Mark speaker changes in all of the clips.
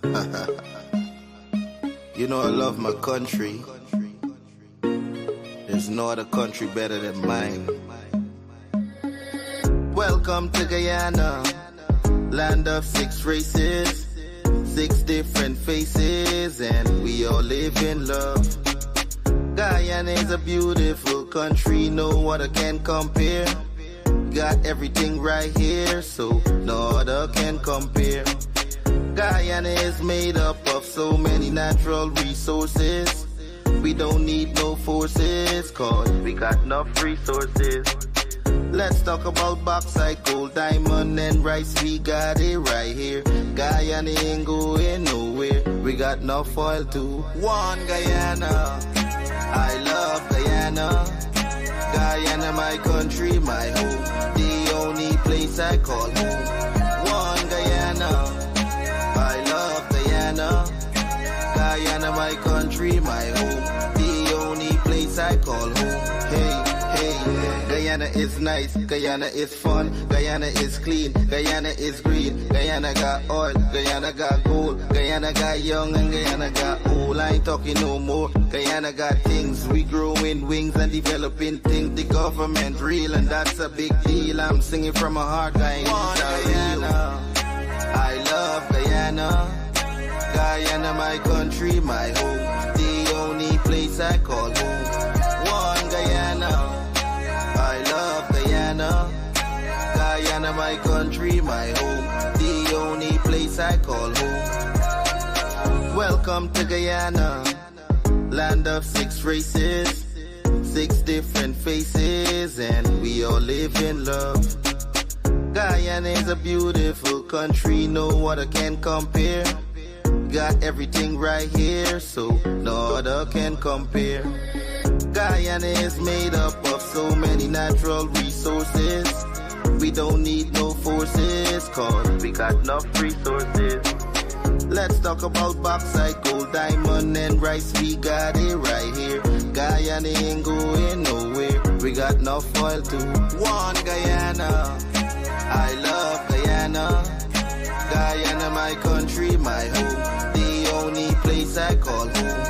Speaker 1: You know I love my country. There's no other country better than mine. Welcome to Guyana, land of 6 races, 6 different faces, and we all live in love. Guyana is a beautiful country, no other can compare. Got everything right here, so no other can compare. Guyana is made up of so many natural resources. We don't need no forces, cause we got enough resources. Let's talk about bauxite, gold, diamond, and rice. We got it right here. Guyana ain't going nowhere. We got enough oil too. One Guyana, I love Guyana. Guyana, my country, my home. The only place I call home. One Guyana, I love Guyana. Guyana, my country, my home. The only place I call home. Hey, hey, Guyana is nice, Guyana is fun, Guyana is clean, Guyana is green, Guyana got oil, Guyana got gold, Guyana got young and Guyana got old. I ain't talking no more. Guyana got things, we growing wings and developing things. The government real and that's a big deal. I'm singing from my heart, Guyana. I love Guyana. Guyana, my country, my home. The only place I call home. One Guyana, I love Guyana. Guyana, my country, my home. The only place I call home. Welcome to Guyana, land of 6 races, 6 different faces, and we all live in love. Guyana is a beautiful country, no other can compare. Got everything right here, so no other can compare. Guyana is made up of so many natural resources. We don't need no forces, cause we got enough resources. Let's talk about bauxite, gold, diamond, and rice. We got it right here. Guyana ain't going nowhere. We got enough oil too. One Guyana, I love Guyana. Guyana, my country, my home. The only place I call home.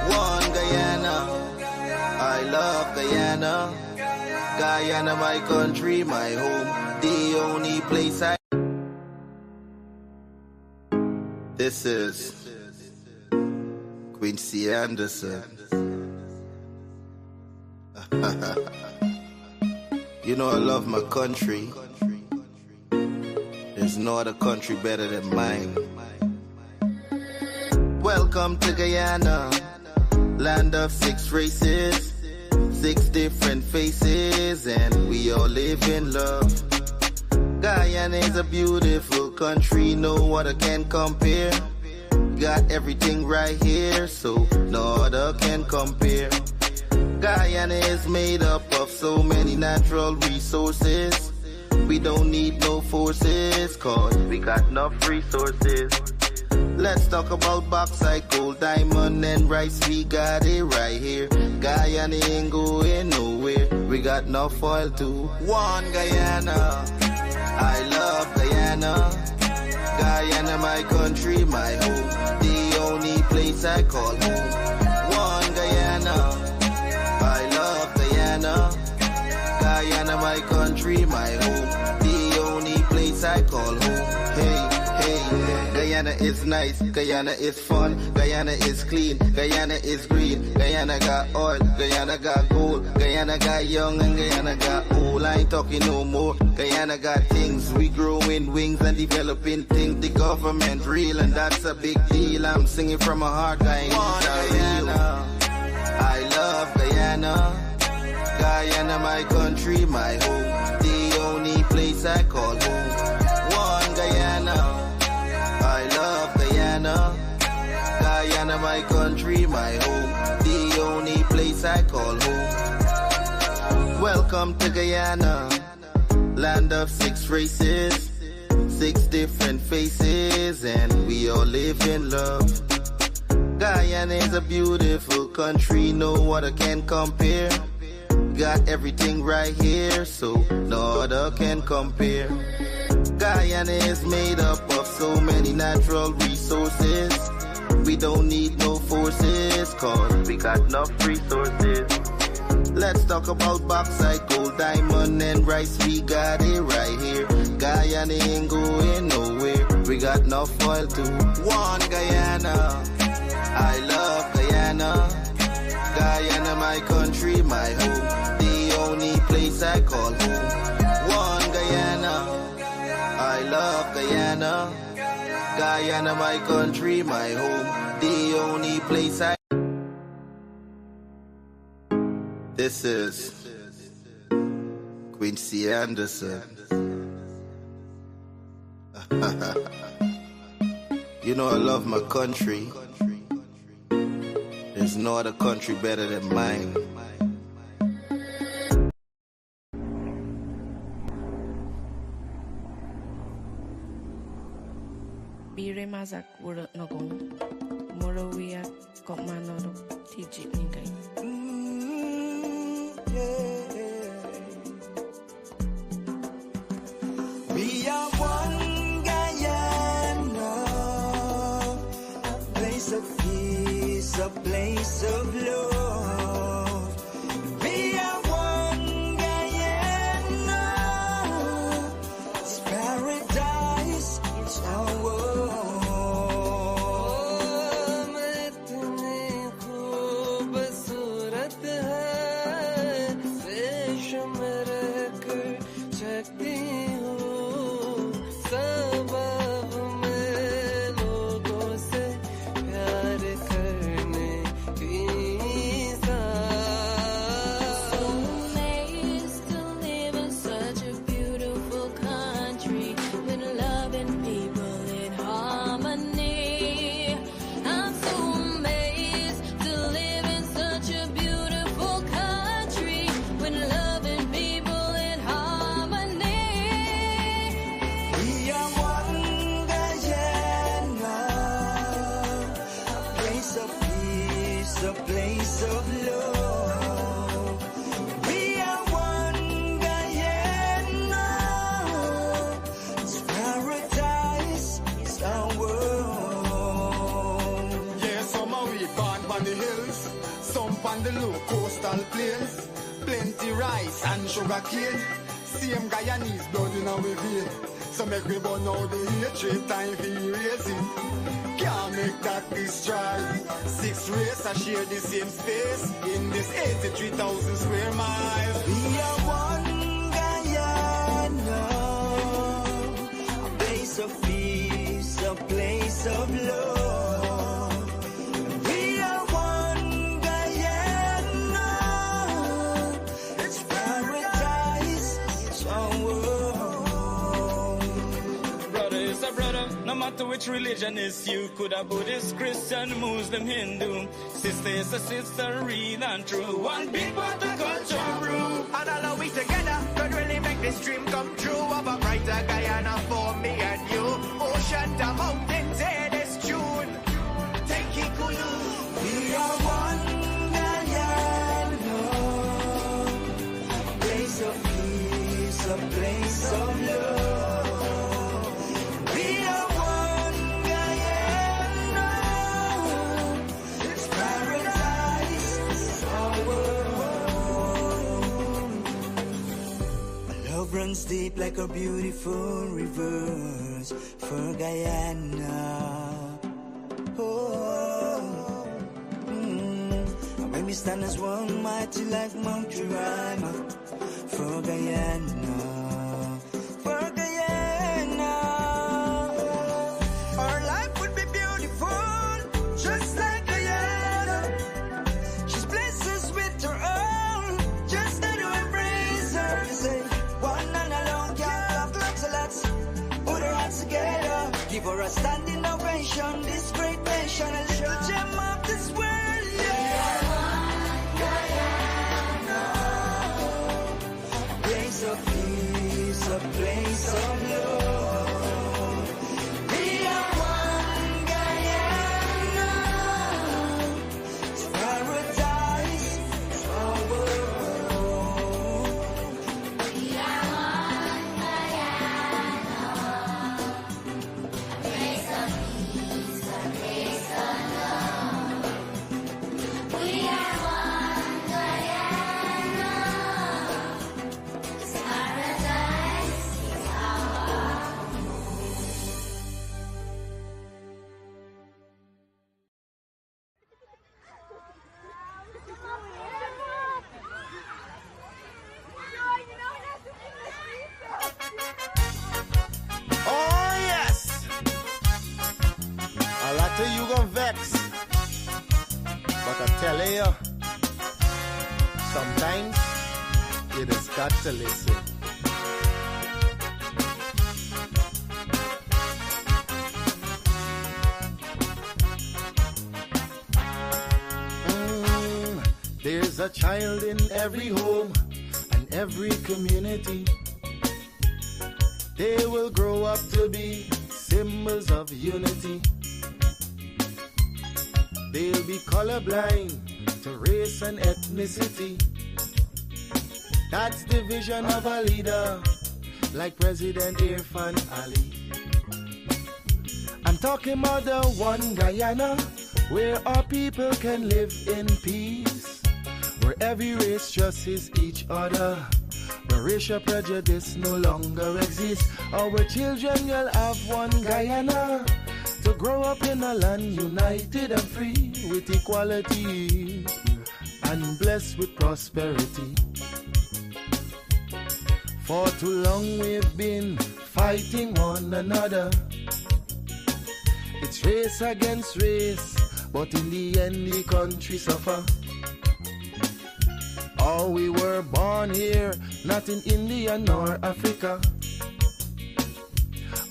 Speaker 1: One Guyana, I love Guyana. Guyana, my country, my home. The only place I... This is Quincy Anderson. You know I love my country. There's no other country better than mine. Welcome to Guyana, land of 6 races, 6 different faces, and we all live in love. Guyana is a beautiful country, no other can compare. Got everything right here, so no other can compare. Guyana is made up of so many natural resources. We don't need no forces, cause we got enough resources. Let's talk about bauxite, gold, diamond, and rice. We got it right here. Guyana ain't going nowhere. We got enough oil too. One Guyana, I love Guyana. Guyana, my country, my home. The only place I call home. One Guyana, I love Guyana. Guyana, my country, my home. The only place I call home. Hey, hey, Guyana is nice, Guyana is fun, Guyana is clean, Guyana is green, Guyana got oil, Guyana got gold, Guyana got young and Guyana got old. I ain't talking no more. Guyana got things, we growing wings and developing things. The government real and that's a big deal. I'm singing from my heart, Guyana. I love Guyana. Guyana, my country, my home. The only place I call home. One Guyana, I love Guyana. Guyana, my country, my home. The only place I call home. Welcome to Guyana, land of 6 races, 6 different faces, and we all live in love. Guyana is a beautiful country, no other can compare. Got everything right here, so no other can compare. Guyana is made up of so many natural resources. cause we got enough resources. Let's talk about bauxite, gold, diamond, and rice. We got it right here. Guyana ain't going nowhere. We got enough oil to one Guyana. I love Guyana. Guyana, my country, my home. The only place I call home. One Guyana. I love Guyana. Guyana, my country, my home. The only place I... This is Quincy Anderson. You know I love my country. There's no other country better than mine.
Speaker 2: Bire mazak wura nogong. Morawia komano tiji ningai.
Speaker 3: We are one Guyana, a place of peace, a place of love. We are one Guyana, it's paradise, it's our world. A place of love. We are one Guyana. It's paradise, it's our world.
Speaker 4: Yeah, some are we born on the hills, some on the low coastal plains. Plenty rice and sugar cane. Same Guyanese blood in our vein. So make we burn out the hatred, time for erasing. Can't make that destroy. 6 races I share the same space in this 83,000 square miles.
Speaker 3: We are one Guyana, a place of peace, a place of love. We are one Guyana, it's paradise, it's our world.
Speaker 5: Brother is a brother, no matter which religion is you. Could a Buddhist, Christian, Muslim, Hindu. Sister is a sister, real and true. One big part of culture brew.
Speaker 6: And all of we together could really make this dream come true. Of a brighter Guyana for me and you. Ocean to mountains, hear this tune. Take it cool.
Speaker 3: We are one Guyana, a place of peace, a place of love. We are one Guyana, it's paradise, it's our world. My love runs deep like a beautiful rivers for Guyana. Oh, and when we stand as one, mighty like Mount Jerima, for Guyana, for Guyana.
Speaker 6: Our life would be beautiful, just like Guyana.
Speaker 3: She's blessed us with her own, just to embrace her. You say, one and alone can't love lots of lots. Put her hands together, give her a standing ovation. This great nation, a little gem of this world. Place of peace, a place of love. We are one Guyana, it's paradise, it's our world. We are one Guyana, a place of peace, a place of love.
Speaker 1: vex. But I tell you, sometimes you just got to listen. There's a child in every home and every community. They will grow up to be symbols of unity. They'll be colorblind to race and ethnicity. That's the vision of a leader like President Irfan Ali. I'm talking about the one Guyana where our people can live in peace, where every race trusts each other, where racial prejudice no longer exists. Our children will have one Guyana to grow up in a land united and free with equality and blessed with prosperity. For too long we've been fighting one another. It's race against race, but in the end the country suffer. Oh, we were born here, not in India nor Africa.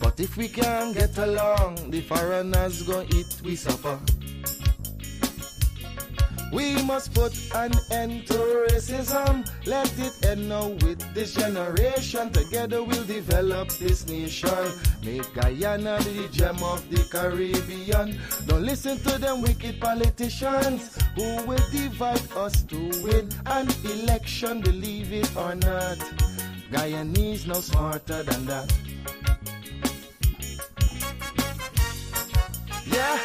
Speaker 1: But if we can't get along, the foreigners gon' eat we suffer. We must put an end to racism. Let it end now with this generation. Together we'll develop this nation. Make Guyana the gem of the Caribbean. Don't listen to them wicked politicians who will divide us to win an election. Believe it or not, Guyanese no smarter than that. Yeah,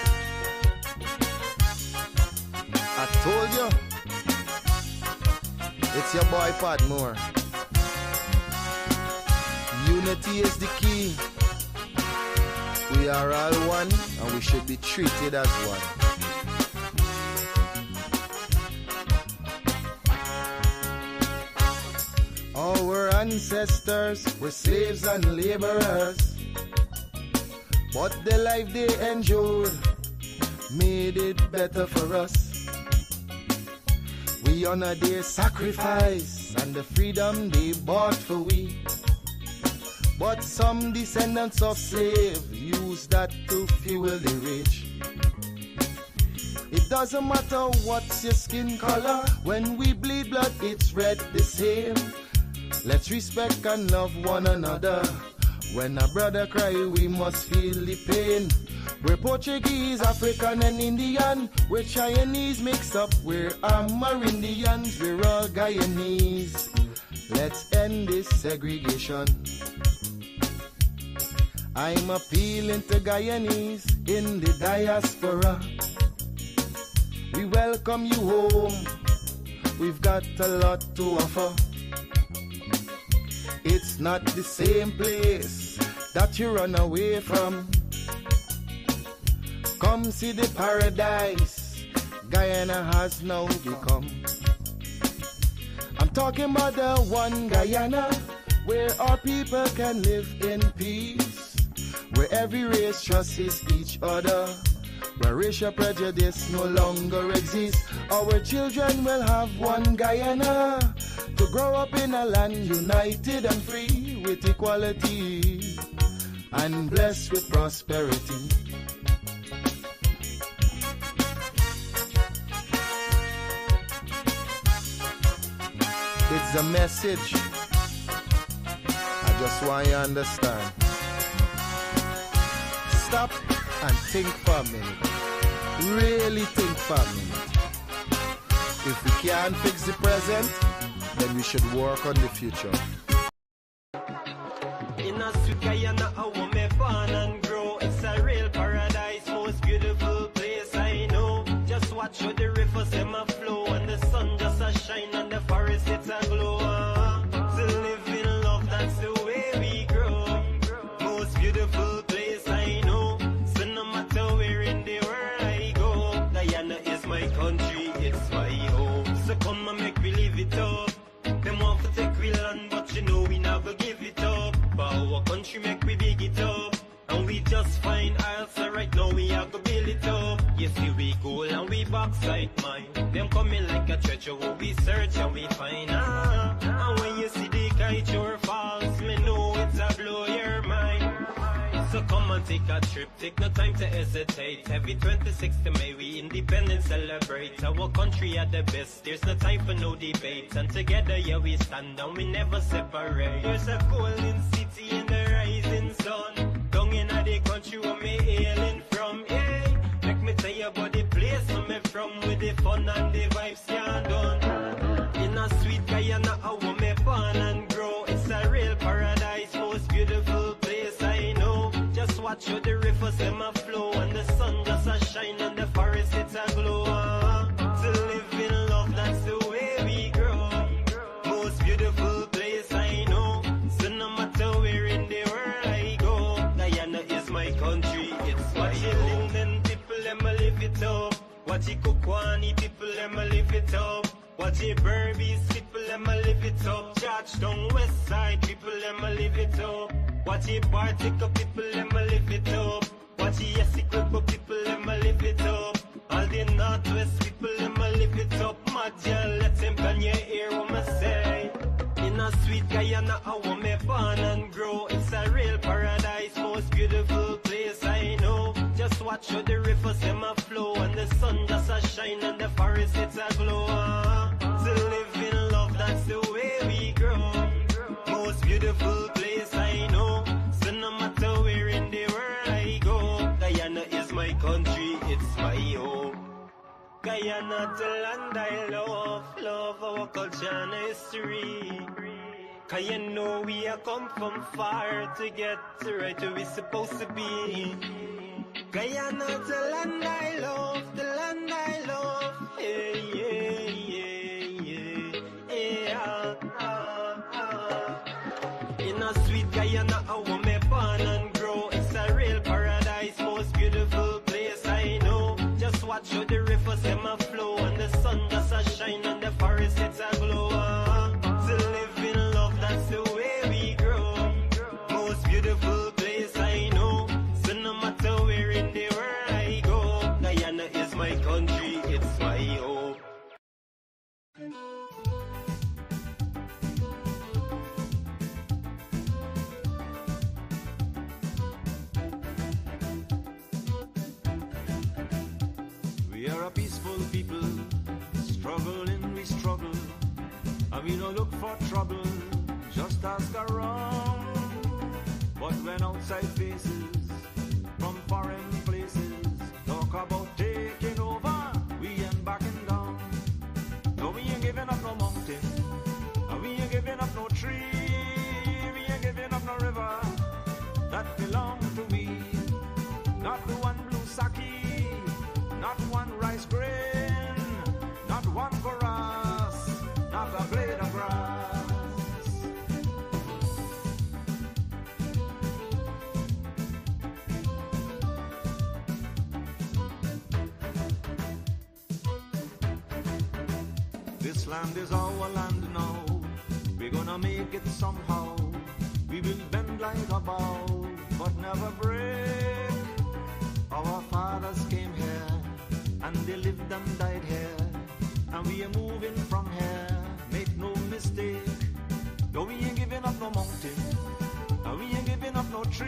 Speaker 1: I told you, it's your boy Padmore. Unity is the key. We are all one and we should be treated as one. Our ancestors were slaves and laborers, but the life they endured made it better for us. We honor their sacrifice and the freedom they bought for we. But some descendants of slaves use that to fuel the rich. It doesn't matter what's your skin color, when we bleed blood it's red the same. Let's respect and love one another. When a brother cry we must feel the pain. We're Portuguese, African and Indian. We're Chinese mixed up, we're Amerindians. We're all Guyanese. Let's end this segregation. I'm appealing to Guyanese in the diaspora. We welcome you home. We've got a lot to offer. It's not the same place that you run away from. Come see the paradise Guyana has now become. I'm talking about the one Guyana where our people can live in peace, where every race trusts each other, where racial prejudice no longer exists. Our children will have one Guyana to grow up in a land united and free with equality and blessed with prosperity. It's a message I just want you to understand. Stop and think for a minute. Really think for a minute. If we can't fix the present, then we should work on the future.
Speaker 7: In a sweet Guyana, I want me born and grow. It's a real paradise, most beautiful place I know. Just watch how the rivers them a flow, and the sun just a shine, and the forest it's a glow. To live in love, that's the way we grow. Most beautiful place I know. So no matter where in the world I go, Guyana is my country, it's my home. So come and make we live it up. Them want to take we land, but you know we never give it up. But our country make we big it up, and we just just fine. I'll say right now we have to build it up. You see we goal and we backside mine. Them coming like a treasure, we search and we find. And when you see the kite you're false, me know it's a blow your mind. So come and take a trip, take no time to hesitate. Every 26th of May we independence celebrate. Our country at the best, there's no time for no debate. And together yeah we stand and we never separate. There's a golden city in the rising sun, down in the country where me hailing from. Hey, make me tell you about the place where me from, with the fun and the vibes can't done. In a sweet Guyana, I want me born and grow. It's a real paradise, most beautiful place I know. Just watch how the rivers them a flow, and the sun just a shine, and the forest it's a glow. To live in love, that's the way we grow. Most beautiful place I know. So no matter where in the world I go, Guyana is my country. It's what you Linden people them a live it up. What you Kukwani people them a live it up. What you Berbies people them a live it up. Georgetown West Side people them a live it up. What you Bartica people them a live it up. What you Yesiquepo people them a live it up. All the Northwest people them a live it up. Madja, let him can you hear what I say? In a sweet Guyana, I want me born and grow. It's a real paradise, most beautiful place I know. Just watch how the rivers them a flow, and the sun just a shine, and the forest it's a glow. To live in love, that's the way we grow. Most beautiful place I know. So no matter where in the world I go, Guyana is my country, it's my home. Guyana, the land I love, love our culture and history. Cause you know we are come from far to get to right where we supposed to be. Guyana, the land I love, the land I love. Hey, yeah, yeah, yeah, yeah. In a sweet Guyana, I want me born and grow. It's a real paradise, most beautiful place I know. Just watch how the rivers them a flow, and the sun just a shine, and the forest it's a glow. To live in love, that's the way we grow. Most beautiful place I know. So no matter where in the world I go, Guyana is my country, it's my home.
Speaker 8: We are a peaceful people, struggling we struggle, and we don't look for trouble, just ask around. But when outside faces, from foreign places, talk about taking over, we ain't backing down. No, we ain't giving up no mountain, and we ain't giving up no tree, we ain't giving up no river, that belong to we. Not the one blue sake, not one rice grain, not one chorus, not a blade of grass. This land is our land now, we're gonna make it somehow. We will bend like a bow, but never break. Our fathers came here, and they lived and died here, and we are moving from here, make no mistake. No, we ain't giving up no mountain, and we ain't giving up no tree,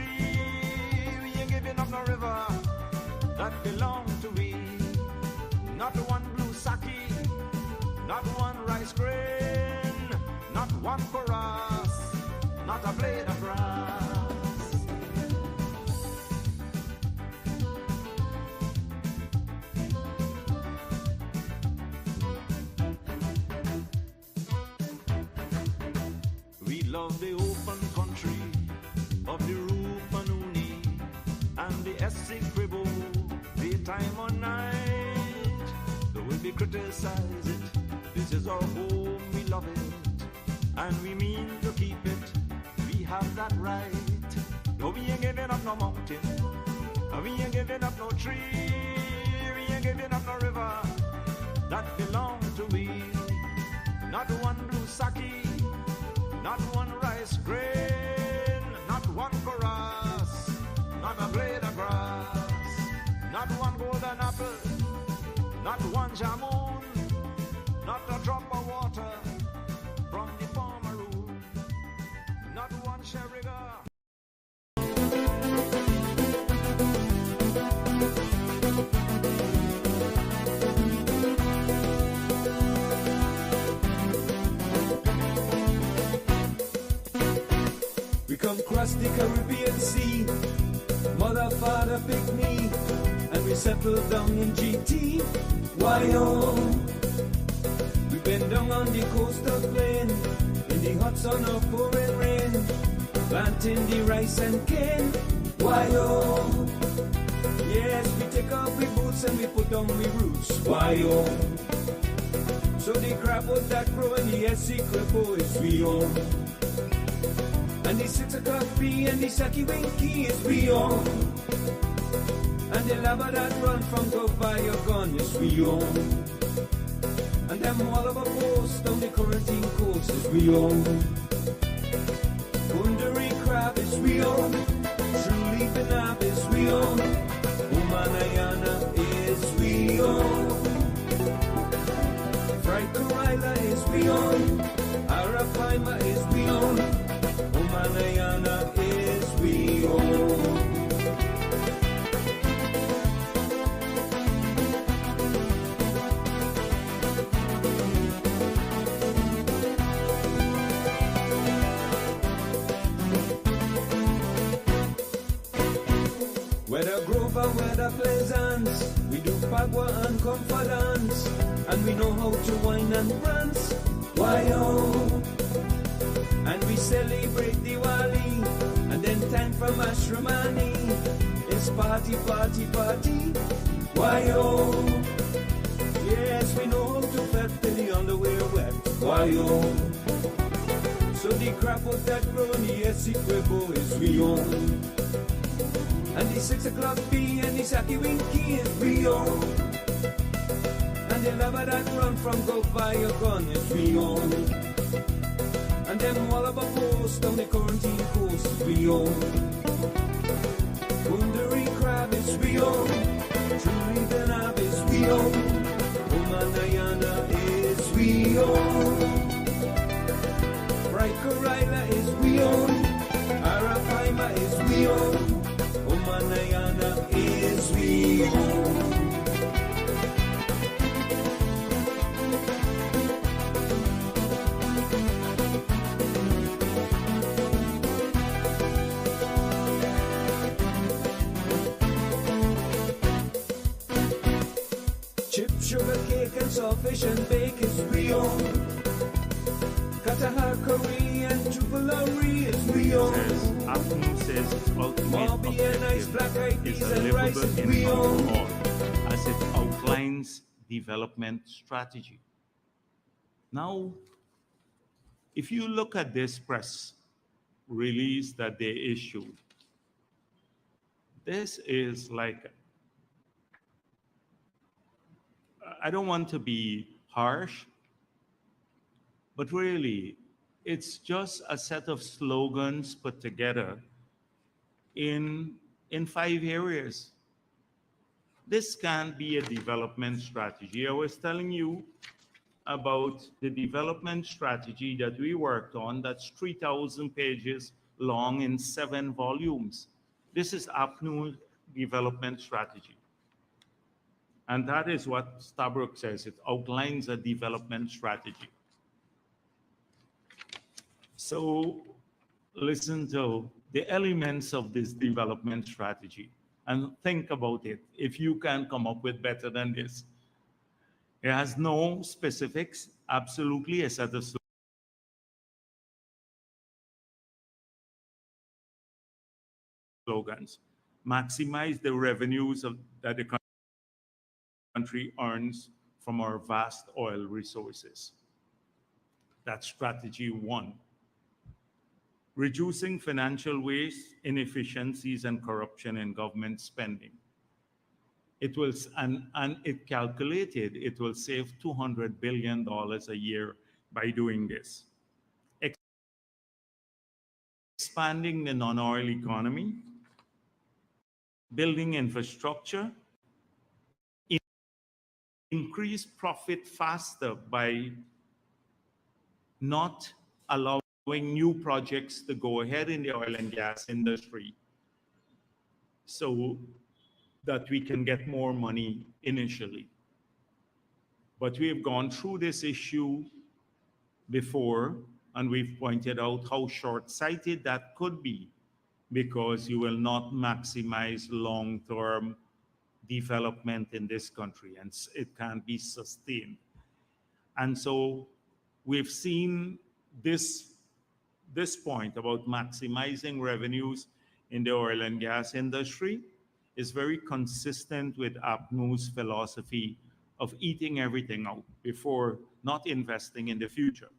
Speaker 8: we ain't giving up no river, that belong to we. Not one blue sake, not one rice grain, not one chorus, not a blade of grass. We love the open country of the Rupanuni and the Essequibo, daytime or night. Though we criticize it, this is our home, we love it, and we mean to keep it, we have that right. No, we ain't giving up no mountain, and we ain't giving up no tree, we ain't giving up no river, that belong to we. Not one blue sake, not one rice grain, not one chorus, not a blade of grass. Not one jamoon, not a drop of water from the farmer rule, not one sherigar.
Speaker 9: We come across the Caribbean Sea, mother, father, pick me, and we settle down in GT. Why oh? We've been down on the coastal plain, in the hot sun of pouring rain, planting the rice and cane. Why oh? Yes, we take off we boots and we put on we roots. Why oh? So the crab was that grow and the SC cripple is we own. And the 6 o'clock bee and the Saki Winky is we own. And the lava that run from go by your gun is we own. And them all of our posts down the quarantine coast is we own. Kundari crab is we own. True leafing ab is we own. Umanayana is we own. Fried Karaila is we own. Arapaima is we own. Umanayana is we own. Whether Grover, whether Pleasance, we do Pagua and Confidence, and we know how to wine and prance. Why oh? And we celebrate Diwali, and then time for Mashramani. It's party, party, party. Why oh? Yes, we know how to fet till the underwear wet. Why oh? So the crap of that brony, yes, Iquebo is we own. And the 6 o'clock bee and the Saki Winky is we own. And the lava that run from go by your gun is we own. And them all of our posts down the quarantine coast is we own. Kundari crab is we own. Truly Benab is we own. Umanayana is we own. Bright Karaila is we own. Arapaima is we own. Umanayana is we own. Chip, sugar cake and sawfish and bake is we own. Katahar curry and chupalari is we own.
Speaker 10: Afternoon says its ultimate
Speaker 9: Bobby and ice, black eyed
Speaker 10: objective is
Speaker 9: peas
Speaker 10: a
Speaker 9: and rice
Speaker 10: livable
Speaker 9: is we
Speaker 10: income
Speaker 9: own.
Speaker 10: for all, as it outlines development strategy. Now, if you look at this press release that they issued, this is like, I don't want to be harsh, but really, it's just a set of slogans put together in 5 areas. This can't be a development strategy. I was telling you about the development strategy that we worked on that's 3,000 pages long in 7 volumes. This is APNU development strategy. And that is what Stabrook says. It outlines a development strategy. So listen to the elements of this development strategy and think about it. If you can come up with better than this. It has no specifics, absolutely a set of slogans. Maximize the revenues that the country earns from our vast oil resources. That's strategy 1. Reducing financial waste, inefficiencies, and corruption in government spending. It will, and it calculated it will save $200 billion a year by doing this. Expanding the non-oil economy, building infrastructure, increase profit faster by not allowing new projects to go ahead in the oil and gas industry so that we can get more money initially. But we have gone through this issue before, and we've pointed out how short-sighted that could be because you will not maximize long-term development in this country, and it can't be sustained. And so we've seen this point about maximizing revenues in the oil and gas industry is very consistent with APNU's philosophy of eating everything out before not investing in the future.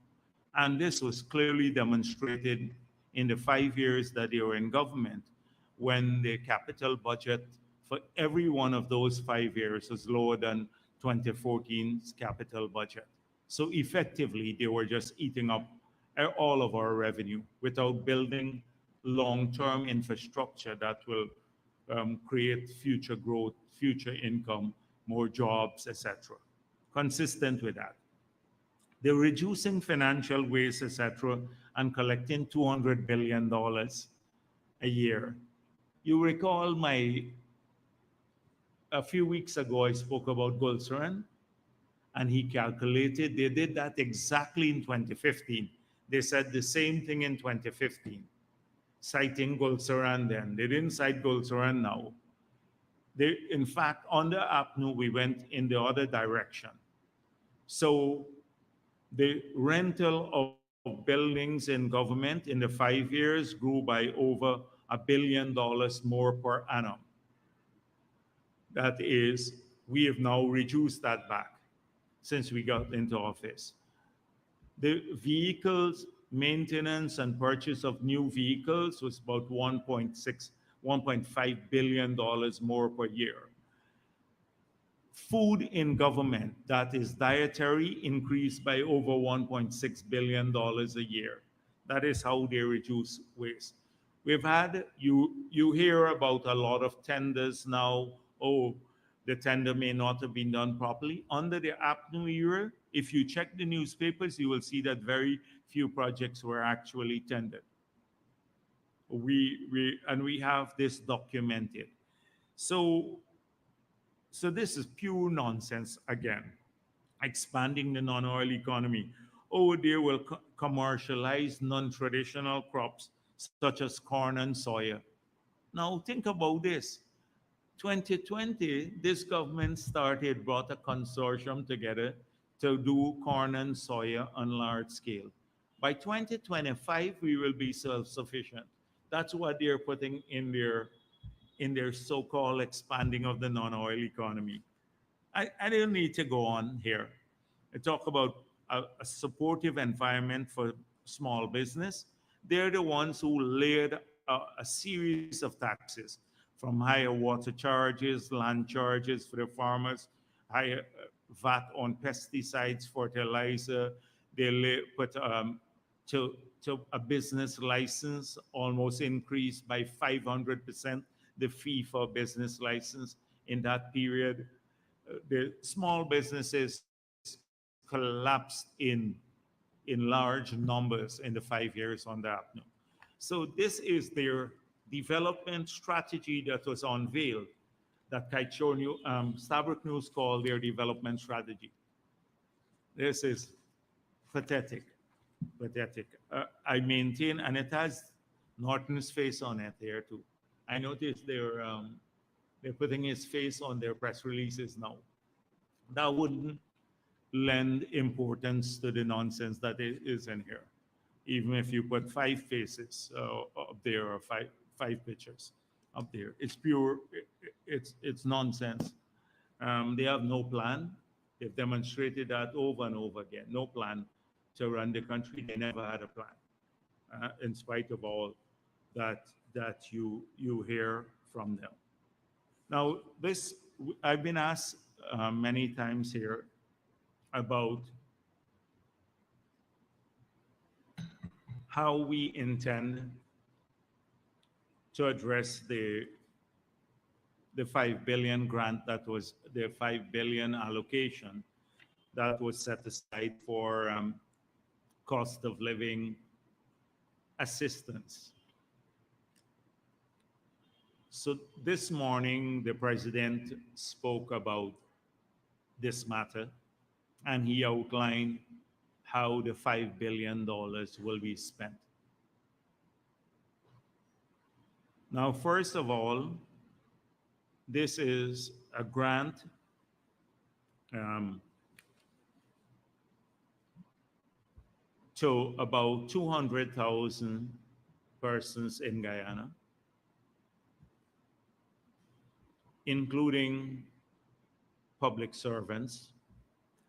Speaker 10: And this was clearly demonstrated in the 5 years that they were in government, when the capital budget for every one of those 5 years was lower than 2014's capital budget. So effectively, they were just eating up all of our revenue without building long-term infrastructure that will create future growth, future income, more jobs, etc. Consistent with that. They're reducing financial waste, etc., and collecting $200 billion a year. You recall a few weeks ago, I spoke about Gulsaran, and he calculated they did that exactly in 2015. They said the same thing in 2015, citing Gulsaran then. They didn't cite Gulsaran now. In fact, under APNU, we went in the other direction. So the rental of buildings in government in the 5 years grew by over $1 billion more per annum. That is, we have now reduced that back since we got into office. The vehicles maintenance and purchase of new vehicles was about $1.5 billion more per year. Food in government, that is dietary, increased by over $1.6 billion a year. That is how they reduce waste. We've had, you hear about a lot of tenders now. Oh, the tender may not have been done properly. Under the APNU era, if you check the newspapers, you will see that very few projects were actually tendered. We have this documented. So this is pure nonsense again. Expanding the non-oil economy. Oh, they will commercialize non-traditional crops such as corn and soya. Now think about this. 2020, this government brought a consortium together to do corn and soya on large scale. By 2025, we will be self-sufficient. That's what they're putting in their so-called expanding of the non-oil economy. I don't need to go on here. I talk about a supportive environment for small business. They're the ones who layered a series of taxes, from higher water charges, land charges for the farmers, higher VAT on pesticides, fertilizer. They put to a business license almost increased by 500%, the fee for a business license in that period. The small businesses collapsed in large numbers in the 5 years on that. So this is their development strategy that was unveiled, that Stabroek News called their development strategy. This is pathetic. I maintain, and it has Norton's face on it there too. I noticed they're putting his face on their press releases now. That wouldn't lend importance to the nonsense that is in here, even if you put 5 faces up there or five pictures up there. It's pure, it's nonsense. They have no plan. They've demonstrated that over and over again. No plan to run the country. They never had a plan, in spite of all that you hear from them. Now, I've been asked many times here about how we intend to address the the 5 billion grant that was the 5 billion allocation that was set aside for cost of living assistance. So this morning, the president spoke about this matter, and he outlined how the $5 billion will be spent. Now, first of all, this is a grant to about 200,000 persons in Guyana, including public servants.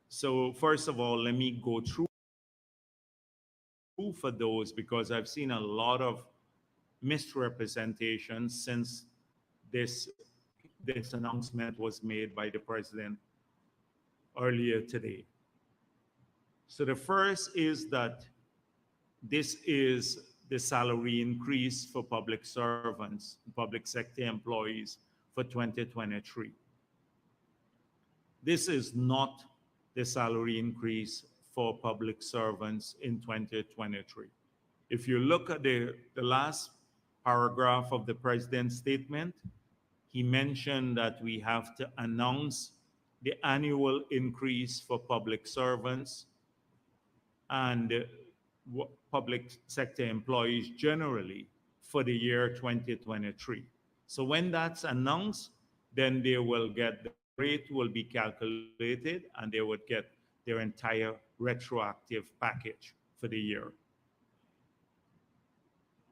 Speaker 10: So first of all, let me go through for those, because I've seen a lot of misrepresentations since this announcement was made by the president earlier today. So the first is that this is the salary increase for public servants, public sector employees for 2023. This is not the salary increase for public servants in 2023. If you look at the last paragraph of the president's statement, he mentioned that we have to announce the annual increase for public servants and public sector employees generally for the year 2023. So when that's announced, then they will get, the rate will be calculated and they would get their entire retroactive package for the year.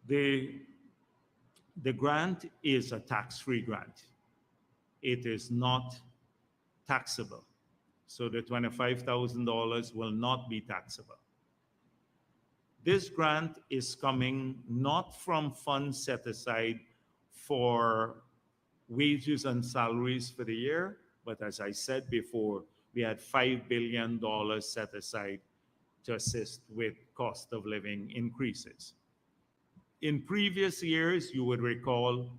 Speaker 10: The grant is a tax-free grant. It is not taxable. So the $25,000 will not be taxable. This grant is coming not from funds set aside for wages and salaries for the year, but as I said before, we had $5 billion set aside to assist with cost of living increases. In previous years, you would recall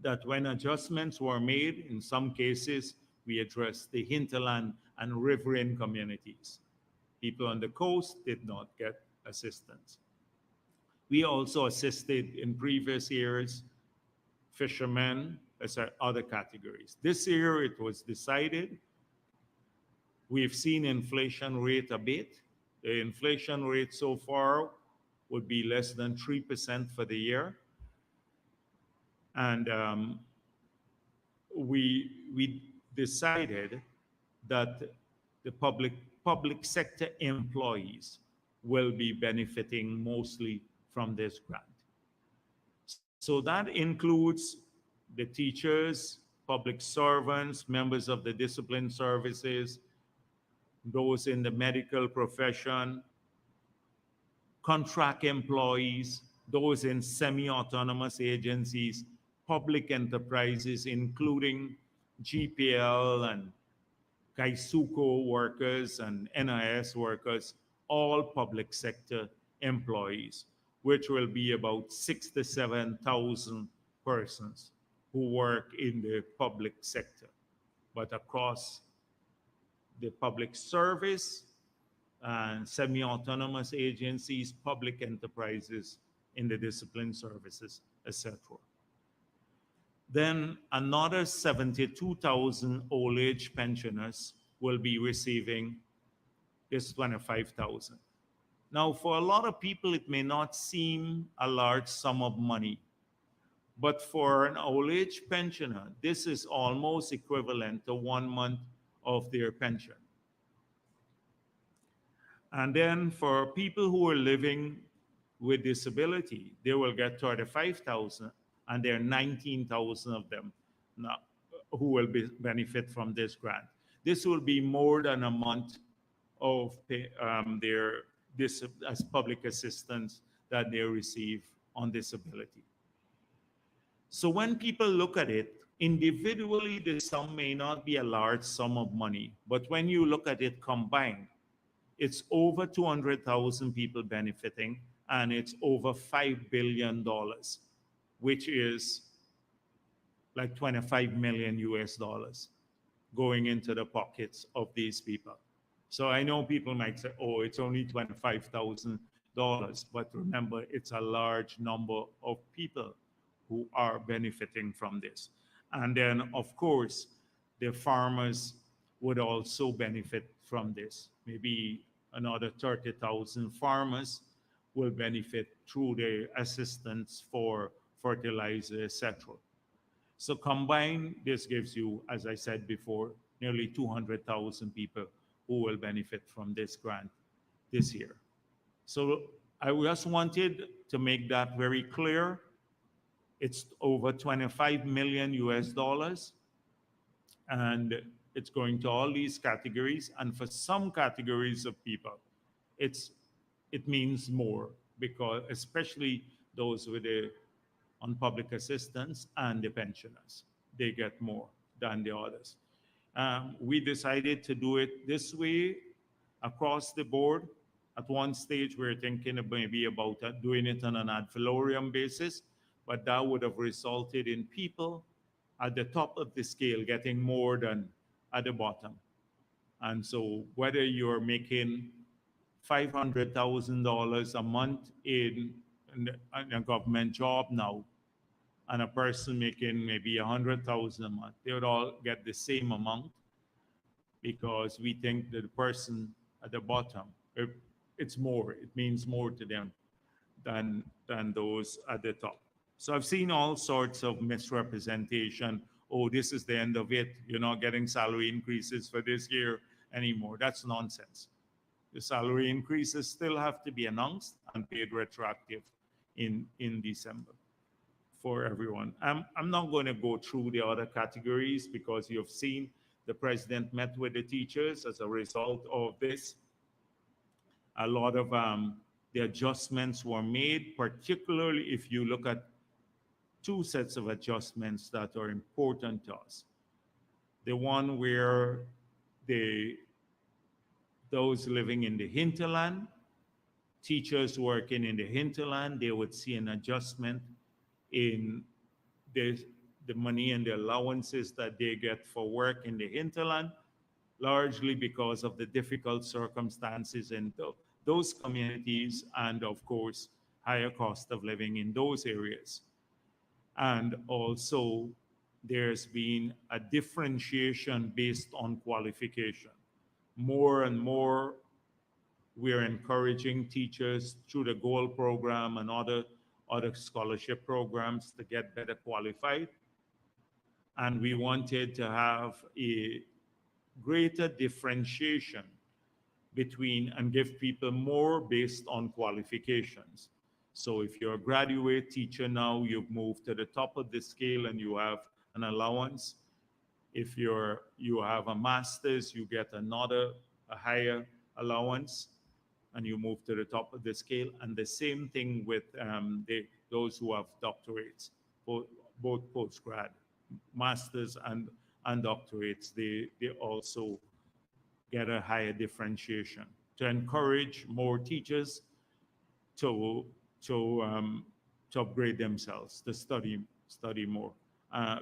Speaker 10: that when adjustments were made, in some cases, we addressed the hinterland and riverine communities. People on the coast did not get assistance. We also assisted in previous years fishermen as other categories. This year it was decided, we've seen inflation rate a bit. The inflation rate so far would be less than 3% for the year. And we decided that the public sector employees will be benefiting mostly from this grant. So that includes the teachers, public servants, members of the discipline services, those in the medical profession, contract employees, those in semi-autonomous agencies, public enterprises, including GPL and Kaisuko workers and NIS workers, all public sector employees, which will be about 67,000 persons who work in the public sector, but across the public service and semi-autonomous agencies, public enterprises in the discipline services, etc. Then another 72,000 old age pensioners will be receiving this 25,000. Now, for a lot of people, it may not seem a large sum of money, but for an old age pensioner, this is almost equivalent to 1 month of their pension. And then for people who are living with disability, they will get 35,000, and there are 19,000 of them now who will benefit from this grant. This will be more than a month of as public assistance that they receive on disability. So when people look at it, individually, the sum may not be a large sum of money, but when you look at it combined, it's over 200,000 people benefiting, and it's over $5 billion, which is like 25 million US dollars going into the pockets of these people. So I know people might say, oh, it's only $25,000, but remember, it's a large number of people who are benefiting from this. And then, of course, the farmers would also benefit from this. Maybe another 30,000 farmers will benefit through the assistance for fertilizer, etc. So combined, this gives you, as I said before, nearly 200,000 people who will benefit from this grant this year. So I just wanted to make that very clear. It's over 25 million US dollars, and it's going to all these categories. And for some categories of people, it means more, because especially those with the on public assistance and the pensioners, they get more than the others. We decided to do it this way across the board. At one stage, we were thinking of maybe about doing it on an ad valorem basis, but that would have resulted in people at the top of the scale getting more than at the bottom. And so whether you're making $500,000 a month in a government job now, and a person making maybe 100,000 a month, they would all get the same amount, because we think that the person at the bottom, it's more, it means more to them than those at the top. So I've seen all sorts of misrepresentation. Oh, this is the end of it. You're not getting salary increases for this year anymore. That's nonsense. The salary increases still have to be announced and paid retroactive in December for everyone. I'm not going to go through the other categories, because you've seen the president met with the teachers as a result of this. A lot of the adjustments were made, particularly if you look at two sets of adjustments that are important to us. The one where those living in the hinterland, teachers working in the hinterland, they would see an adjustment in the money and the allowances that they get for work in the hinterland, largely because of the difficult circumstances in those communities, and of course, higher cost of living in those areas. And also, there's been a differentiation based on qualification. More and more, we're encouraging teachers through the GOAL program and other scholarship programs to get better qualified. And we wanted to have a greater differentiation between, and give people more based on qualifications. So if you're a graduate teacher now, you've moved to the top of the scale and you have an allowance. If you have a master's, you get a higher allowance, and you move to the top of the scale. And the same thing with those who have doctorates, both postgrad, masters and doctorates, they also get a higher differentiation to encourage more teachers to upgrade themselves, to study more,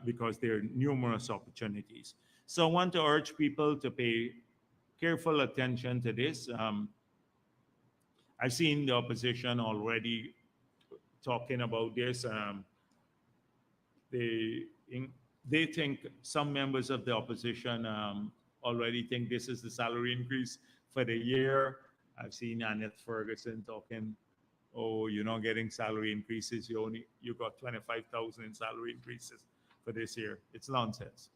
Speaker 10: because there are numerous opportunities. So I want to urge people to pay careful attention to this. I've seen the opposition already talking about this. They think, some members of the opposition already think this is the salary increase for the year. I've seen Annette Ferguson talking, oh, you're not getting salary increases. You got 25,000 in salary increases for this year. It's nonsense.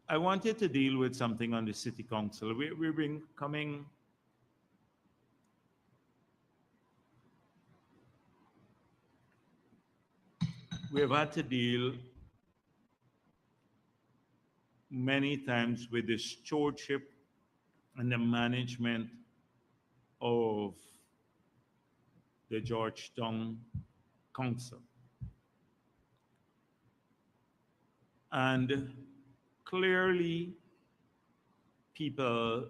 Speaker 10: I wanted to deal with something on the city council. We've been coming. We've had to deal many times with the stewardship and the management of the Georgetown Council. And clearly, people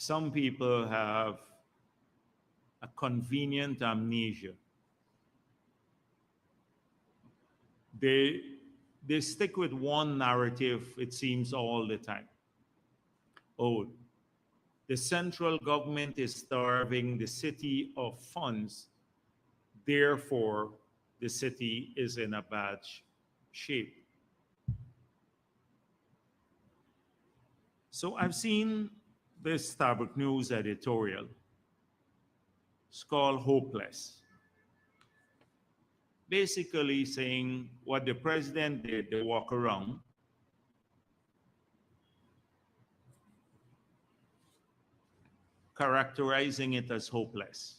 Speaker 10: some people have a convenient amnesia. They stick with one narrative, it seems, all the time. Oh, the central government is starving the city of funds, therefore the city is in a bad shape. So I've seen this Starbuck News editorial. It's called Hopeless. Basically saying what the president did, the walk around, characterizing it as hopeless.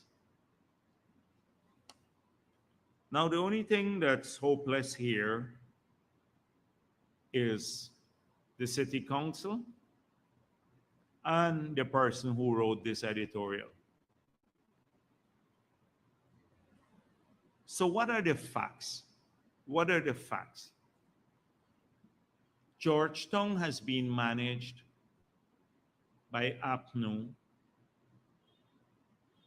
Speaker 10: Now, the only thing that's hopeless here is the city council and the person who wrote this editorial. So what are the facts? What are the facts? Georgetown has been managed by APNU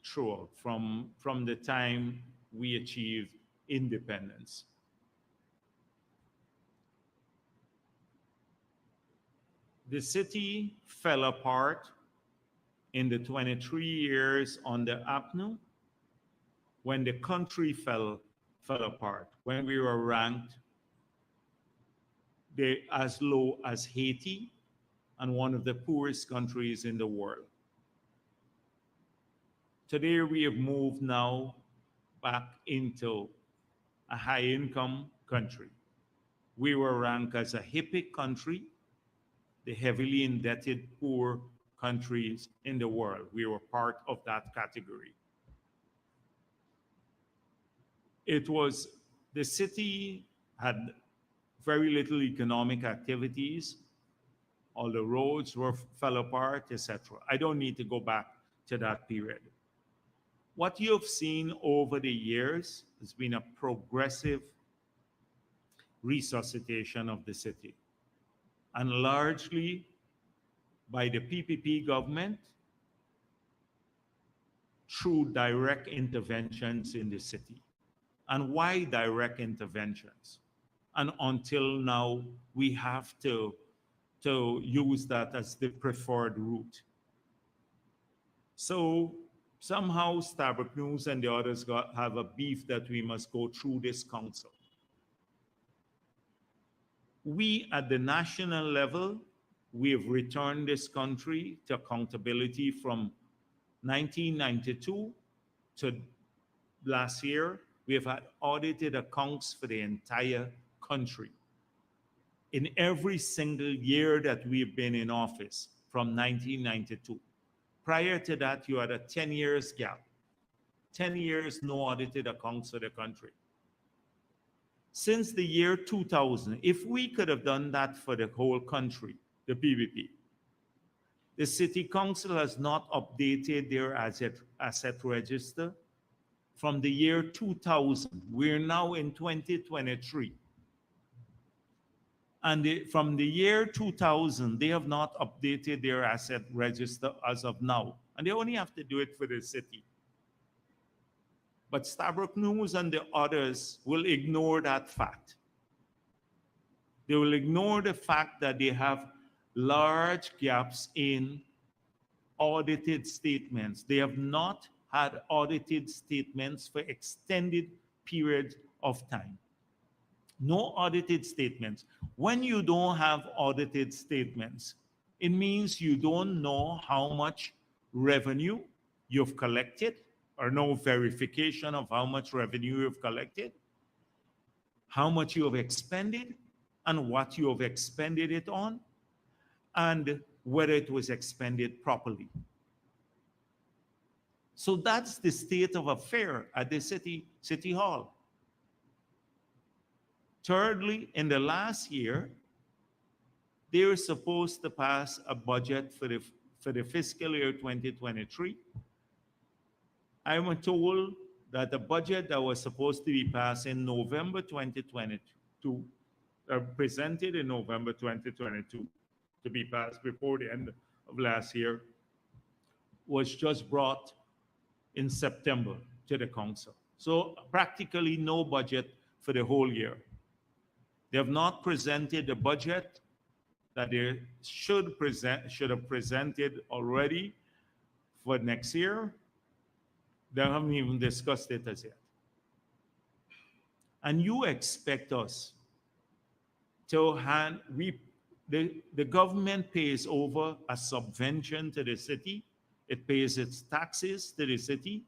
Speaker 10: throughout from the time we achieved independence. The city fell apart in the 23 years under APNU when the country fell apart, when we were ranked as low as Haiti and one of the poorest countries in the world. Today we have moved now back into a high-income country. We were ranked as a hippie country, the heavily indebted poor countries in the world. We were part of that category. It was, the city had very little economic activities. All the roads fell apart, etc. I don't need to go back to that period. What you've seen over the years has been a progressive resuscitation of the city, and largely by the PPP government through direct interventions in the city. And why direct interventions? And until now, we have to use that as the preferred route. So somehow Starbuck News and the others have a beef that we must go through this council. We at the national level, we have returned this country to accountability from 1992 to last year. We have had audited accounts for the entire country in every single year that we've been in office from 1992. Prior to that, you had a 10 years gap. 10 years, no audited accounts for the country. Since the year 2000, if we could have done that for the whole country, the PPP, the city council has not updated their asset register from the year 2000. We're now in 2023. And from the year 2000, they have not updated their asset register as of now. And they only have to do it for the city. But Starbuck News and the others will ignore that fact. They will ignore the fact that they have large gaps in audited statements. They have not had audited statements for extended periods of time. No audited statements. When you don't have audited statements, it means you don't know how much revenue you've collected, or no verification of how much revenue you've collected, how much you have expended, and what you have expended it on, and whether it was expended properly. So that's the state of affair at the city hall. Thirdly, in the last year, they were supposed to pass a budget for the fiscal year 2023. I was told that the budget that was supposed to be passed in November 2022, presented in November 2022, to be passed before the end of last year, was just brought in September to the council. So practically no budget for the whole year. They have not presented the budget that they should have presented already for next year. They haven't even discussed it as yet. And you expect us to the government pays over a subvention to the city. It pays its taxes to the city.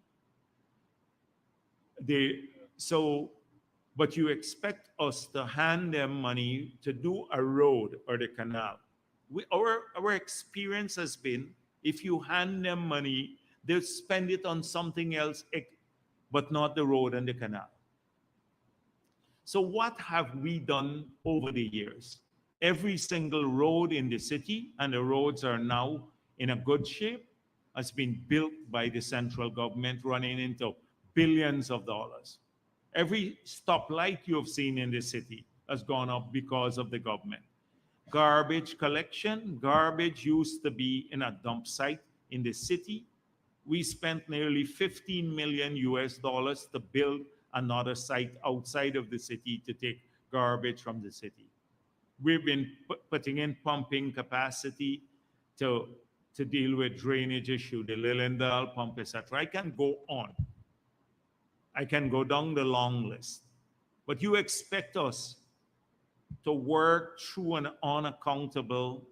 Speaker 10: But you expect us to hand them money to do a road or the canal. Our experience has been, if you hand them money, they'll spend it on something else, but not the road and the canal. So what have we done over the years? Every single road in the city, and the roads are now in a good shape, has been built by the central government, running into billions of dollars. Every stoplight you have seen in the city has gone up because of the government. Garbage collection, garbage used to be in a dump site in the city. We spent nearly $15 million to build another site outside of the city to take garbage from the city. We've been putting in pumping capacity to deal with drainage issue, the Lilendal pump, etc. I can go on. I can go down the long list. But you expect us to work through an unaccountable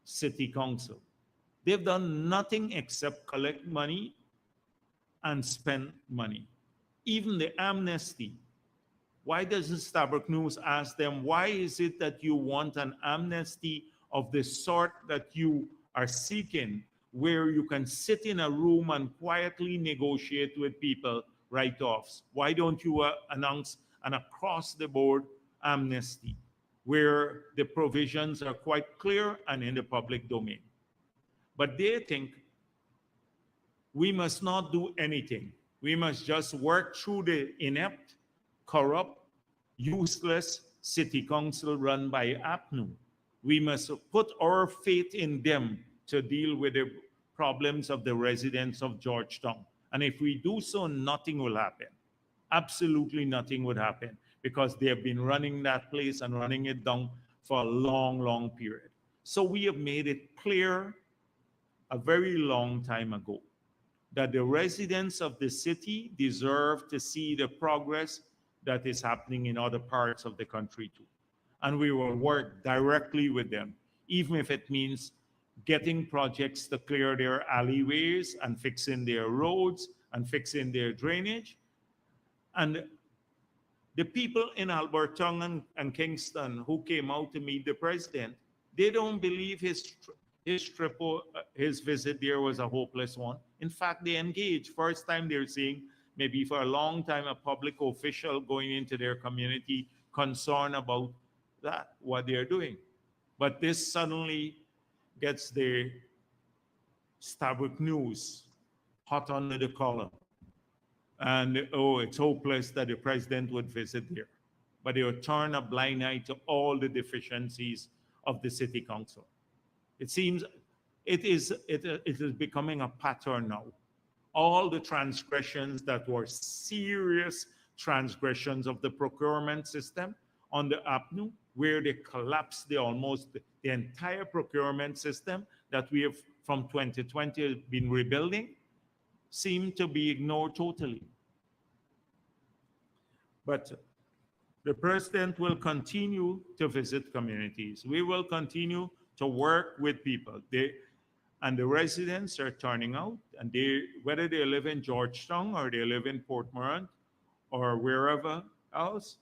Speaker 10: city council. They've done nothing except collect money and spend money. Even the amnesty. Why doesn't Starbuck News ask them, why is it that you want an amnesty of the sort that you are seeking, where you can sit in a room and quietly negotiate with people write-offs? Why don't you announce an across-the-board amnesty where the provisions are quite clear and in the public domain? But they think we must not do anything. We must just work through the inept, corrupt, useless city council run by APNU. We must put our faith in them to deal with the problems of the residents of Georgetown. And if we do so, nothing will happen. Absolutely nothing would happen, because they have been running that place and running it down for a long, long period. So we have made it clear a very long time ago that the residents of the city deserve to see the progress that is happening in other parts of the country too. And we will work directly with them, even if it means getting projects to clear their alleyways and fixing their roads and fixing their drainage. And the people in Alberton and Kingston who came out to meet the president, they don't believe his visit there was a hopeless one. In fact, they engaged. First time they're seeing, maybe for a long time, a public official going into their community concerned about that, what they're doing. But this suddenly gets the Starbuck News hot under the collar. And oh, it's hopeless that the president would visit there. But they will turn a blind eye to all the deficiencies of the city council. It seems it is becoming a pattern now. All the transgressions that were serious transgressions of the procurement system under APNU, where they collapsed the entire procurement system that we have from 2020 been rebuilding, seem to be ignored totally. But the president will continue to visit communities. We will continue to work with people. And the residents are turning out, and whether they live in Georgetown or they live in Port Morant or wherever else,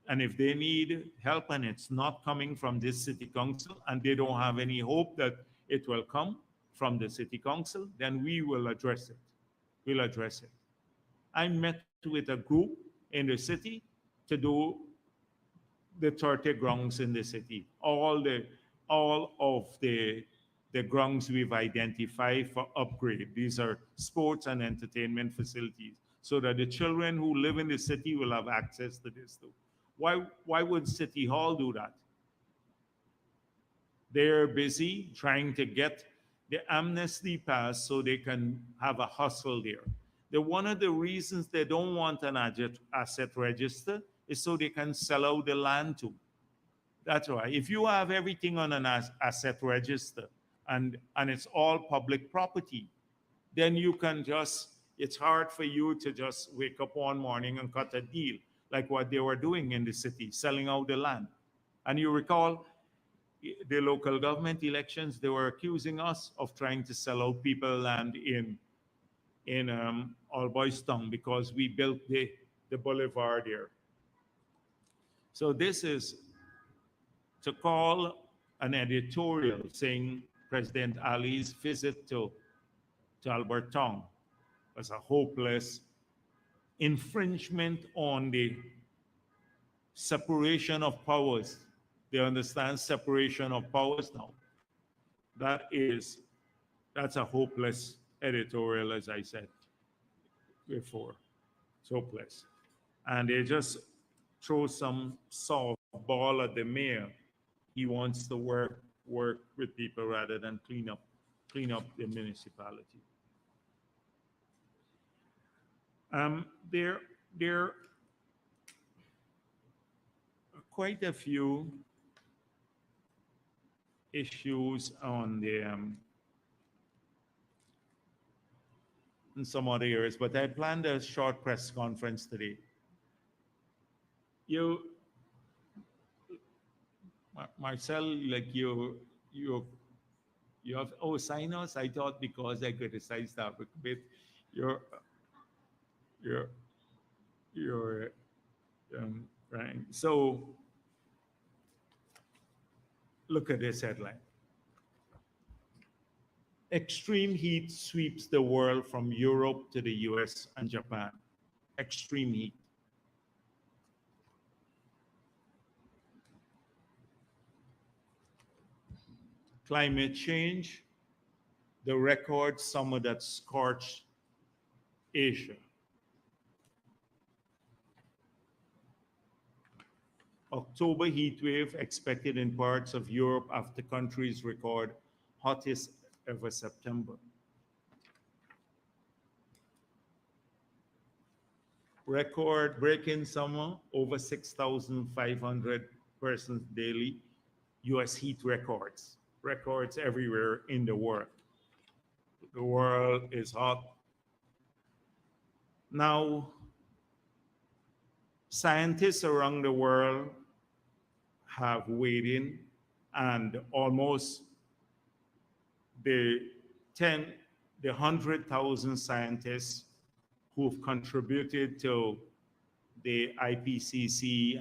Speaker 10: and if they need help and it's not coming from this city council and they don't have any hope that it will come from the city council, then we will address it. We'll address it. I met with a group in the city to do the 30 grounds in the city. All of the grounds we've identified for upgrade. These are sports and entertainment facilities, so that the children who live in the city will have access to this too. Why would City Hall do that? They're busy trying to get the amnesty passed so they can have a hustle there. One of the reasons they don't want an asset register is so they can sell out the land too. That's right. If you have everything on an asset register and it's all public property, then you can just, it's hard for you to just wake up one morning and cut a deal like what they were doing in the city, selling out the land. And you recall the local government elections, they were accusing us of trying to sell out people land in All Boys Town because we built the boulevard there. So this is to call an editorial saying President Ali's visit to Albert Tong was a hopeless infringement on the separation of powers. They understand separation of powers now. That's a hopeless editorial, as I said before. It's hopeless. And they just throw some softball at the mayor. He wants to work with people rather than clean up the municipality. There are quite a few issues on the in some other areas, but I planned a short press conference today. Marcel, like you have sinus. I thought because I criticized that a bit, you're right. So look at this headline. Extreme heat sweeps the world from Europe to the US and Japan. Extreme heat. Climate change, the record summer that scorched Asia. October heat wave expected in parts of Europe after countries record hottest ever September. Record-breaking summer, over 6,500 persons daily. US heat records everywhere in the world. The world is hot. Now, scientists around the world have weighed in, and almost the 100,000 scientists who've contributed to the IPCC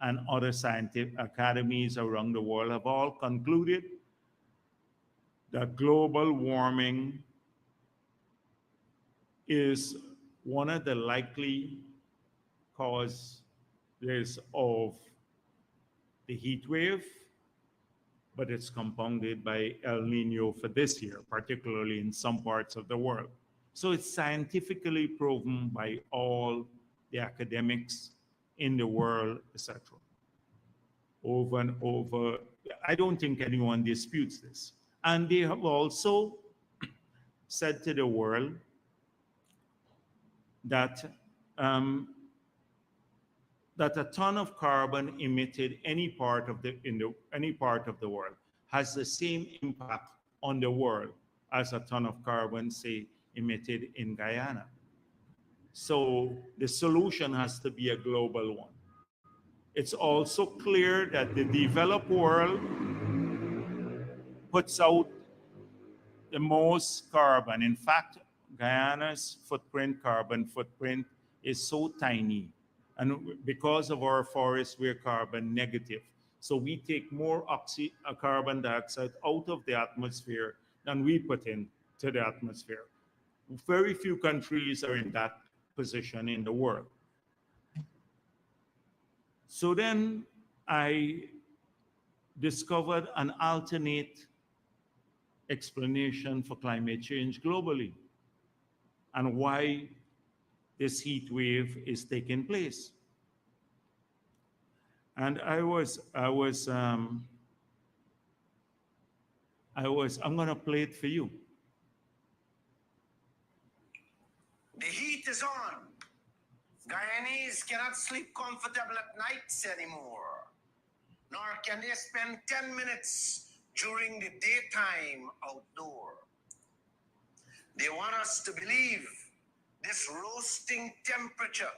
Speaker 10: and other scientific academies around the world have all concluded that global warming is one of the likely causes of the heat wave, but it's compounded by El Nino for this year, particularly in some parts of the world. So it's scientifically proven by all the academics in the world, etc. Over and over. I don't think anyone disputes this. And they have also said to the world that that a ton of carbon emitted any part of the world has the same impact on the world as a ton of carbon, say, emitted in Guyana. So the solution has to be a global one. It's also clear that the developed world puts out the most carbon. In fact, Guyana's carbon footprint is so tiny. And because of our forests, we're carbon negative. So we take more carbon dioxide out of the atmosphere than we put into the atmosphere. Very few countries are in that position in the world. So then I discovered an alternate explanation for climate change globally and why this heat wave is taking place. And I was I'm going to play it for you.
Speaker 11: The heat is on. Guyanese cannot sleep comfortable at nights anymore, nor can they spend 10 minutes during the daytime outdoor. They want us to believe this roasting temperature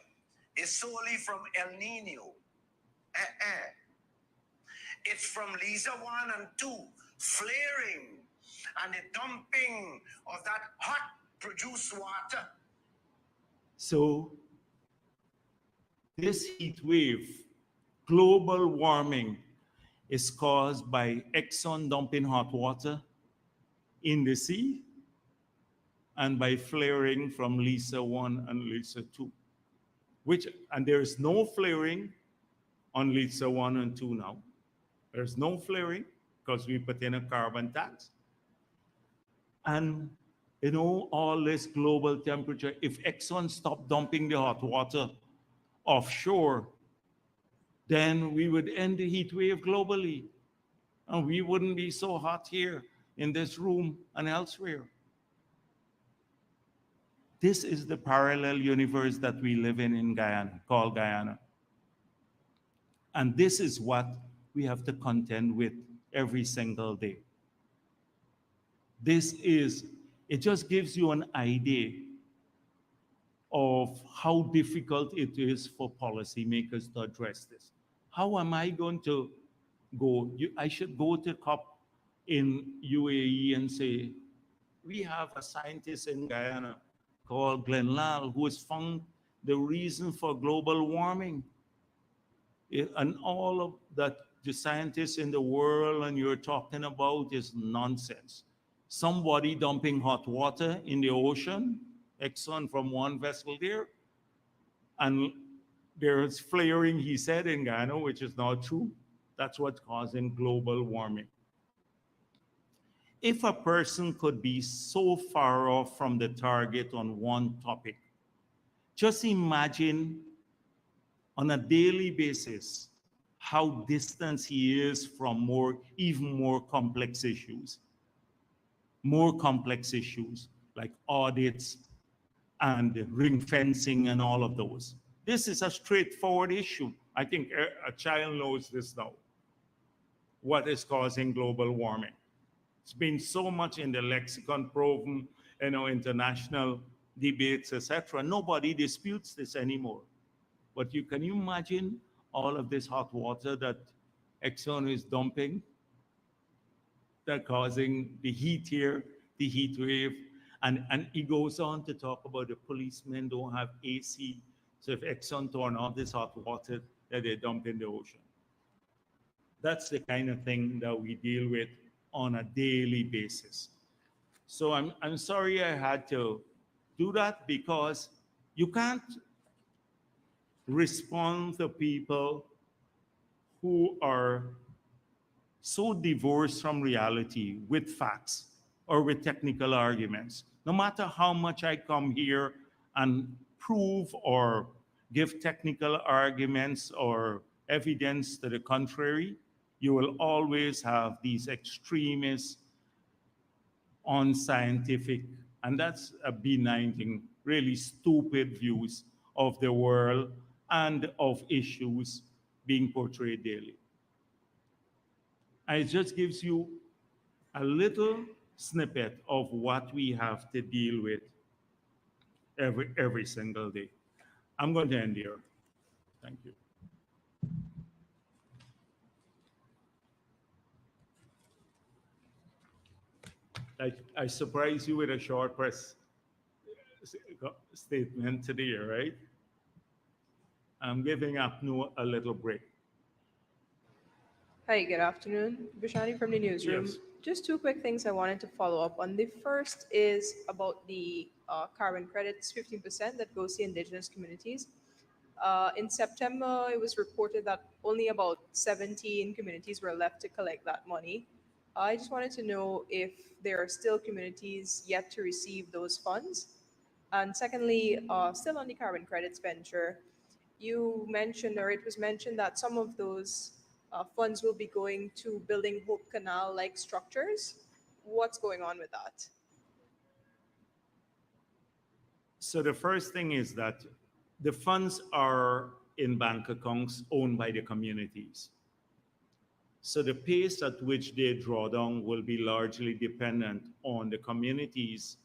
Speaker 11: is solely from El Nino. It's from Lisa 1 and 2 flaring and the dumping of that hot produced water.
Speaker 10: So this heat wave, global warming, is caused by Exxon dumping hot water in the sea and by flaring from Lisa 1 and Lisa 2. And there is no flaring on Lisa 1 and 2 now. There's no flaring because we put in a carbon tax. And all this global temperature, if Exxon stopped dumping the hot water offshore, then we would end the heat wave globally. And we wouldn't be so hot here in this room and elsewhere. This is the parallel universe that we live in Guyana, called Guyana. And this is what we have to contend with every single day. It just gives you an idea of how difficult it is for policymakers to address this. How am I going to go? I should go to COP in UAE and say, we have a scientist in Guyana called Glenn Lal who has found the reason for global warming. And all of that, the scientists in the world and you're talking about is nonsense. Somebody dumping hot water in the ocean, Exxon from one vessel there, and there's flaring, he said, in Guyana, which is not true. That's what's causing global warming. If a person could be so far off from the target on one topic, just imagine on a daily basis how distant he is from even more complex issues. More complex issues like audits and ring fencing and all of those. This is a straightforward issue. I think a child knows this now. What is causing global warming? It's been so much in the lexicon proven, international debates, etc. Nobody disputes this anymore. But can you imagine all of this hot water that Exxon is dumping? That causing the heat here, the heat wave. And he goes on to talk about the policemen don't have AC. So if Exxon turn off this hot water that they dump in the ocean. That's the kind of thing that we deal with on a daily basis. So I'm sorry I had to do that because you can't respond to people who are so divorced from reality with facts or with technical arguments. No matter how much I come here and prove or give technical arguments or evidence to the contrary, you will always have these extremists, unscientific, and that's a benign thing, really stupid views of the world and of issues being portrayed daily. And it just gives you a little snippet of what we have to deal with every single day. I'm going to end here. Thank you. I surprised you with a short press statement today, right? I'm giving APNU a little break.
Speaker 12: Hi, good afternoon. Bishani from the newsroom.
Speaker 10: Yes.
Speaker 12: Just two quick things I wanted to follow up on. The first is about the carbon credits, 15% that goes to indigenous communities. In September, it was reported that only about 17 communities were left to collect that money. I just wanted to know if there are still communities yet to receive those funds. And secondly, still on the carbon credits venture, you mentioned, or it was mentioned, that some of those funds will be going to building Hope Canal-like structures. what's going on with that?
Speaker 10: So the first thing is that the funds are in bank accounts owned by the communities. So the pace at which they draw down will be largely dependent on the communities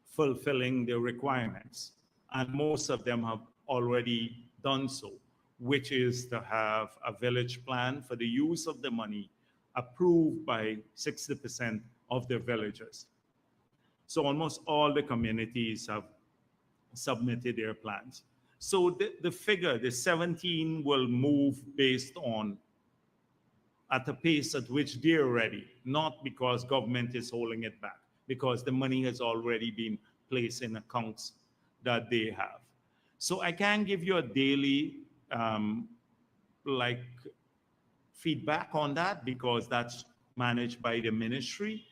Speaker 10: fulfilling their requirements. And most of them have already done so, which is to have a village plan for the use of the money approved by 60% of the villagers. So almost all the communities have submitted their plans. So the figure, the 17, will move based on at a pace at which they're ready, not because government is holding it back, because the money has already been placed in accounts that they have. So I can't give you a daily like feedback on that because that's managed by the ministry.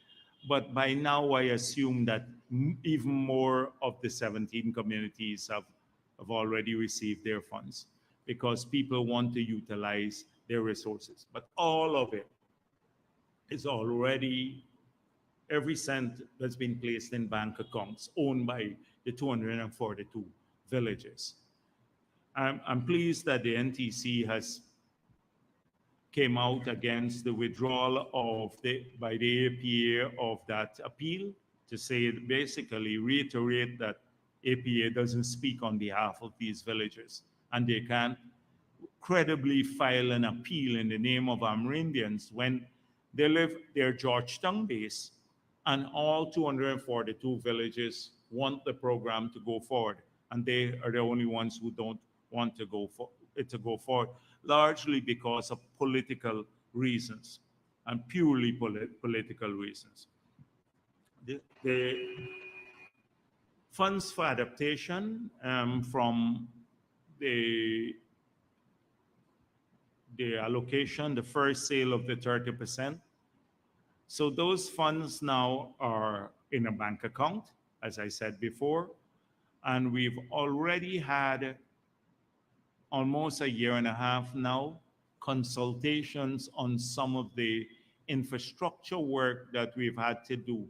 Speaker 10: But by now, I assume that even more of the 17 communities have already received their funds because people want to utilize their resources. But all of it is already, every cent that's been placed in bank accounts owned by the 242 villages. I'm pleased that the NTC has came out against the withdrawal of by the APA of that appeal to say, basically reiterate that APA doesn't speak on behalf of these villages and they can't credibly file an appeal in the name of Amerindians when they live their Georgetown base and all 242 villages want the program to go forward and they are the only ones who don't want to go forward, largely because of political reasons and purely political reasons. The funds for adaptation from the allocation, the first sale of the 30%. So those funds now are in a bank account, as I said before, and we've already had almost a year and a half now consultations on some of the infrastructure work that we've had to do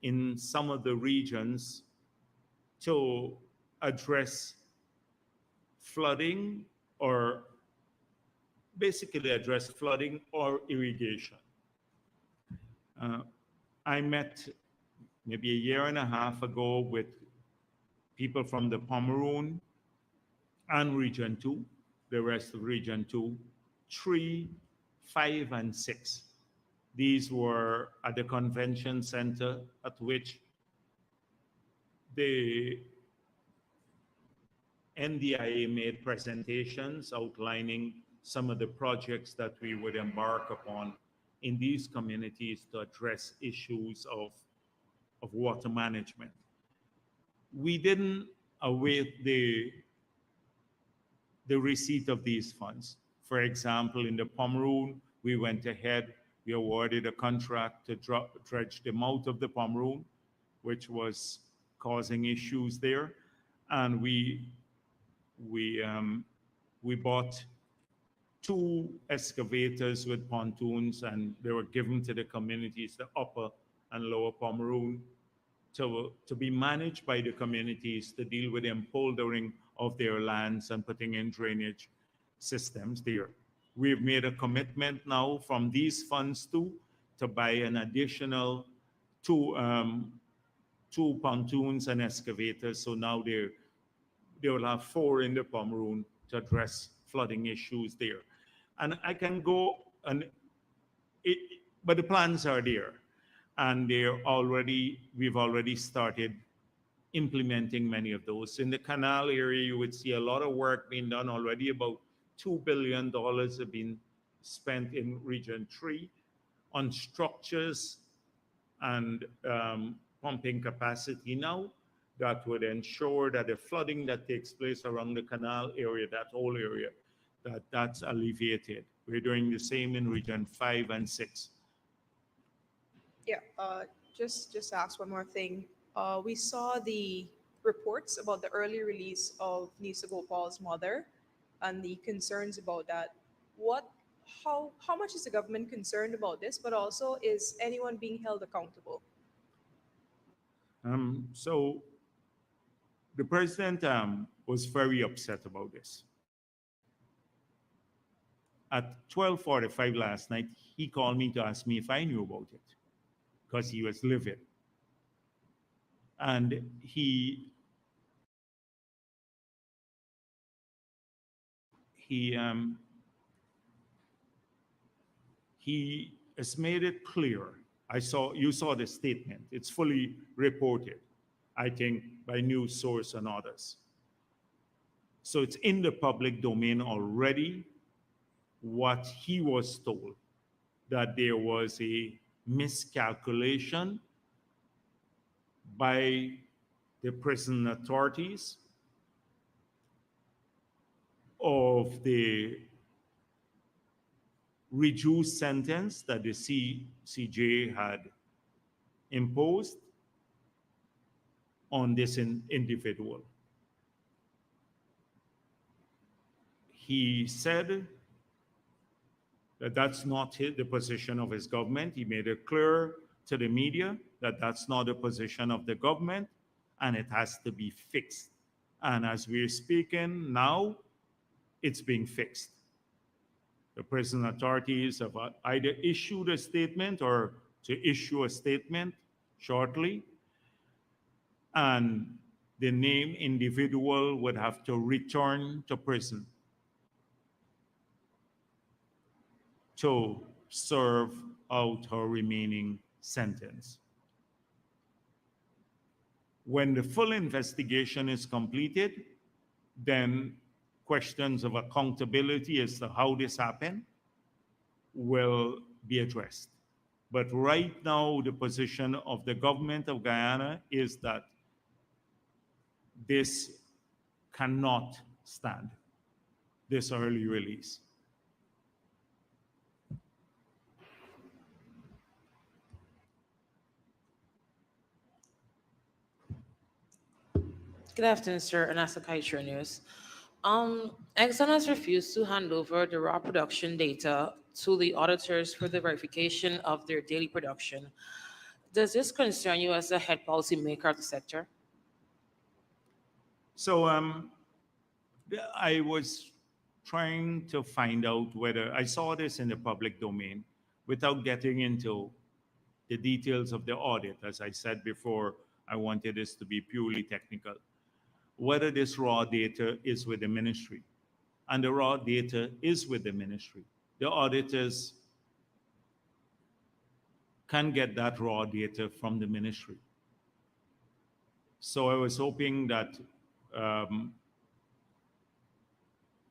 Speaker 10: in some of the regions to address flooding or basically address flooding or irrigation. I met maybe a year and a half ago with people from the Pomeroon and Region 2, the rest of Region 2, 3, 5, and 6. These were at the convention center at which the NDIA made presentations outlining some of the projects that we would embark upon in these communities to address issues of water management. We didn't await the receipt of these funds. For example, in the Pomeroon, we went ahead, we awarded a contract to dredge the mouth of the Pomeroon, which was causing issues there. And we bought 2 excavators with pontoons and they were given to the communities, the upper and lower Pomeroon, to be managed by the communities to deal with the empoldering of their lands and putting in drainage systems there. We've made a commitment now from these funds to buy an additional 2 pontoons and excavators. So now they will have 4 in the Pomeroon to address flooding issues there. And I can go, but the plans are there. And we've already started implementing many of those. In the canal area, you would see a lot of work being done already. About $2 billion have been spent in Region 3 on structures and pumping capacity now that would ensure that the flooding that takes place around the canal area, that whole area, that's alleviated. We're doing the same in Region 5 and 6.
Speaker 12: Yeah, just ask one more thing. We saw the reports about the early release of Lisa Gopal's mother and the concerns about that. how much is the government concerned about this, but also is anyone being held accountable?
Speaker 10: So the president was very upset about this. At 12:45 last night, he called me to ask me if I knew about it because he was livid. And he has made it clear. You saw the statement. It's fully reported, I think, by news source and others. So it's in the public domain already what he was told, that there was a miscalculation by the prison authorities of the reduced sentence that the CJ had imposed on this individual. He said that that's not the position of his government. He made it clear to the media that that's not the position of the government and it has to be fixed. And as we're speaking now, it's being fixed. The prison authorities have either issued a statement or to issue a statement shortly, and the named individual would have to return to prison to serve out her remaining sentence. When the full investigation is completed, then questions of accountability as to how this happened will be addressed. But right now, the position of the government of Guyana is that this cannot stand, this early release.
Speaker 13: Good afternoon, sir. Anasa Kaitra News. Exxon has refused to hand over the raw production data to the auditors for the verification of their daily production. Does this concern you as a head policymaker of the sector?
Speaker 10: So I was trying to find out whether I saw this in the public domain without getting into the details of the audit. As I said before, I wanted this to be purely technical. Whether this raw data is with the ministry. And the raw data is with the ministry. The auditors can get that raw data from the ministry. So I was hoping that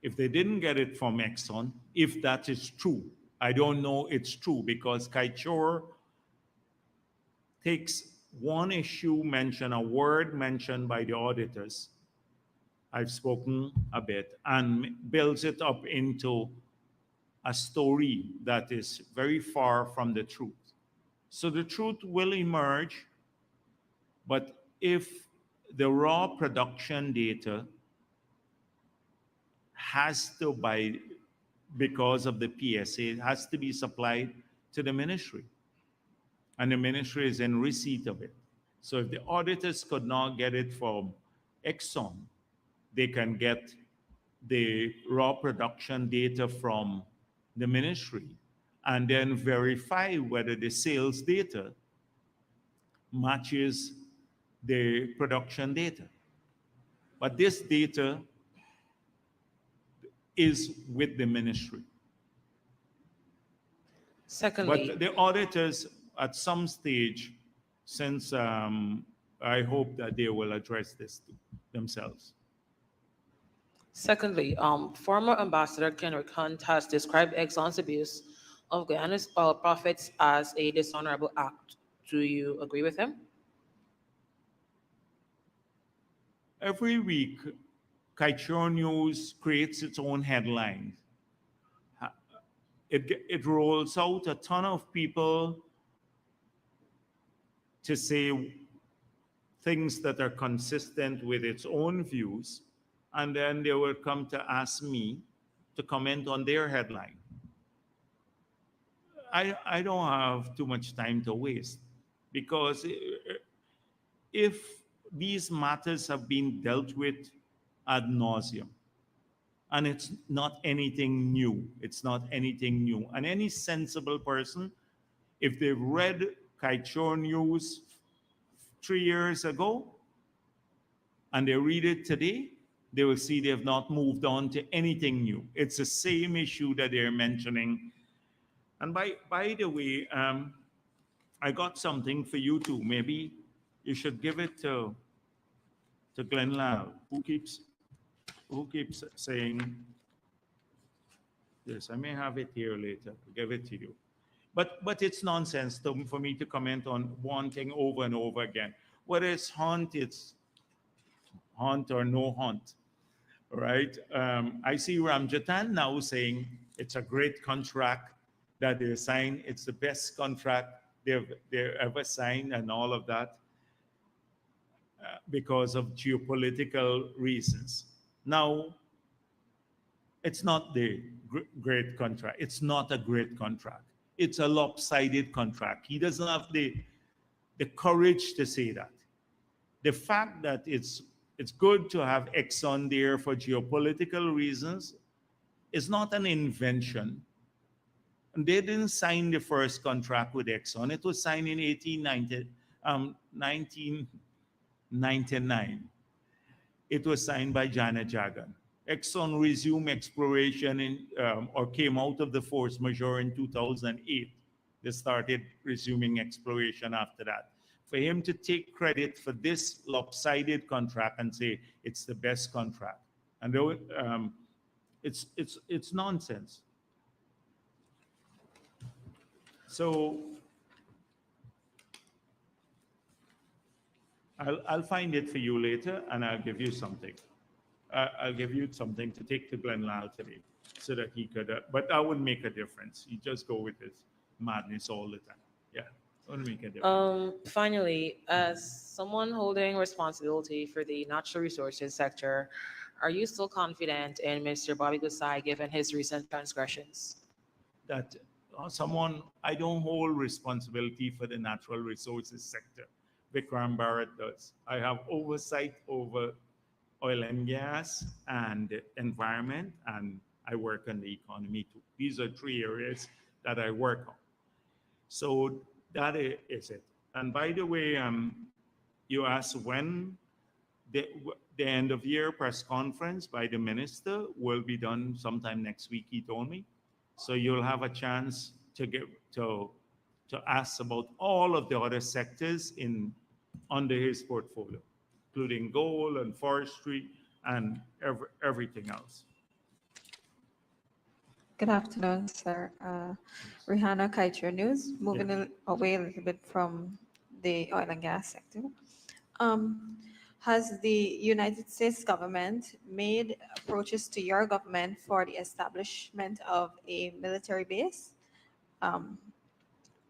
Speaker 10: if they didn't get it from Exxon, if that is true, I don't know it's true because Kaichor takes one issue mentioned, a word mentioned by the auditors, I've spoken a bit, and builds it up into a story that is very far from the truth. So the truth will emerge, but if the raw production data has to, because of the PSA, it has to be supplied to the ministry. And the ministry is in receipt of it. So if the auditors could not get it from Exxon, they can get the raw production data from the ministry and then verify whether the sales data matches the production data. But this data is with the ministry.
Speaker 13: Secondly,
Speaker 10: but the auditors at some stage, since I hope that they will address this themselves.
Speaker 13: Secondly, former Ambassador Kenrick Hunt has described Exxon's abuse of Guyana's oil profits as a dishonorable act. Do you agree with him?
Speaker 10: Every week, Kaichor News creates its own headlines. It rolls out a ton of people to say things that are consistent with its own views, and then they will come to ask me to comment on their headline. I don't have too much time to waste because if these matters have been dealt with ad nauseum, and it's not anything new, it's not anything new. And any sensible person, if they've read Kaichor News 3 years ago and they read it today, they will see they have not moved on to anything new. It's the same issue that they're mentioning. And by the way, I got something for you too. Maybe you should give it to Glenn Lal, who keeps saying this. I may have it here later. I'll give it to you. But it's nonsense for me to comment on one thing over and over again. Whether it's hunt or no hunt, right? I see Ramjatan now saying it's a great contract that they signed. It's the best contract they've ever signed and all of that because of geopolitical reasons. Now, it's not the great contract. It's not a great contract. It's a lopsided contract. He doesn't have the courage to say that. The fact that it's good to have Exxon there for geopolitical reasons is not an invention. And they didn't sign the first contract with Exxon. It was signed in 1999. It was signed by Janet Jagan. Exxon resumed exploration or came out of the force majeure in 2008. They started resuming exploration after that. For him to take credit for this lopsided contract and say it's the best contract, and it's nonsense. So I'll find it for you later, and I'll give you something. I'll give you something to take to Glenn Lal today, so that he could. But that wouldn't make a difference. He just go with his madness all the time. Yeah, it wouldn't make a difference.
Speaker 13: Finally, as someone holding responsibility for the natural resources sector, are you still confident in Mr. Bobby Gusai given his recent transgressions?
Speaker 10: That I don't hold responsibility for the natural resources sector. Vikram Bharat does. I have oversight over oil and gas and environment, and I work on the economy too. These are 3 areas that I work on. So that is it. And by the way, you asked when the end of year press conference by the minister will be done sometime next week, he told me. So you'll have a chance to ask about all of the other sectors under his portfolio, including gold and forestry and everything else.
Speaker 14: Good afternoon, sir. Rihanna, Kaichur News. Moving away a little bit from the oil and gas sector. Has the United States government made approaches to your government for the establishment of a military base?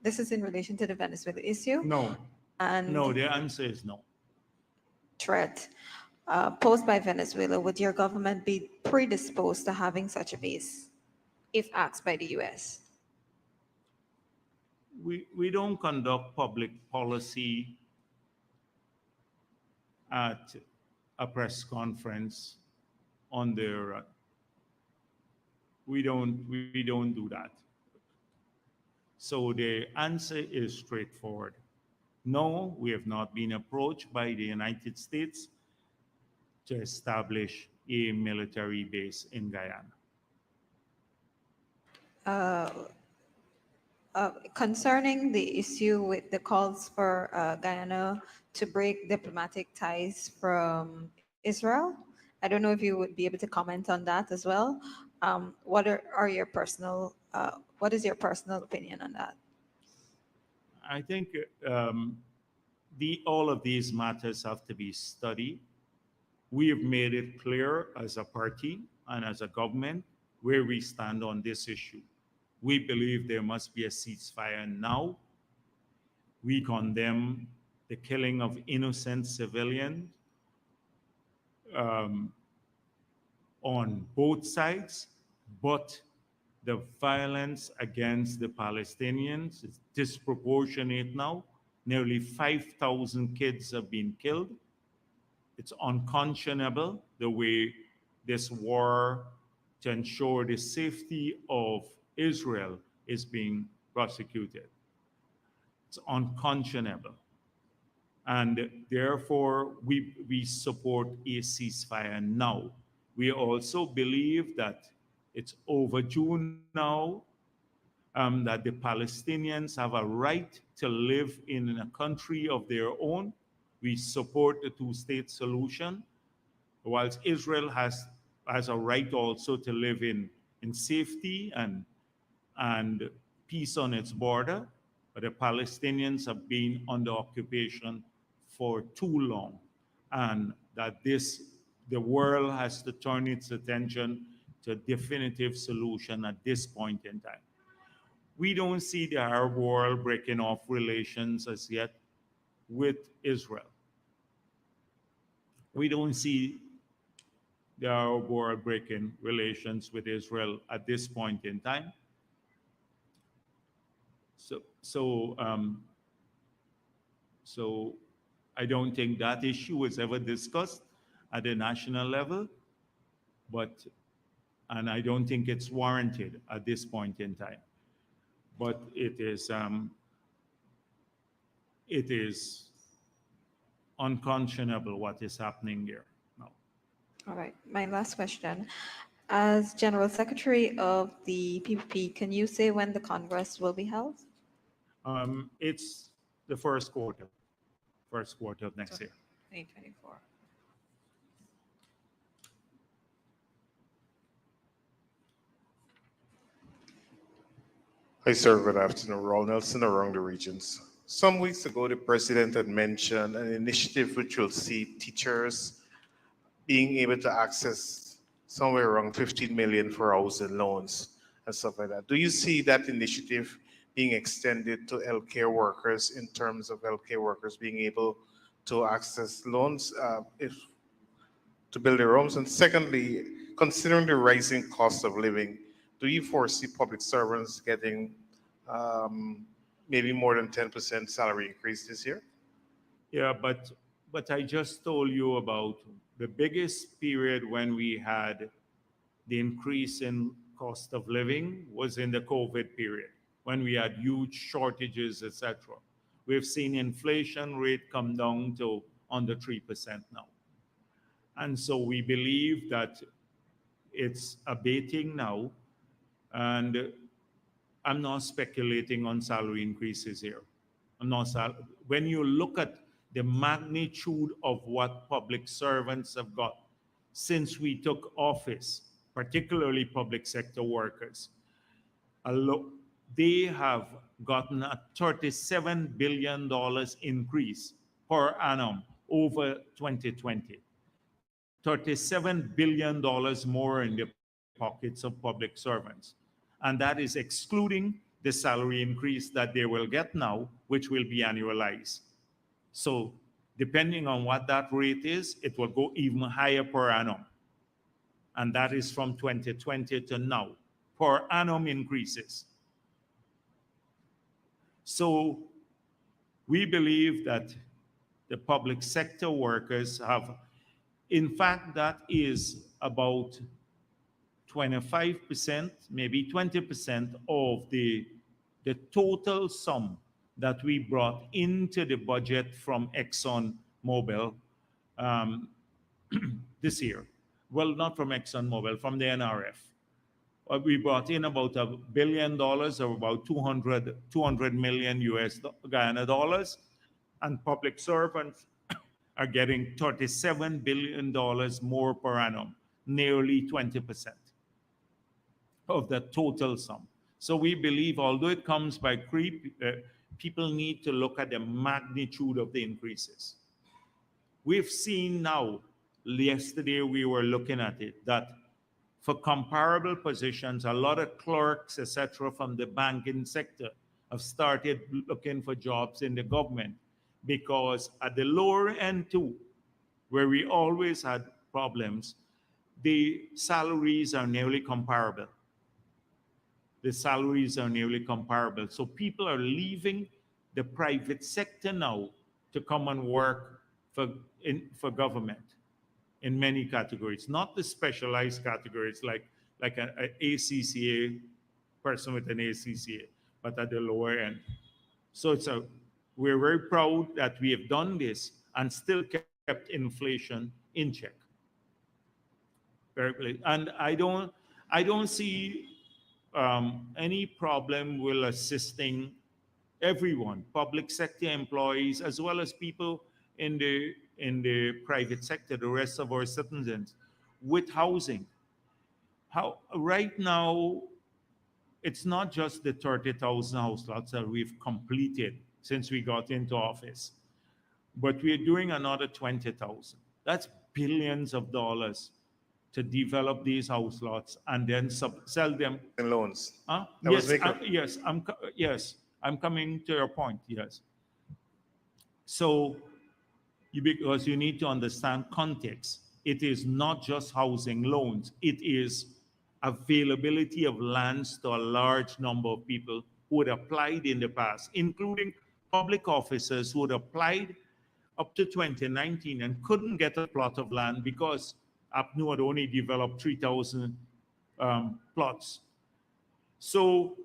Speaker 14: This is in relation to the Venezuela issue.
Speaker 10: No.
Speaker 14: And
Speaker 10: no, the answer is no.
Speaker 14: Threat posed by Venezuela, would your government be predisposed to having such a base if asked by the U.S.?
Speaker 10: We don't conduct public policy at a press conference on their we don't do that. So the answer is straightforward. No, we have not been approached by the United States to establish a military base in Guyana.
Speaker 14: Concerning the issue with the calls for Guyana to break diplomatic ties from Israel, I don't know if you would be able to comment on that as well. What is your personal opinion on that?
Speaker 10: I think all of these matters have to be studied. We have made it clear as a party and as a government where we stand on this issue. We believe there must be a ceasefire now. We condemn the killing of innocent civilians on both sides, but The violence against the Palestinians is disproportionate now. Nearly 5,000 kids have been killed. It's unconscionable the way this war to ensure the safety of Israel is being prosecuted. It's unconscionable. And therefore, we support a ceasefire now. We also believe that it's overdue now, that the Palestinians have a right to live in a country of their own. We support the two-state solution, whilst Israel has a right also to live in safety and peace on its border. But the Palestinians have been under occupation for too long, and that the world has to turn its attention to a definitive solution at this point in time. We don't see the Arab world breaking off relations as yet with Israel. We don't see the Arab world breaking relations with Israel at this point in time. So I don't think that issue was ever discussed at the national level, and I don't think it's warranted at this point in time. But it is unconscionable what is happening there now.
Speaker 14: All right, my last question. As General Secretary of the PPP, can you say when the Congress will be held?
Speaker 10: It's the first quarter of next year.
Speaker 14: 2024.
Speaker 15: Hi, sir. Good afternoon. Raul Nelson around the regions. Some weeks ago, the president had mentioned an initiative which will see teachers being able to access somewhere around 15 million for housing loans and stuff like that. Do you see that initiative being extended to healthcare workers in terms of healthcare workers being able to access loans to build their homes? And secondly, considering the rising cost of living, do you foresee public servants getting maybe more than 10% salary increase this year?
Speaker 10: Yeah, but I just told you about the biggest period when we had the increase in cost of living was in the COVID period, when we had huge shortages, etc. We've seen inflation rate come down to under 3% now. And so we believe that it's abating now. And I'm not speculating on salary increases here. When you look at the magnitude of what public servants have got since we took office, particularly public sector workers, they have gotten a $37 billion increase per annum over 2020. $37 billion more in the pockets of public servants. And that is excluding the salary increase that they will get now, which will be annualized. So depending on what that rate is, it will go even higher per annum. And that is from 2020 to now, per annum increases. So we believe that the public sector workers have, in fact, that is about 25%, maybe 20% of the total sum that we brought into the budget from ExxonMobil this year. Well, not from ExxonMobil, from the NRF. We brought in about $1 billion, or about 200 million US Guyana dollars, and public servants are getting $37 billion more per annum, nearly 20% of the total sum. So we believe, although it comes by creep, people need to look at the magnitude of the increases. We've seen now, yesterday we were looking at it, that for comparable positions, a lot of clerks, etc., from the banking sector have started looking for jobs in the government, because at the lower end too, where we always had problems, the salaries are nearly comparable. the salaries are nearly comparable. So people are leaving the private sector now to come and work for government in many categories, not the specialized categories like an ACCA person with an ACCA, but at the lower end. So we're very proud that we have done this and still kept inflation in check. And I don't see any problem with assisting everyone, public sector employees, as well as people in the private sector, the rest of our citizens, with housing. How right now, it's not just the 30,000 house lots that we've completed since we got into office, but we're doing another 20,000. That's billions of dollars to develop these house lots and then sell them
Speaker 15: in loans.
Speaker 10: Huh? Yes, I'm coming to your point. Yes. So, because you need to understand context, it is not just housing loans. It is availability of lands to a large number of people who had applied in the past, including public officers who had applied up to 2019 and couldn't get a plot of land because APNU had only developed 3,000 plots. So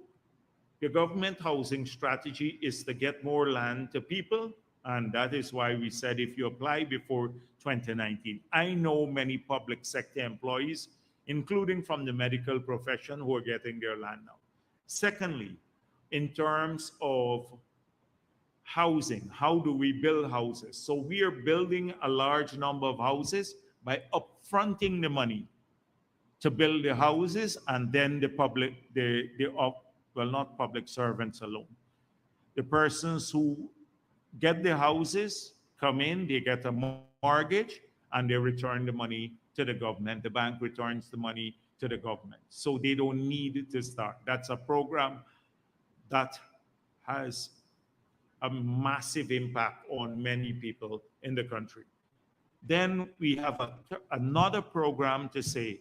Speaker 10: the government housing strategy is to get more land to people, and that is why we said if you apply before 2019. I know many public sector employees, including from the medical profession, who are getting their land now. Secondly, in terms of housing, how do we build houses? So we are building a large number of houses by upfronting the money to build the houses, and then well, not public servants alone. The persons who get the houses come in, they get a mortgage, and they return the money to the government. The bank returns the money to the government. So they don't need to start. That's a program that has a massive impact on many people in the country. Then we have another program to say,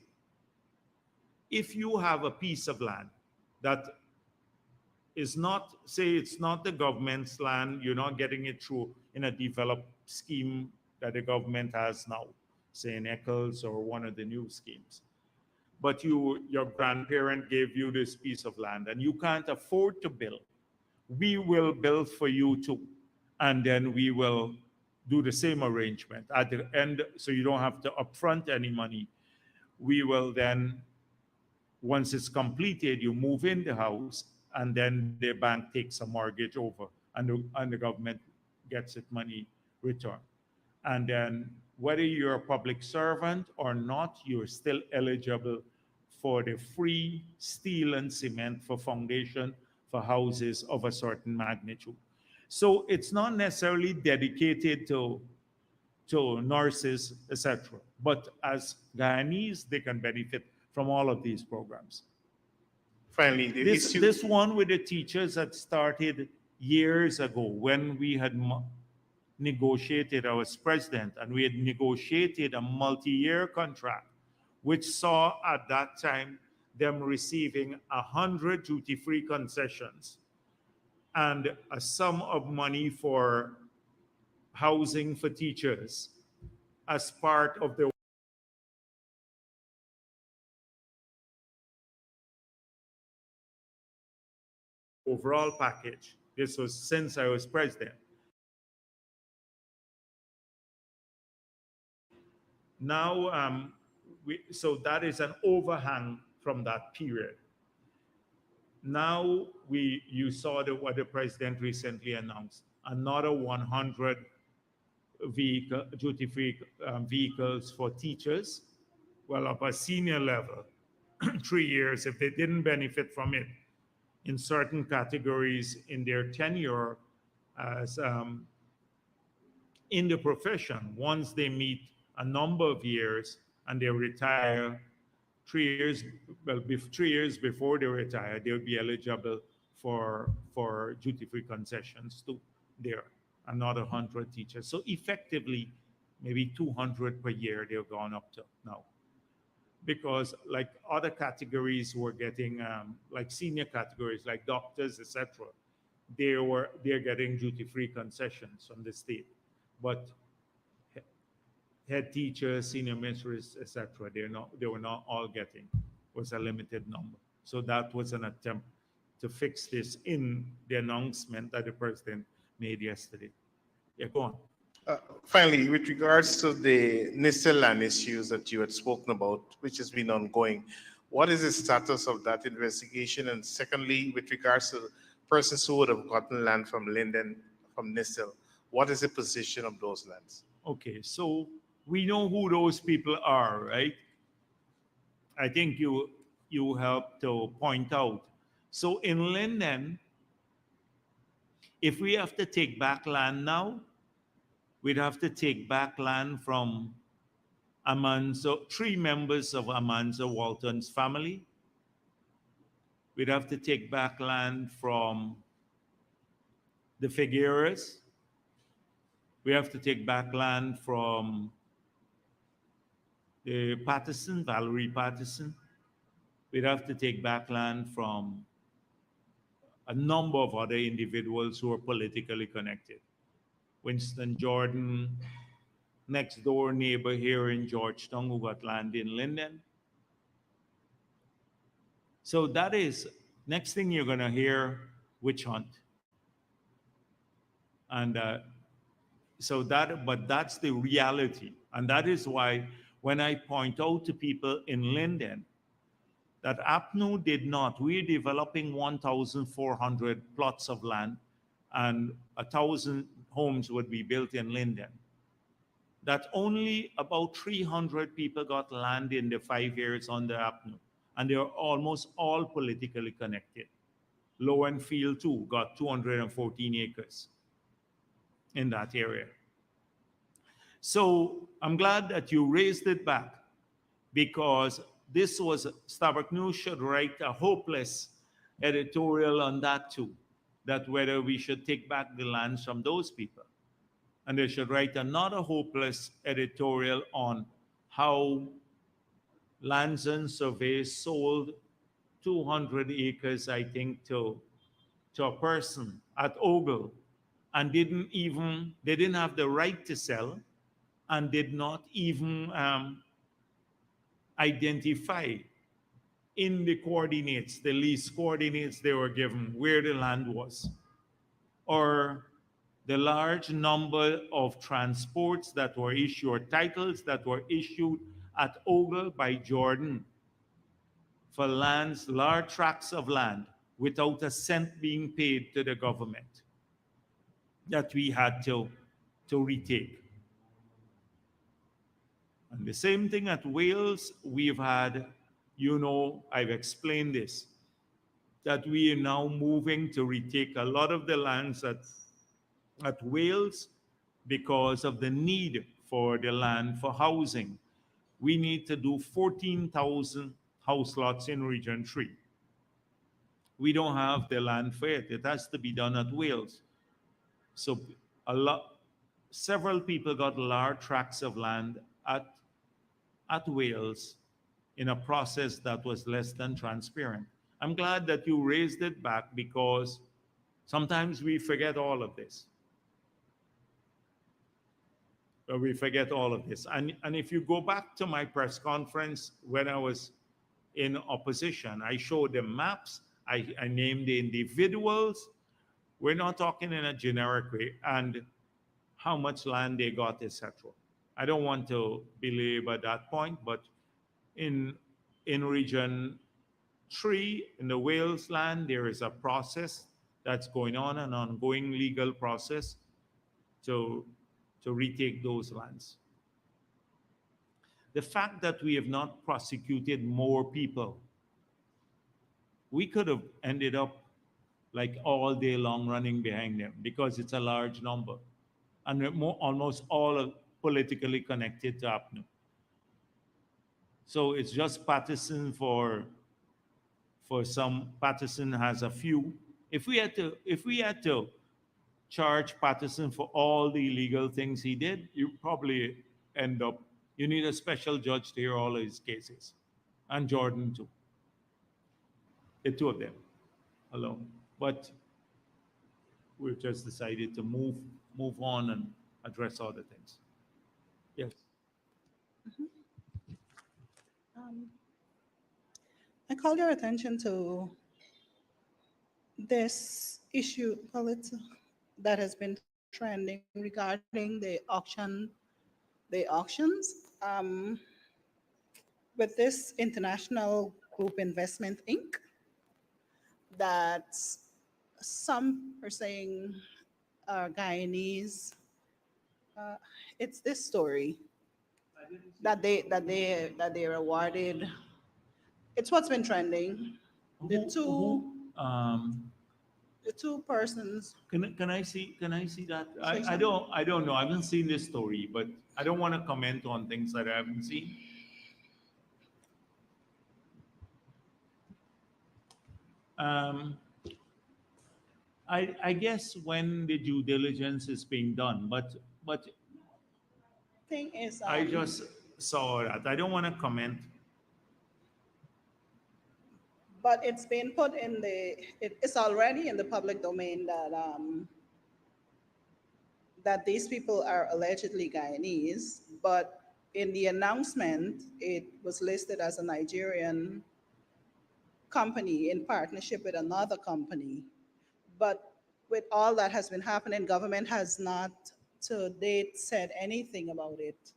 Speaker 10: if you have a piece of land that is not, say it's not the government's land, you're not getting it through in a developed scheme that the government has now, say in Eccles or one of the new schemes. But your grandparent gave you this piece of land and you can't afford to build. We will build for you too. And then we will do the same arrangement at the end, so you don't have to upfront any money. We will then, once it's completed, you move in the house, and then the bank takes a mortgage over, and the government gets its money returned. And then whether you're a public servant or not, you're still eligible for the free steel and cement for foundation for houses of a certain magnitude. So it's not necessarily dedicated to nurses, etc. But as Guyanese, they can benefit from all of these programs.
Speaker 15: Finally,
Speaker 10: this one with the teachers had started years ago when we had negotiated, I was president, and we had negotiated a multi-year contract, which saw at that time them receiving 100 duty-free concessions and a sum of money for housing for teachers as part of the overall package. This was since I was president. Now, so that is an overhang from that period. Now, you saw what the president recently announced, another 100 duty-free vehicles for teachers, well, up a senior level, 3 years, if they didn't benefit from it in certain categories in their tenure as in the profession. Once they meet a number of years and they retire, 3 years, well, 3 years before they retire, they'll be eligible for duty-free concessions too. There, another 100 teachers. So effectively, maybe 200 per year they've gone up to now. because like other categories were getting like senior categories like doctors, etc. They're getting duty-free concessions from the state, but head teachers, senior ministers, etc. They were not all getting. It was a limited number. So that was an attempt to fix this in the announcement that the president made yesterday. Yeah, go on.
Speaker 15: Finally, with regards to the NISTEL land issues that you had spoken about, which has been ongoing, what is the status of that investigation? And secondly, with regards to persons who would have gotten land from Linden, from NISTEL, what is the position of those lands?
Speaker 10: Okay, so we know who those people are, right? I think you helped to point out. So in Linden, if we have to take back land now, we'd have to take back land from Amanzo, 3 members of Amanzo Walton's family. We'd have to take back land from the Figueres. We have to take back land from the Patterson, Valerie Patterson. We'd have to take back land from a number of other individuals who are politically connected. Winston Jordan, next door neighbor here in Georgetown, who got land in Linden. So that is, next thing you're gonna hear, witch hunt. And but that's the reality. And that is why when I point out to people in Linden that APNU did not, we're developing 1,400 plots of land and 1,000 homes would be built in Linden. That only about 300 people got land in the 5 years under APNU. And they're almost all politically connected. Lowenfield too got 214 acres in that area. So I'm glad that you raised it back, because this was, Starbuck News should write a hopeless editorial on that too, that whether we should take back the lands from those people. And they should write another hopeless editorial on how Lands and Survey sold 200 acres, I think, to a person at Ogle, and they didn't have the right to sell, and did not even identify in the coordinates, the lease coordinates they were given, where the land was. Or the large number of transports that were issued, or titles that were issued at Ogle by Jordan for lands, large tracts of land, without a cent being paid to the government, that we had to retake. And the same thing at Wales, we've had, I've explained this, that we are now moving to retake a lot of the lands at Wales because of the need for the land for housing. We need to do 14,000 house lots in Region 3. We don't have the land for it. It has to be done at Wales. So several people got large tracts of land at Wales in a process that was less than transparent. I'm glad that you raised it back, because sometimes we forget all of this. We forget all of this. And if you go back to my press conference when I was in opposition, I showed the maps, I named the individuals. We're not talking in a generic way, and how much land they got, etc. I don't want to belabor that point, but in Region 3, in the Wales land, there is a process that's going on, an ongoing legal process to retake those lands. The fact that we have not prosecuted more people, we could have ended up like all day long running behind them, because it's a large number. And almost all are politically connected to APNU. So it's just Patterson for some. Patterson has a few. If we had to charge Patterson for all the illegal things he did, you probably end up, you need a special judge to hear all of his cases. and Jordan too. The two of them alone. But we've just decided to move on and address other things. Yes.
Speaker 16: Um, I call your attention to this issue that has been trending regarding the auctions. With this International Group Investment Inc. that some are saying are Guyanese. It's this story that they're awarded. It's what's been trending. The two persons.
Speaker 10: Can I see that? I don't know. I haven't seen this story, but I don't want to comment on things that I haven't seen. I guess when the due diligence is being done, but
Speaker 16: Thing is,
Speaker 10: I just saw that. I don't want to comment.
Speaker 16: But it's been put in it's already in the public domain that these people are allegedly Guyanese, but in the announcement, it was listed as a Nigerian company in partnership with another company. But with all that has been happening, government has not to date said anything about it.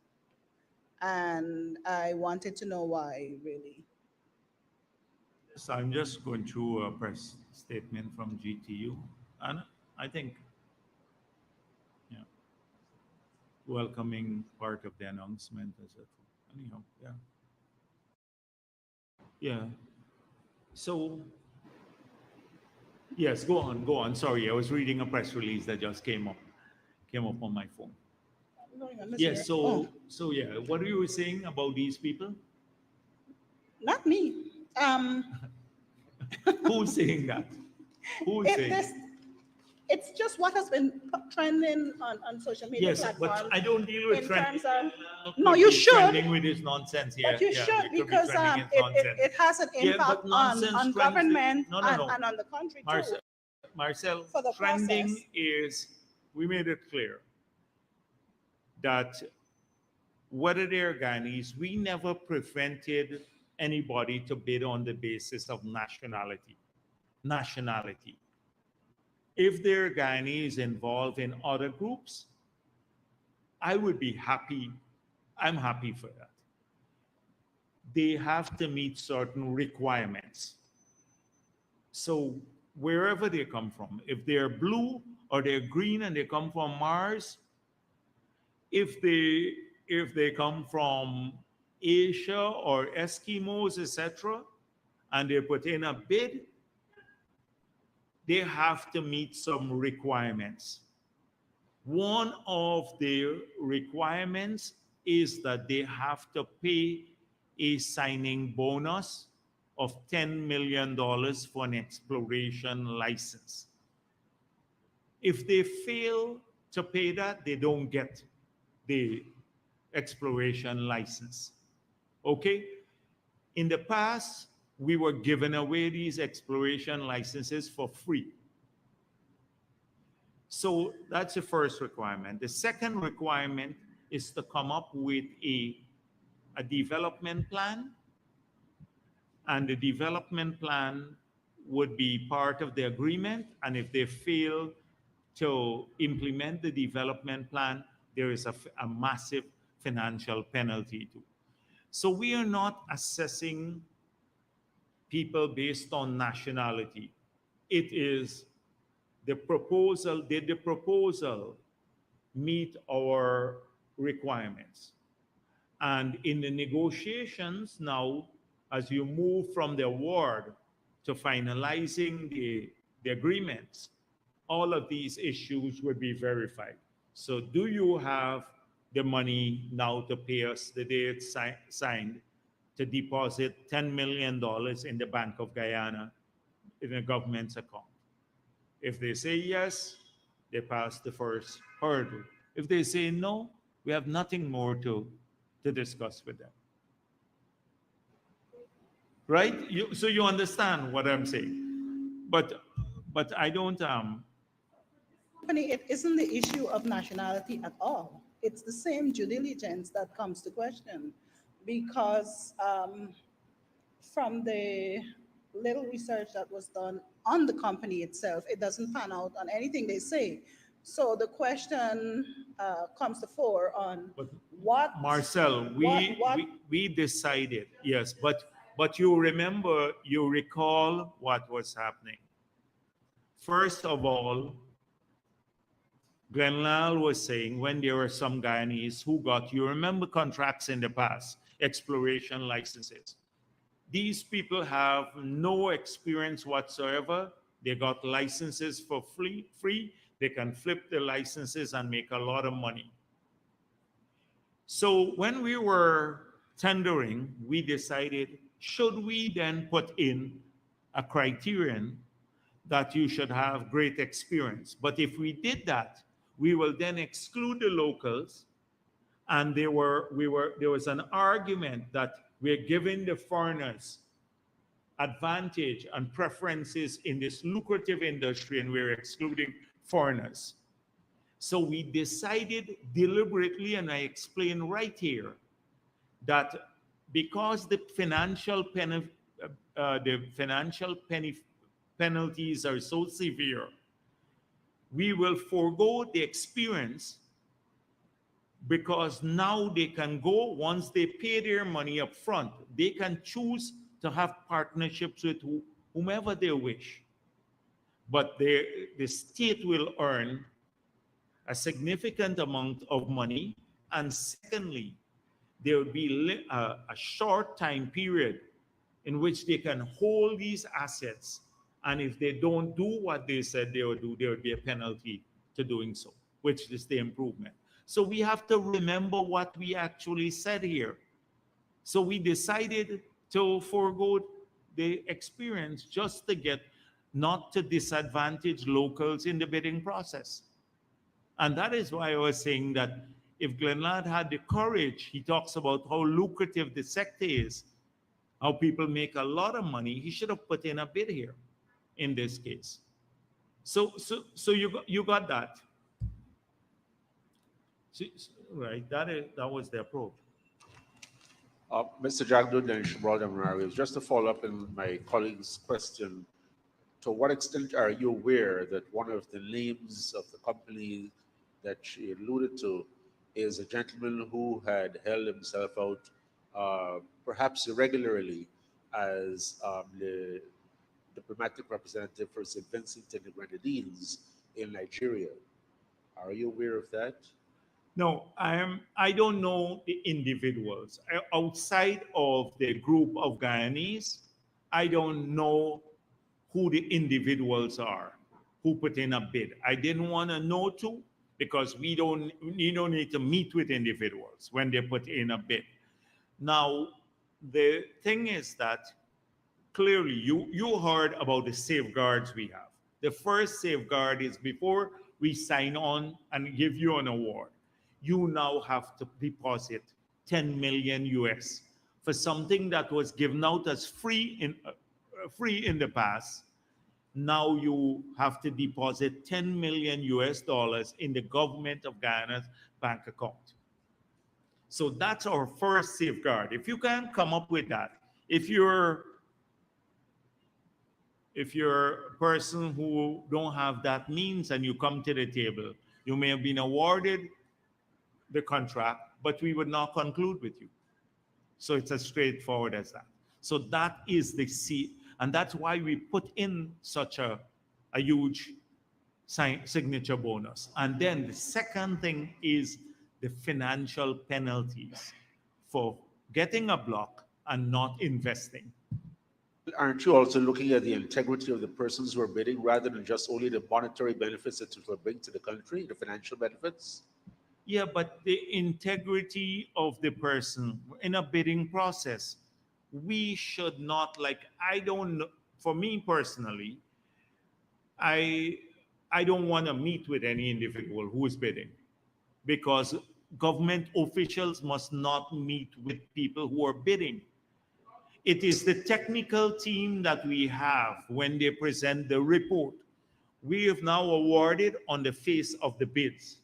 Speaker 16: And I wanted to know why, really.
Speaker 10: So I'm just going through a press statement from GTU, and I think, yeah, welcoming part of the announcement, etc. Anyhow, yeah, yeah. So yes, go on. Sorry, I was reading a press release that just came up on my phone. Yes. So yeah, what are you saying about these people?
Speaker 16: Not me.
Speaker 10: Who's saying that? Who's saying?
Speaker 16: It's just what has been trending on social media platforms.
Speaker 10: But I don't deal with trending.
Speaker 16: No, you should.
Speaker 10: Trending with this nonsense. Yeah,
Speaker 16: but you should because it has an impact on government and on the country too.
Speaker 10: Marcel, trending is, we made it clear that whether they're Guyanese, we never prevented anybody to bid on the basis of nationality. If there are Guyanese involved in other groups, I would be happy. I'm happy for that. They have to meet certain requirements. So wherever they come from, if they're blue or they're green and they come from Mars, if they come from Asia or Eskimos, etc., and they put in a bid, they have to meet some requirements. One of the requirements is that they have to pay a signing bonus of $10 million for an exploration license. If they fail to pay that, they don't get the exploration license. Okay? In the past, we were giving away these exploration licenses for free. So that's the first requirement. The second requirement is to come up with a development plan, and the development plan would be part of the agreement, and if they fail to implement the development plan, there is a massive financial penalty too. So we are not assessing people based on nationality. It is the proposal, did the proposal meet our requirements? And in the negotiations now, as you move from the award to finalizing the agreements, all of these issues will be verified. So do you have the money now to pay us the day it's signed to deposit $10 million in the Bank of Guyana in the government's account? If they say yes, they pass the first hurdle. If they say no, we have nothing more to discuss with them. right? So you understand what I'm saying, but I don't.
Speaker 16: Company, it isn't the issue of nationality at all. It's the same due diligence that comes to question, because from the little research that was done on the company itself, it doesn't pan out on anything they say. So the question comes to fore on what
Speaker 10: Marcel, we decided, yes, but you remember, you recall what was happening. First of all, Glenlal was saying when there were some Guyanese who got, you remember, contracts in the past, exploration licenses. These people have no experience whatsoever. They got licenses for free. They can flip the licenses and make a lot of money. So when we were tendering, we decided, should we then put in a criterion that you should have great experience? But if we did that, we will then exclude the locals. And there was an argument that we're giving the foreigners advantage and preferences in this lucrative industry, and we're excluding foreigners. So we decided deliberately, and I explain right here, that because the financial penalties are so severe, we will forego the experience, because now they can go, once they pay their money up front, they can choose to have partnerships with whomever they wish. But the state will earn a significant amount of money. And secondly, there will be a short time period in which they can hold these assets. And if they don't do what they said they would do, there would be a penalty to doing so, which is the improvement. So we have to remember what we actually said here. So we decided to forego the experience just to get, not to disadvantage locals in the bidding process. And that is why I was saying that if Glenlad had the courage, he talks about how lucrative the sector is, how people make a lot of money, he should have put in a bid here in this case. So you got that. Right, that was the approach.
Speaker 17: Mr. Jagdeo and Shibral, just to follow up on my colleague's question, to what extent are you aware that one of the names of the company that she alluded to is a gentleman who had held himself out perhaps irregularly as the diplomatic representative for St. Vincent and the Grenadines in Nigeria? Are you aware of that?
Speaker 10: No, I don't know the individuals. Outside of the group of Guyanese, I don't know who the individuals are who put in a bid. I didn't want to know too, because you don't need to meet with individuals when they put in a bid. Now, the thing is that clearly you heard about the safeguards we have. The first safeguard is before we sign on and give you an award, you now have to deposit 10 million US for something that was given out as free in the past. Now you have to deposit 10 million US dollars in the government of Guyana's bank account. So that's our first safeguard. If you can't come up with that, if you're a person who don't have that means and you come to the table, you may have been awarded the contract, but we would not conclude with you. So it's as straightforward as that. So that is the C, and that's why we put in such a huge signature bonus. And then the second thing is the financial penalties for getting a block and not investing.
Speaker 17: Aren't you also looking at the integrity of the persons who are bidding rather than just only the monetary benefits that it will bring to the country, the financial benefits?
Speaker 10: Yeah, but the integrity of the person in a bidding process, we should not, I don't know, for me personally, I don't want to meet with any individual who is bidding, because government officials must not meet with people who are bidding. It is the technical team that we have when they present the report. We have now awarded on the face of the bids.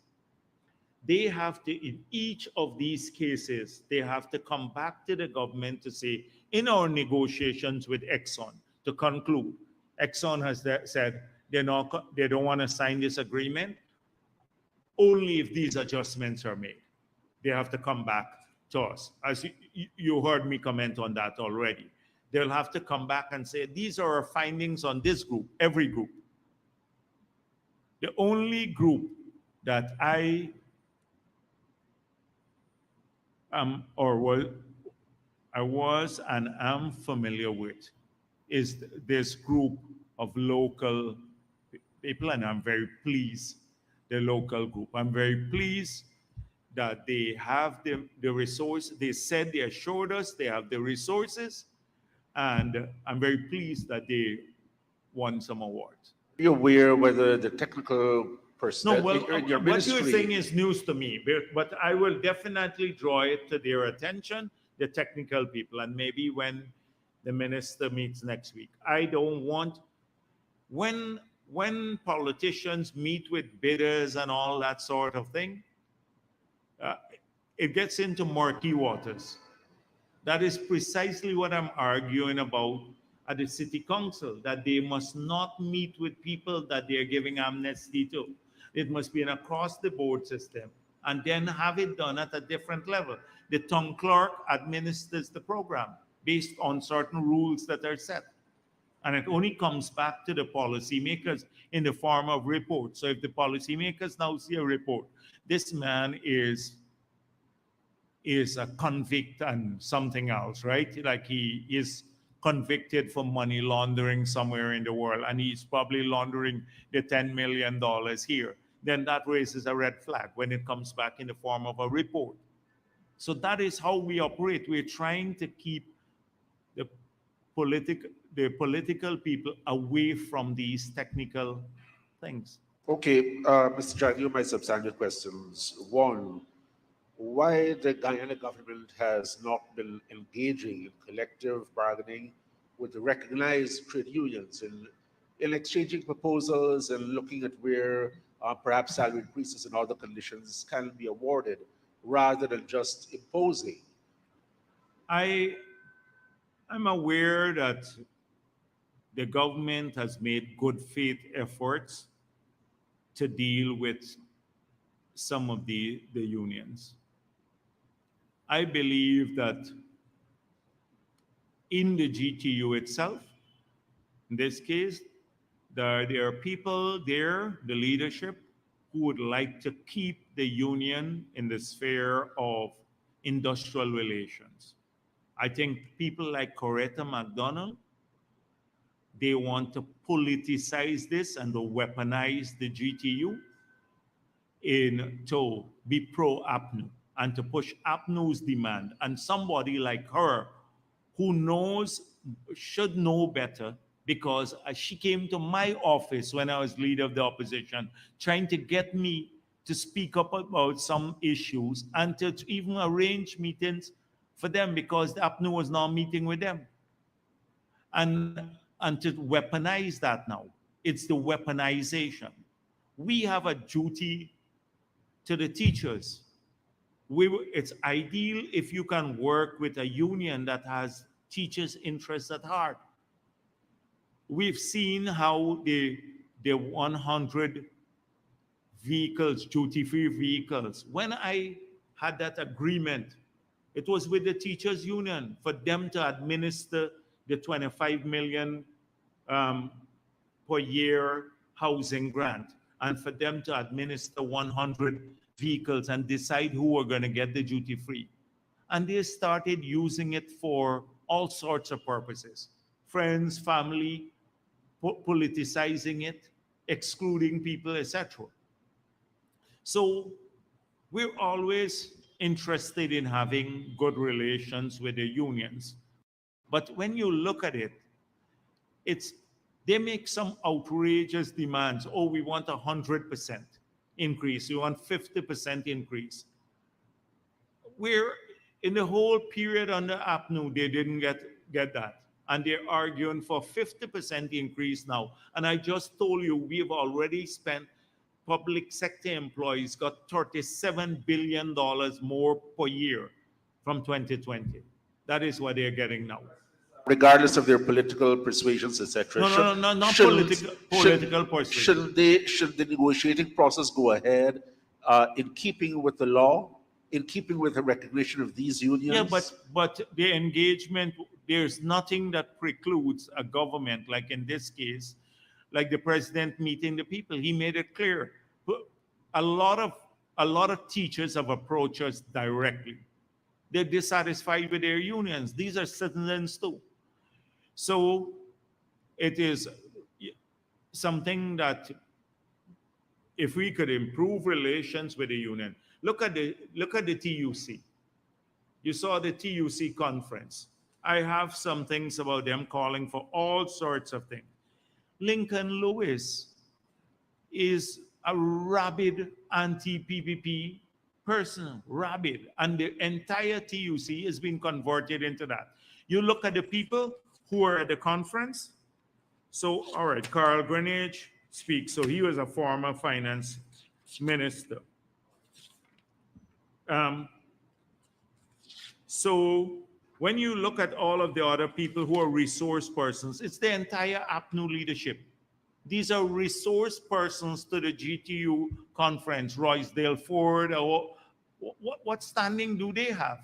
Speaker 10: They have to, in each of these cases, they have to come back to the government to say, in our negotiations with Exxon, to conclude, Exxon has said they don't want to sign this agreement only if these adjustments are made. They have to come back to us. As you heard me comment on that already. They'll have to come back and say, these are our findings on this group, every group. The only group that I was and am familiar with is this group of local people, and I'm very pleased, the local group. I'm very pleased that they have the resource. They said, they assured us they have the resources, and I'm very pleased that they won some awards.
Speaker 17: Are you aware whether the technical personnel
Speaker 10: No, well,
Speaker 17: in your
Speaker 10: what
Speaker 17: ministry...
Speaker 10: you're saying is news to me, but I will definitely draw it to their attention, the technical people, and maybe when the minister meets next week. I don't want, when politicians meet with bidders and all that sort of thing, it gets into murky waters. That is precisely what I'm arguing about at the city council, that they must not meet with people that they're giving amnesty to. It must be an across-the-board system, and then have it done at a different level. The town clerk administers the program based on certain rules that are set. And it only comes back to the policymakers in the form of reports. So if the policymakers now see a report, this man is a convict and something else, right? Like he is convicted for money laundering somewhere in the world, and he's probably laundering the $10 million here. Then that raises a red flag when it comes back in the form of a report. So that is how we operate. We're trying to keep the political people away from these technical things.
Speaker 17: Okay, Mr. Jagdeo, my substantive questions. One, why the Guyana government has not been engaging in collective bargaining with the recognized trade unions in exchanging proposals and looking at where perhaps salary increases and other conditions can be awarded rather than just imposing?
Speaker 10: I'm aware that the government has made good faith efforts to deal with some of the unions. I believe that in the GTU itself, in this case, there are people there, the leadership, who would like to keep the union in the sphere of industrial relations. I think people like Coretta McDonald, they want to politicize this and to weaponize the GTU to be pro-APNU and to push APNU's demand. And somebody like her who should know better, because she came to my office when I was leader of the opposition, trying to get me to speak up about some issues and to even arrange meetings for them, because the APNU was now meeting with them. And to weaponize that now. It's the weaponization. We have a duty to the teachers. It's ideal if you can work with a union that has teachers' interests at heart. We've seen how the 100 vehicles, duty-free vehicles, when I had that agreement, it was with the teachers' union for them to administer the 25 million per year housing grant, and for them to administer 100 vehicles and decide who are going to get the duty free. And they started using it for all sorts of purposes. Friends, family, politicizing it, excluding people, etc. So we're always interested in having good relations with the unions. But when you look at it, they make some outrageous demands. Oh, we want 100% increase. We want 50% increase. Where in the whole period under APNU, they didn't get get that. And they're arguing for 50% increase now. And I just told you we've already spent, public sector employees got $37 billion more per year from 2020. That is what they're getting now.
Speaker 17: Regardless of their political persuasions, etc.
Speaker 10: No, not political persuasion.
Speaker 17: Should the negotiating process go ahead in keeping with the law, in keeping with the recognition of these unions?
Speaker 10: Yeah, but the engagement, there's nothing that precludes a government, like in this case, like the president meeting the people. He made it clear. A lot of teachers have approached us directly. They're dissatisfied with their unions. These are citizens too. So it is something that if we could improve relations with the union, look at the TUC. You saw the TUC conference. I have some things about them calling for all sorts of things. Lincoln Lewis is a rabid anti-PPP person, rabid, and the entire TUC has been converted into that. You look at the people who are at the conference. So, all right, Carl Greenidge speaks. So he was a former finance minister. So when you look at all of the other people who are resource persons, it's the entire APNU leadership. These are resource persons to the GTU conference. Roysdale Ford, what standing do they have?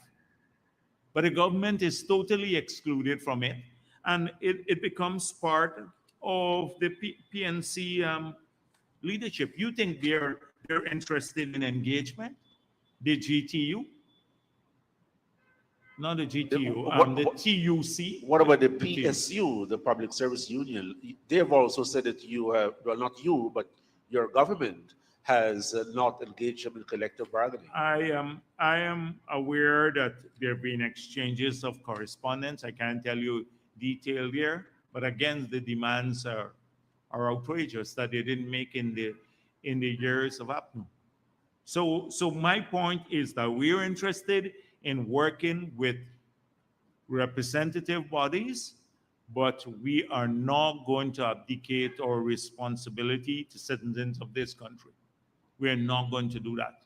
Speaker 10: But the government is totally excluded from it. And it becomes part of the PNC leadership. You think they're interested in engagement? The GTU? Not the GTU, the TUC.
Speaker 17: What about the PSU, the Public Service Union? They've also said that you have, well, not you, but your government has not engaged in collective bargaining.
Speaker 10: I am aware that there have been exchanges of correspondence. I can't tell you detail there, but again, the demands are outrageous that they didn't make in the years of APNU. So my point is that we're interested in working with representative bodies, but we are not going to abdicate our responsibility to citizens of this country. We're not going to do that.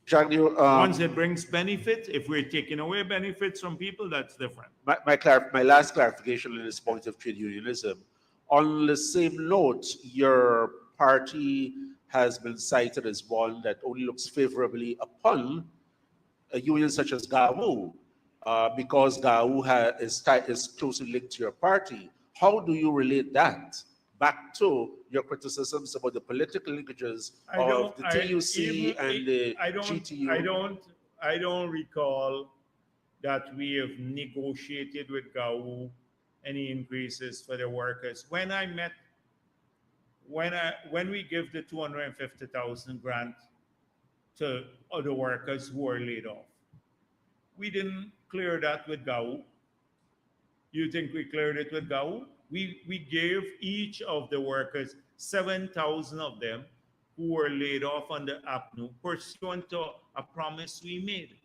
Speaker 17: Jagdeo,
Speaker 10: once it brings benefit, if we're taking away benefits from people, that's different.
Speaker 17: My last clarification on this point of trade unionism. On the same note, your party has been cited as one that only looks favorably upon a union such as GAWU, because GAWU is closely linked to your party. How do you relate that back to your criticisms about the political linkages of the TUC and the GTU?
Speaker 10: I don't recall that we have negotiated with GAWU any increases for the workers. When we give the 250,000 grant to other workers who are laid off, we didn't clear that with GAWU. You think we cleared it with GAWU? We gave each of the workers, 7,000 of them who were laid off under APNU, pursuant to a promise we made.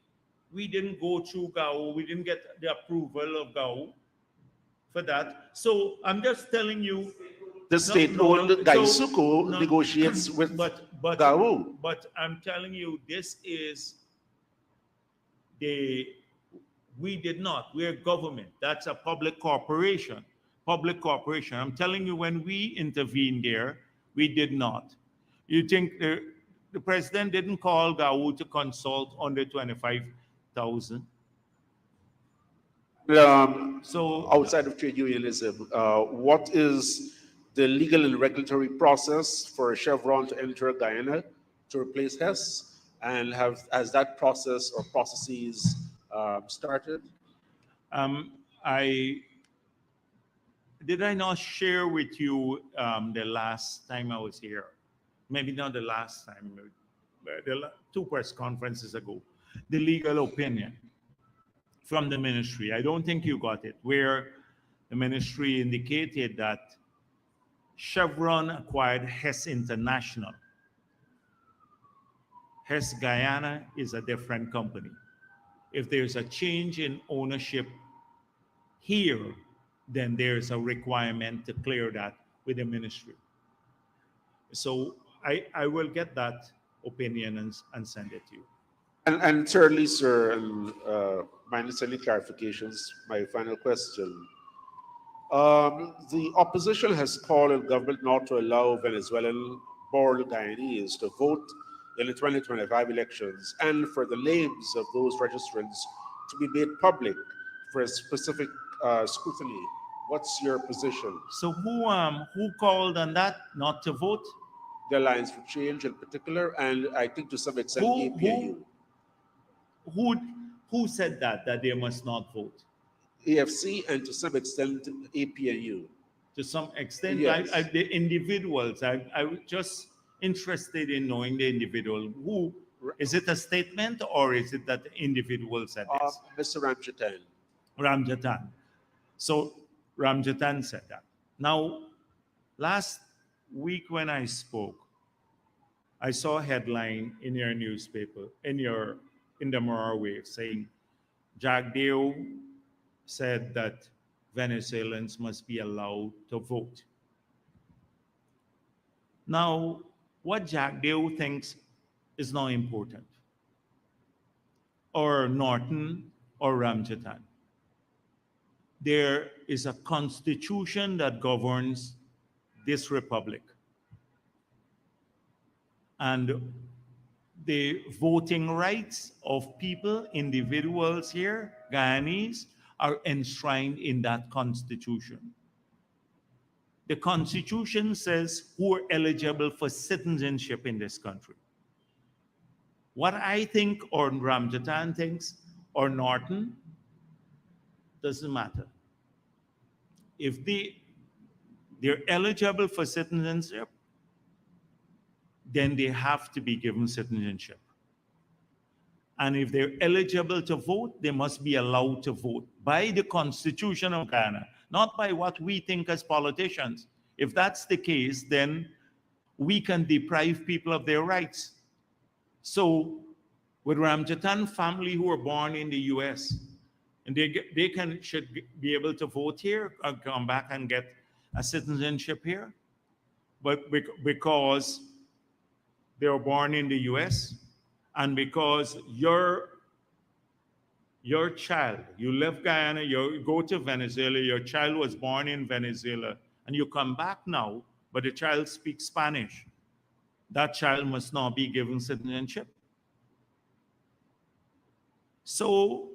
Speaker 10: We didn't go through GAWU. We didn't get the approval of GAWU for that. So I'm just telling you,
Speaker 17: the state-owned Gaisuku negotiates with GAWU.
Speaker 10: But I'm telling you, this is we did not. We're government. That's a public corporation. Public corporation. I'm telling you, when we intervened there, we did not. You think the president didn't call GAWU to consult under 25,000?
Speaker 17: So outside of trade unionism, what is the legal and regulatory process for Chevron to enter Guyana to replace Hess? And has that process or processes started?
Speaker 10: Did I not share with you the last time I was here? Maybe not the last time, but the two press conferences ago. The legal opinion from the ministry. I don't think you got it, where the ministry indicated that Chevron acquired Hess International. Hess Guyana is a different company. If there's a change in ownership here, then there's a requirement to clear that with the ministry. So I will get that opinion and send it to you.
Speaker 17: And thirdly, sir, and minus any clarifications, my final question. The opposition has called on government not to allow Venezuelan born Guyanese to vote in the 2025 elections and for the names of those registrants to be made public for a specific scrutiny. What's your position?
Speaker 10: So who called on that not to vote?
Speaker 17: The Alliance for Change in particular, and I think to some extent APAU.
Speaker 10: Who said that they must not vote?
Speaker 17: AFC and to some extent APAU.
Speaker 10: To some extent,
Speaker 17: yes.
Speaker 10: The individuals, I was just interested in knowing the individual. Who, is it a statement or is it that the individual said this?
Speaker 17: Mr. Ramjatan.
Speaker 10: Ramjatan. So Ramjatan said that. Now, last week when I spoke, I saw a headline in your newspaper, in the Moral Wave, saying Jagdeo said that Venezuelans must be allowed to vote. Now, what Jagdeo thinks is not important, or Norton or Ramjatan. There is a constitution that governs this republic. And the voting rights of people, individuals here, Guyanese, are enshrined in that constitution. The constitution says who are eligible for citizenship in this country. What I think, or Ramjatan thinks, or Norton, doesn't matter. If they're eligible for citizenship, then they have to be given citizenship. And if they're eligible to vote, they must be allowed to vote by the Constitution of Guyana, not by what we think as politicians. If that's the case, then we can deprive people of their rights. So with Ramjatan family who are born in the US, and they should be able to vote here, or come back and get a citizenship here. But because they were born in the US, and because your child, you left Guyana, you go to Venezuela, your child was born in Venezuela, and you come back now, but the child speaks Spanish, that child must not be given citizenship. So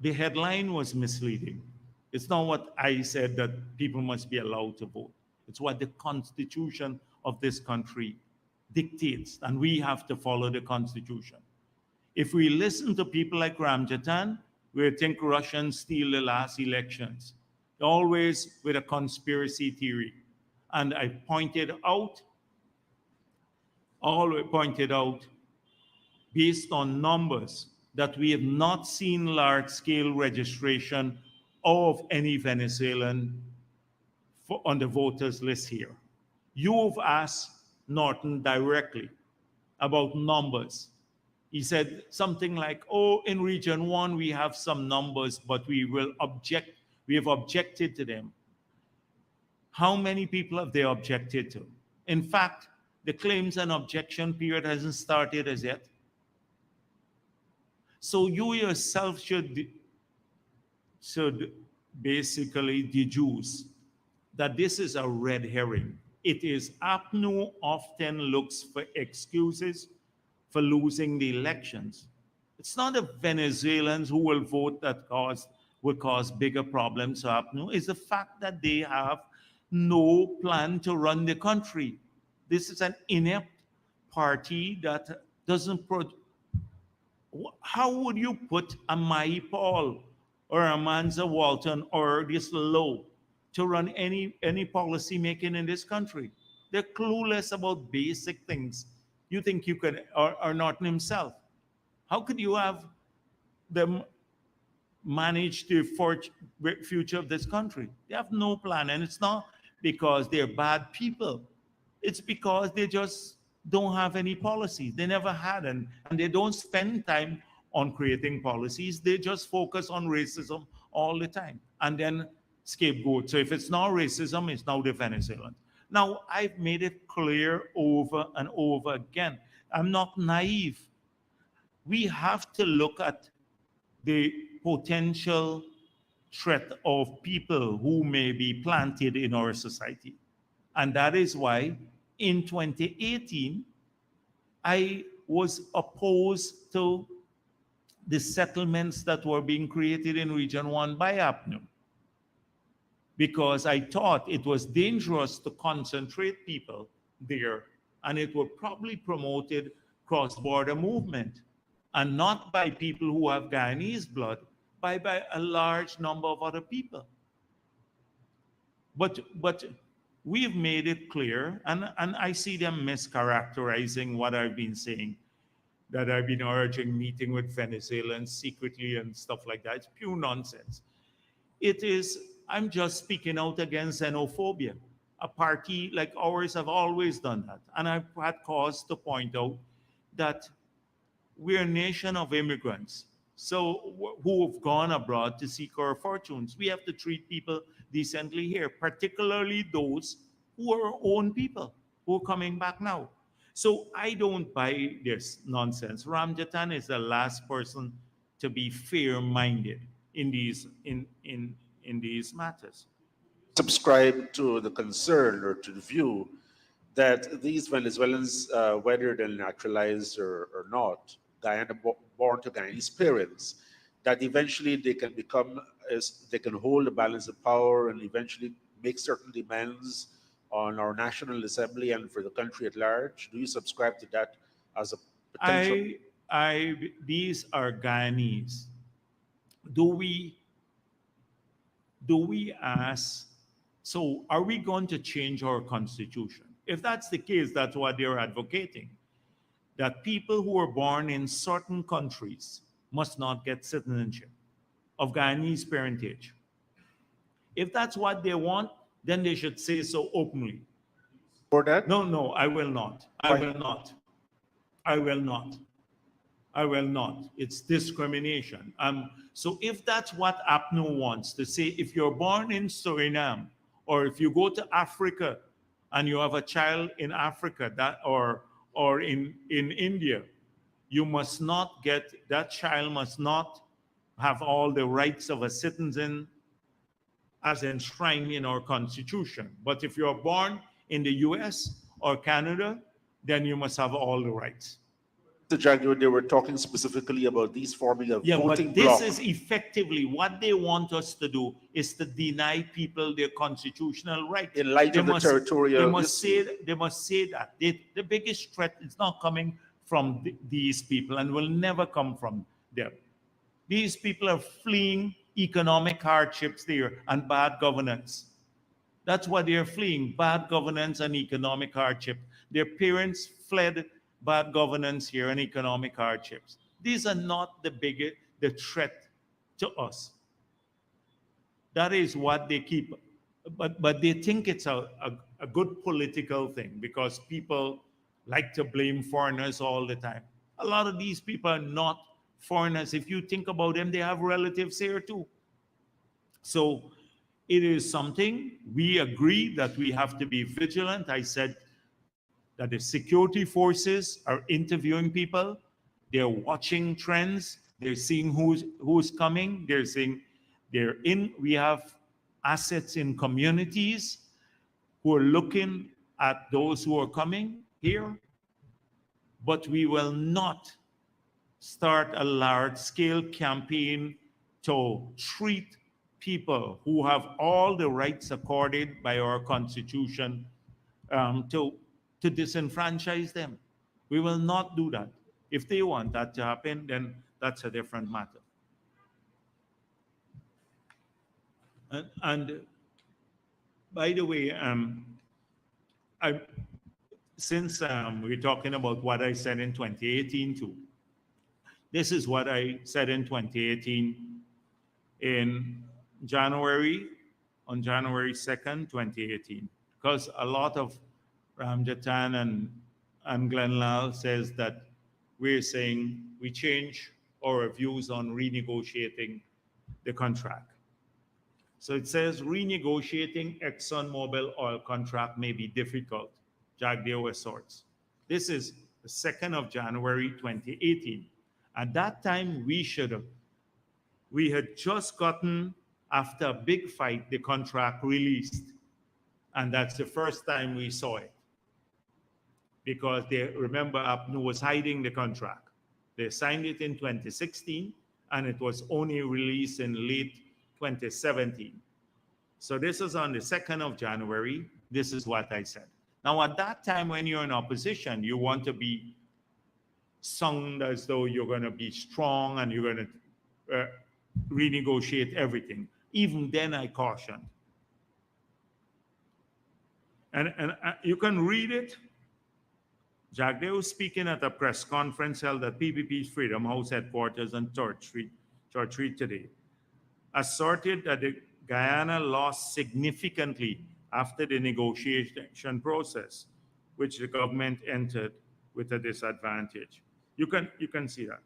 Speaker 10: the headline was misleading. It's not what I said, that people must be allowed to vote. It's what the Constitution of this country dictates, and we have to follow the Constitution. If we listen to people like Ramjatan, we think Russians steal the last elections, always with a conspiracy theory. And I always pointed out, based on numbers, that we have not seen large-scale registration of any Venezuelan on the voters list here. You've asked Norton directly about numbers. He said something like, oh, in Region 1, we have some numbers, but we have objected to them. How many people have they objected to? In fact, the claims and objection period hasn't started as yet. So you yourself should basically deduce that this is a red herring. It is APNU often looks for excuses for losing the elections. It's not the Venezuelans who will vote that will cause bigger problems to APNU. It's the fact that they have no plan to run the country. This is an inept party that doesn't how would you put a Mai Paul or a Manza Walton or this Lowe to run any policy making in this country? They're clueless about basic things. You think you could, or Norton himself. How could you have them manage the future of this country? They have no plan, and it's not because they're bad people. It's because they just don't have any policies. They never had, and they don't spend time on creating policies. They just focus on racism all the time and then scapegoat. So if it's not racism, it's now the Venezuelans. Now, I've made it clear over and over again. I'm not naive. We have to look at the potential threat of people who may be planted in our society. And that is why in 2018, I was opposed to the settlements that were being created in Region 1 by APNU, because I thought it was dangerous to concentrate people there, and it would probably promoted cross-border movement, and not by people who have Guyanese blood, by a large number of other people. But we've made it clear, and I see them mischaracterizing what I've been saying, that I've been urging meeting with Venezuelans secretly and stuff like that. It's pure nonsense. It is, I'm just speaking out against xenophobia. A party like ours have always done that. And I've had cause to point out that we're a nation of immigrants, so who have gone abroad to seek our fortunes. We have to treat people decently here, particularly those who are our own people who are coming back now. So I don't buy this nonsense. Ramjatan is the last person to be fair-minded in these matters.
Speaker 17: Subscribe to the concern or to the view that these Venezuelans, whether they're naturalized or not, born to Guyanese parents, that eventually they can become, they can hold the balance of power and eventually make certain demands on our National Assembly and for the country at large? Do you subscribe to that as a potential?
Speaker 10: These are Guyanese. Do we ask, so are we going to change our constitution? If that's the case, that's what they're advocating, that people who are born in certain countries must not get citizenship of Guyanese parentage. If that's what they want, then they should say so openly.
Speaker 17: For that?
Speaker 10: No, I will not. I will not. I will not. I will not. It's discrimination. So if that's what APNU wants to say, if you're born in Suriname, or if you go to Africa and you have a child in Africa or in India, you must not get, that child must not have all the rights of a citizen as enshrined in our constitution. But if you're born in the US or Canada, then you must have all the rights.
Speaker 17: Mr. Jagdeo, they were talking specifically about these forming a voting
Speaker 10: but this
Speaker 17: bloc.
Speaker 10: is effectively what they want us to do, is to deny people their constitutional right.
Speaker 17: In light of the territorial
Speaker 10: they must say that. The biggest threat is not coming from these people and will never come from them. These people are fleeing economic hardships there and bad governance. That's what they're fleeing, bad governance and economic hardship. Their parents fled bad governance here and economic hardships. These are not the threat to us. That is what they keep, but they think it's a good political thing because people like to blame foreigners all the time. A lot of these people are not foreigners. If you think about them, they have relatives here too. So it is something we agree that we have to be vigilant. I said that the security forces are interviewing people. They're watching trends. They're seeing who's coming. They're seeing we have assets in communities who are looking at those who are coming here. But we will not start a large-scale campaign to treat people who have all the rights accorded by our Constitution to disenfranchise them. We will not do that. If they want that to happen, then that's a different matter. And by the way, since we're talking about what I said in 2018 too, this is what I said in 2018 in January, on January 2nd, 2018, because a lot of Ramjatan and Glenn Lal says that we're saying we change our views on renegotiating the contract. So it says renegotiating ExxonMobil oil contract may be difficult, Jagdeo asserts. This is the 2nd of January 2018. At that time, we had just gotten, after a big fight, the contract released. And that's the first time we saw it. Because they, remember, APNU was hiding the contract. They signed it in 2016, and it was only released in late 2017. So this is on the 2nd of January. This is what I said. Now, at that time, when you're in opposition, you want to be sung as though you're going to be strong and you're going to renegotiate everything. Even then, I cautioned. And you can read it. Jagdeo, speaking at a press conference held at PPP's Freedom House headquarters on Church Street today, asserted that the Guyana lost significantly after the negotiation process, which the government entered with a disadvantage. You can see that.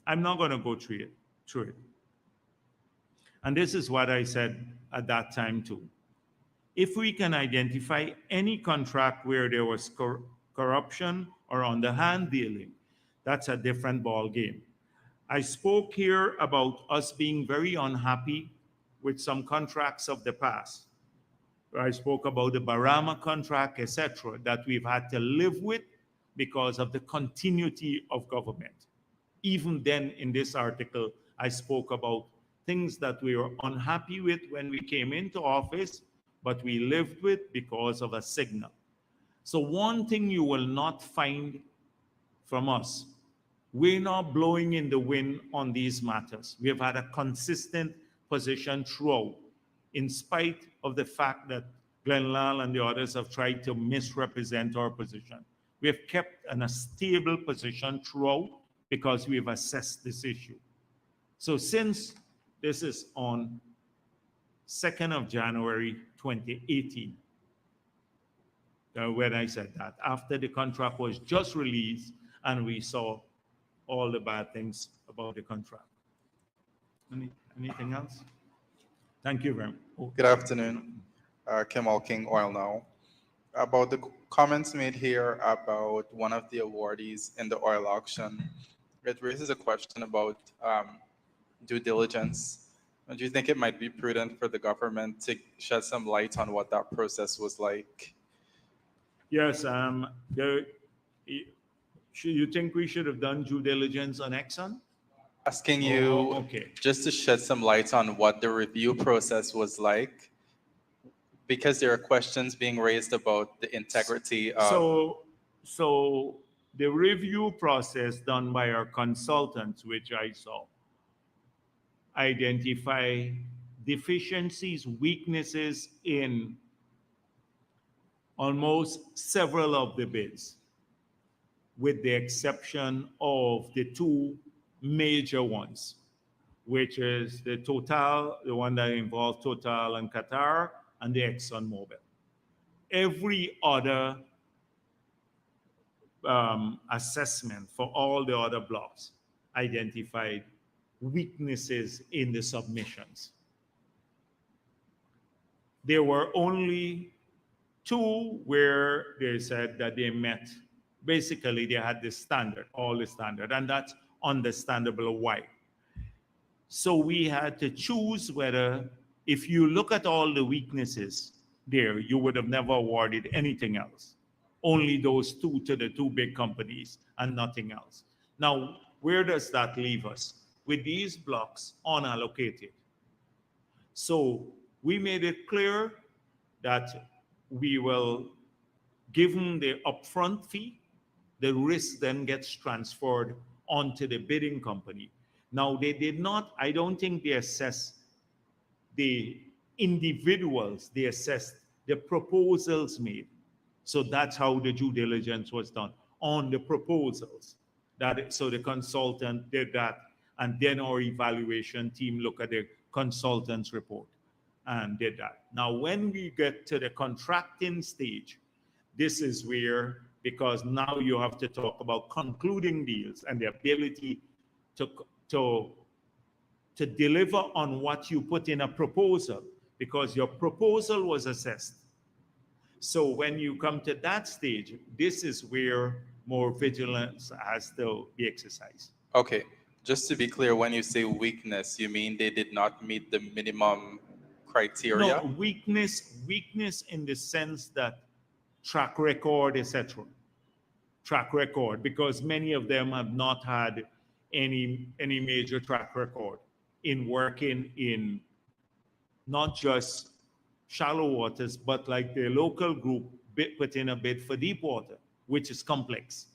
Speaker 10: I'm not going to go through it. And this is what I said at that time too. If we can identify any contract where there was corruption or underhand dealing, that's a different ball game. I spoke here about us being very unhappy with some contracts of the past. I spoke about the Barama contract, etc., that we've had to live with because of the continuity of government. Even then, in this article, I spoke about things that we were unhappy with when we came into office, but we lived with because of a signal. So one thing you will not find from us, we're not blowing in the wind on these matters. We have had a consistent position throughout, in spite of the fact that Glenn Lal and the others have tried to misrepresent our position. We have kept a stable position throughout because we have assessed this issue. So since this is on 2nd of January 2018, when I said that, after the contract was just released and we saw all the bad things about the contract. Anything else? Thank you very much.
Speaker 18: Good afternoon. Kemal King, Oil Now. About the comments made here about one of the awardees in the oil auction, it raises a question about due diligence. Do you think it might be prudent for the government to shed some light on what that process was like?
Speaker 10: Yes, you think we should have done due diligence on Exxon?
Speaker 18: Asking you
Speaker 10: okay.
Speaker 18: Just to shed some light on what the review process was like, because there are questions being raised about the integrity of...
Speaker 10: So the review process done by our consultants, which I saw, identify deficiencies, weaknesses in almost several of the bids, with the exception of the two major ones, which is the Total, the one that involved Total and Qatar, and the ExxonMobil. Every other assessment for all the other blocks identified weaknesses in the submissions. There were only two where they said that they met. Basically, they had the standard, all the standard, and that's understandable why. So we had to choose whether, if you look at all the weaknesses there, you would have never awarded anything else. Only those two to the two big companies and nothing else. Now, where does that leave us? With these blocks unallocated. So we made it clear that we will give them the upfront fee. The risk then gets transferred onto the bidding company. Now, they did not, I don't think they assessed the individuals, they assessed the proposals made. So that's how the due diligence was done, on the proposals. So the consultant did that, and then our evaluation team looked at the consultant's report and did that. Now, when we get to the contracting stage, this is where, because now you have to talk about concluding deals and the ability to, to, to deliver on what you put in a proposal, because your proposal was assessed. So when you come to that stage, this is where more vigilance has to be exercised.
Speaker 18: Okay, just to be clear, when you say weakness, you mean they did not meet the minimum criteria?
Speaker 10: No, weakness in the sense that track record, etc. Track record, because many of them have not had any major track record in working in not just shallow waters, but like the local group put in a bid for deep water, which is complex.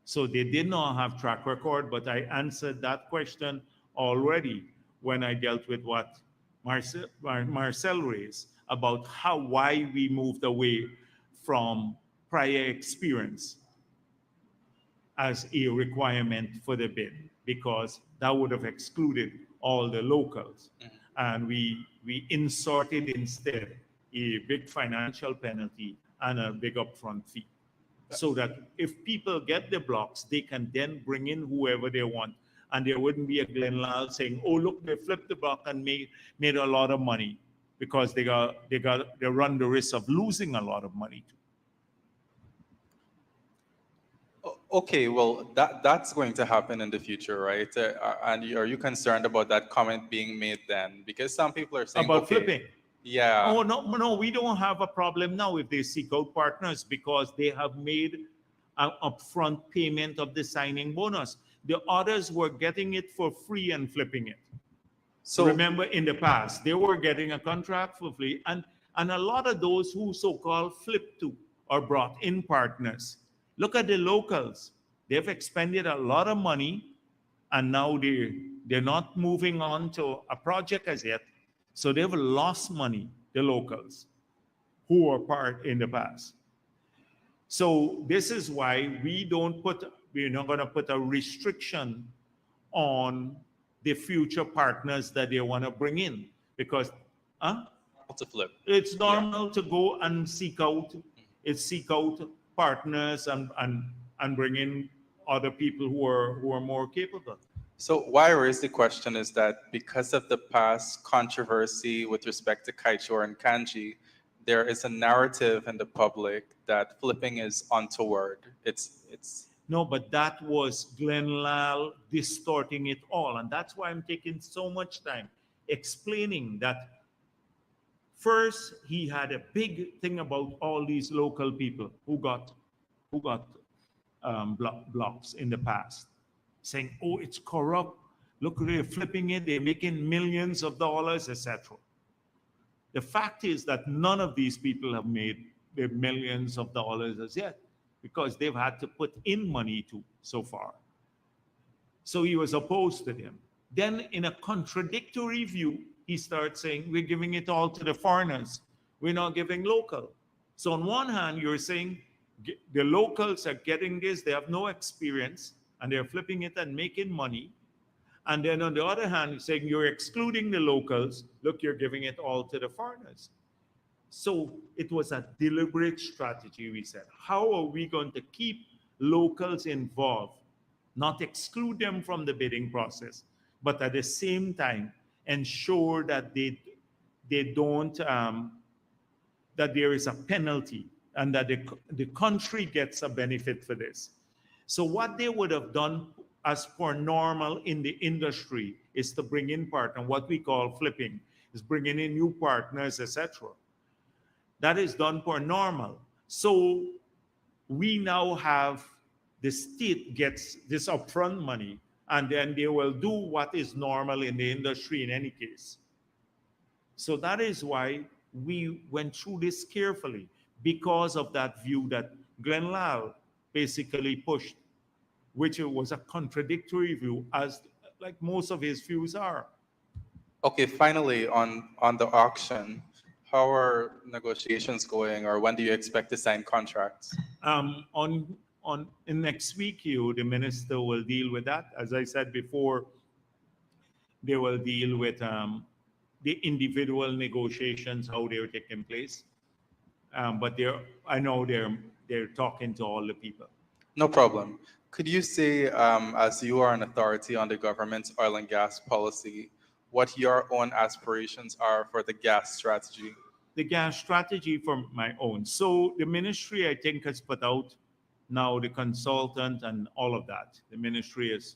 Speaker 10: So they did not have track record, but I answered that question already when I dealt with what Marcel raised about why we moved away from prior experience as a requirement for the bid, because that would have excluded all the locals. And we inserted instead a big financial penalty and a big upfront fee, so that if people get the blocks, they can then bring in whoever they want. And there wouldn't be a Glen Lal saying, oh, look, they flipped the block and made a lot of money, because they run the risk of losing a lot of money too.
Speaker 18: Okay, well, that's going to happen in the future, right? And are you concerned about that comment being made then? Because some people are saying,
Speaker 10: about
Speaker 18: okay,
Speaker 10: flipping.
Speaker 18: Yeah.
Speaker 10: Oh, no, we don't have a problem now if they seek out partners, because they have made an upfront payment of the signing bonus. The others were getting it for free and flipping it. So remember, in the past, they were getting a contract for free, and a lot of those who so-called flipped to or brought in partners. Look at the locals. They've expended a lot of money, and now they're not moving on to a project as yet. So they've lost money, the locals, who were part in the past. So this is why we're not going to put a restriction on the future partners that they want to bring in, because
Speaker 18: to flip.
Speaker 10: It's normal to go and seek out partners and bring in other people who are more capable.
Speaker 18: So why I raise the question is that because of the past controversy with respect to Kaichor and Kanji, there is a narrative in the public that flipping is untoward. It's
Speaker 10: No, but that was Glen Lal distorting it all. And that's why I'm taking so much time explaining that. First, he had a big thing about all these local people who got blocks in the past, saying, oh, it's corrupt. Look, they're flipping it. They're making millions of dollars, etc. The fact is that none of these people have made their millions of dollars as yet, because they've had to put in money too so far. So he was opposed to them. Then in a contradictory view, he starts saying, we're giving it all to the foreigners. We're not giving local. So on one hand, you're saying the locals are getting this, they have no experience, and they're flipping it and making money. And then on the other hand, you're saying you're excluding the locals. Look, you're giving it all to the foreigners. So it was a deliberate strategy, we said. How are we going to keep locals involved, not exclude them from the bidding process, but at the same time, ensure that they don't, that there is a penalty and that the country gets a benefit for this. So what they would have done as per normal in the industry is to bring in partners, what we call flipping, is bringing in new partners, etc. That is done per normal. So we now have the state gets this upfront money, and then they will do what is normal in the industry in any case. So that is why we went through this carefully, because of that view that Glen Lal basically pushed, which was a contradictory view, as like most of his views are.
Speaker 18: Okay, finally, on the auction, how are negotiations going, or when do you expect to sign contracts?
Speaker 10: In next week, the minister will deal with that. As I said before, they will deal with the individual negotiations, how they're taking place. But I know they're talking to all the people.
Speaker 18: No problem. Could you say, as you are an authority on the government's oil and gas policy, what your own aspirations are for the gas strategy?
Speaker 10: The gas strategy for my own. So the ministry, I think, has put out now the consultant and all of that. The ministry has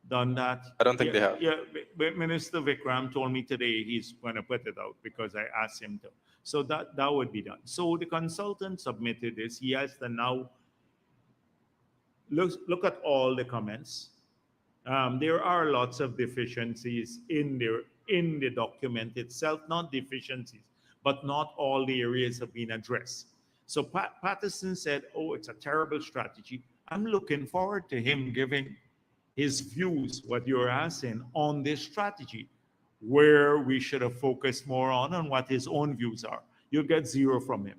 Speaker 10: done that.
Speaker 18: I don't think they have.
Speaker 10: Yeah, but Minister Vikram told me today he's going to put it out because I asked him to. So that would be done. So the consultant submitted this. He has to now look at all the comments. There are lots of deficiencies in the document itself, not deficiencies, but not all the areas have been addressed. So Patterson said, "Oh, it's a terrible strategy." I'm looking forward to him giving his views, what you're asking, on this strategy, where we should have focused more on and what his own views are. You'll get zero from him.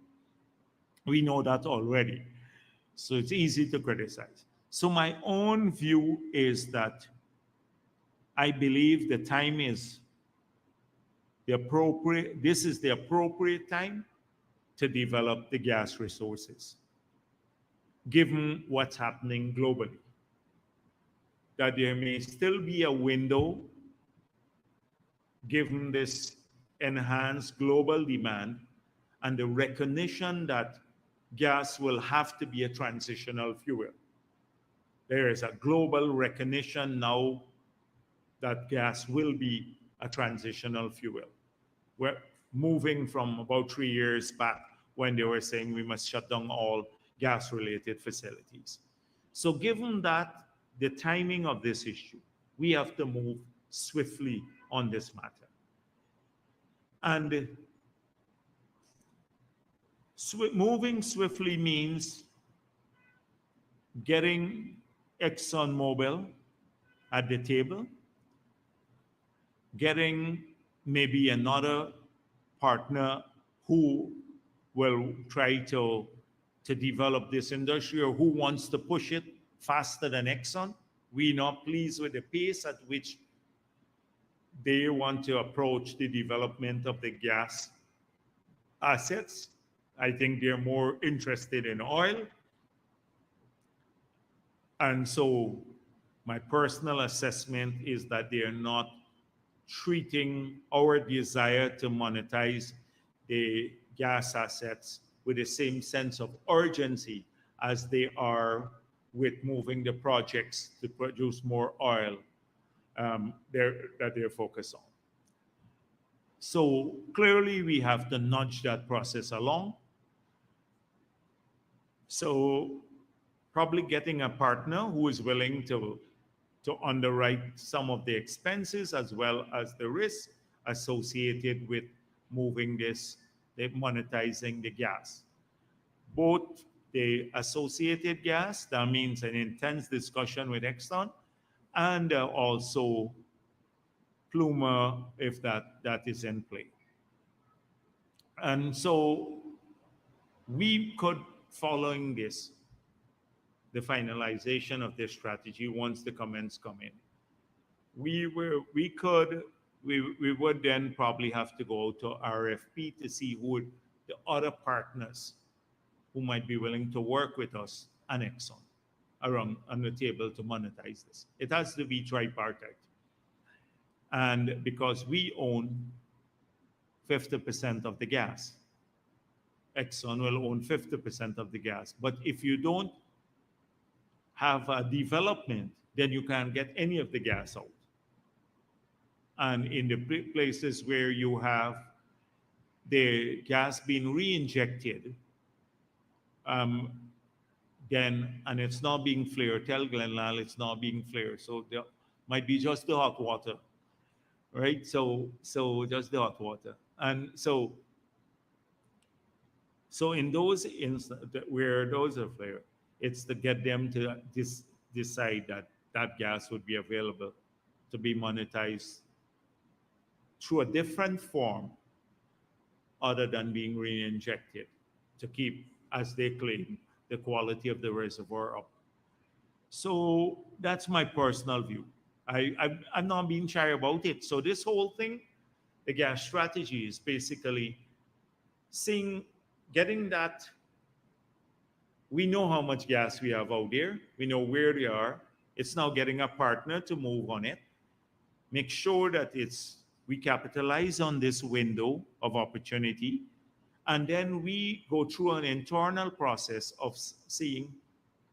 Speaker 10: We know that already. So it's easy to criticize. So my own view is that I believe the time is this is the appropriate time to develop the gas resources, given what's happening globally. That there may still be a window, given this enhanced global demand and the recognition that gas will have to be a transitional fuel. There is a global recognition now that gas will be a transitional fuel. We're moving from about 3 years back when they were saying we must shut down all gas-related facilities. So given that, the timing of this issue, we have to move swiftly on this matter. And moving swiftly means getting ExxonMobil at the table, getting maybe another partner who will try to develop this industry or who wants to push it faster than Exxon. We're not pleased with the pace at which they want to approach the development of the gas assets. I think they're more interested in oil. And so my personal assessment is that they are not treating our desire to monetize the gas assets with the same sense of urgency as they are with moving the projects to produce more oil that they're focused on. So clearly we have to nudge that process along. So probably getting a partner who is willing to underwrite some of the expenses as well as the risk associated with moving monetizing the gas. Both the associated gas, that means an intense discussion with Exxon, and also Pluma, if that is in play. And so we could, following this, the finalization of this strategy, once the comments come in, we would then probably have to go to RFP to see who the other partners who might be willing to work with us and Exxon around on the table to monetize this. It has to be tripartite. And because we own 50% of the gas, Exxon will own 50% of the gas. But if you don't have a development, then you can't get any of the gas out. And in the places where you have the gas being re-injected, then, and it's not being flared, tell Glenlal it's not being flared. So there might be just the hot water, right? So just the hot water. And so in those instances where those are flared, it's to get them to decide that that gas would be available to be monetized through a different form other than being re-injected to keep, as they claim, the quality of the reservoir up. So that's my personal view. I'm not being shy about it. So this whole thing, the gas strategy, is basically getting that We know how much gas we have out there. We know where they are. It's now getting a partner to move on it. Make sure that we capitalize on this window of opportunity, and then we go through an internal process of seeing,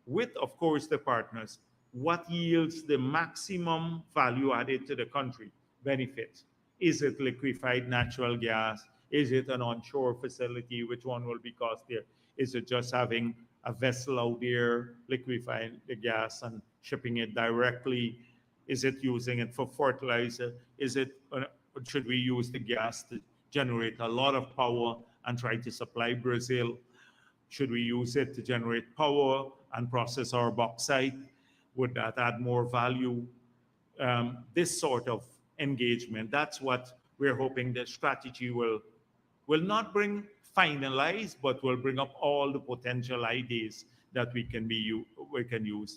Speaker 10: with of course the partners, what yields the maximum value added to the country benefit. Is it liquefied natural gas? Is it an onshore facility? Which one will be costlier? Is it just having a vessel out there liquefying the gas and shipping it directly? Is it using it for fertilizer? Should we use the gas to generate a lot of power and try to supply Brazil? Should we use it to generate power and process our bauxite? Would that add more value? This sort of engagement, that's what we're hoping the strategy will not bring finalized, but will bring up all the potential ideas that we can use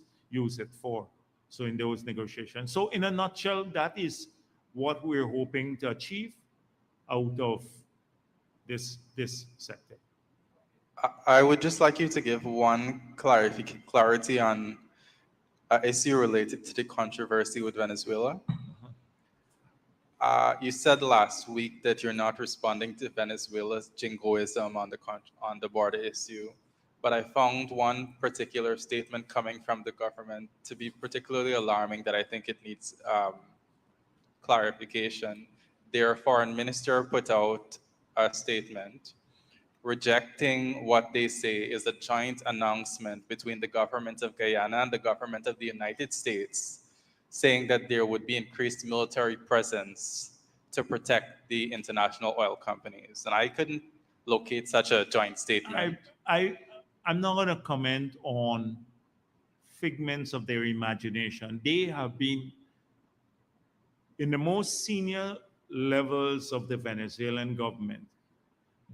Speaker 10: it for. So in those negotiations. So in a nutshell, that is what we're hoping to achieve out of this sector.
Speaker 18: I would just like you to give one clarity on an issue related to the controversy with Venezuela. You said last week that you're not responding to Venezuela's jingoism on the border issue, but I found one particular statement coming from the government to be particularly alarming that I think it needs clarification. Their foreign minister put out a statement rejecting what they say is a joint announcement between the government of Guyana and the government of the United States, saying that there would be increased military presence to protect the international oil companies. And I couldn't locate such a joint statement.
Speaker 10: I'm not going to comment on figments of their imagination. They have been in the most senior levels of the Venezuelan government.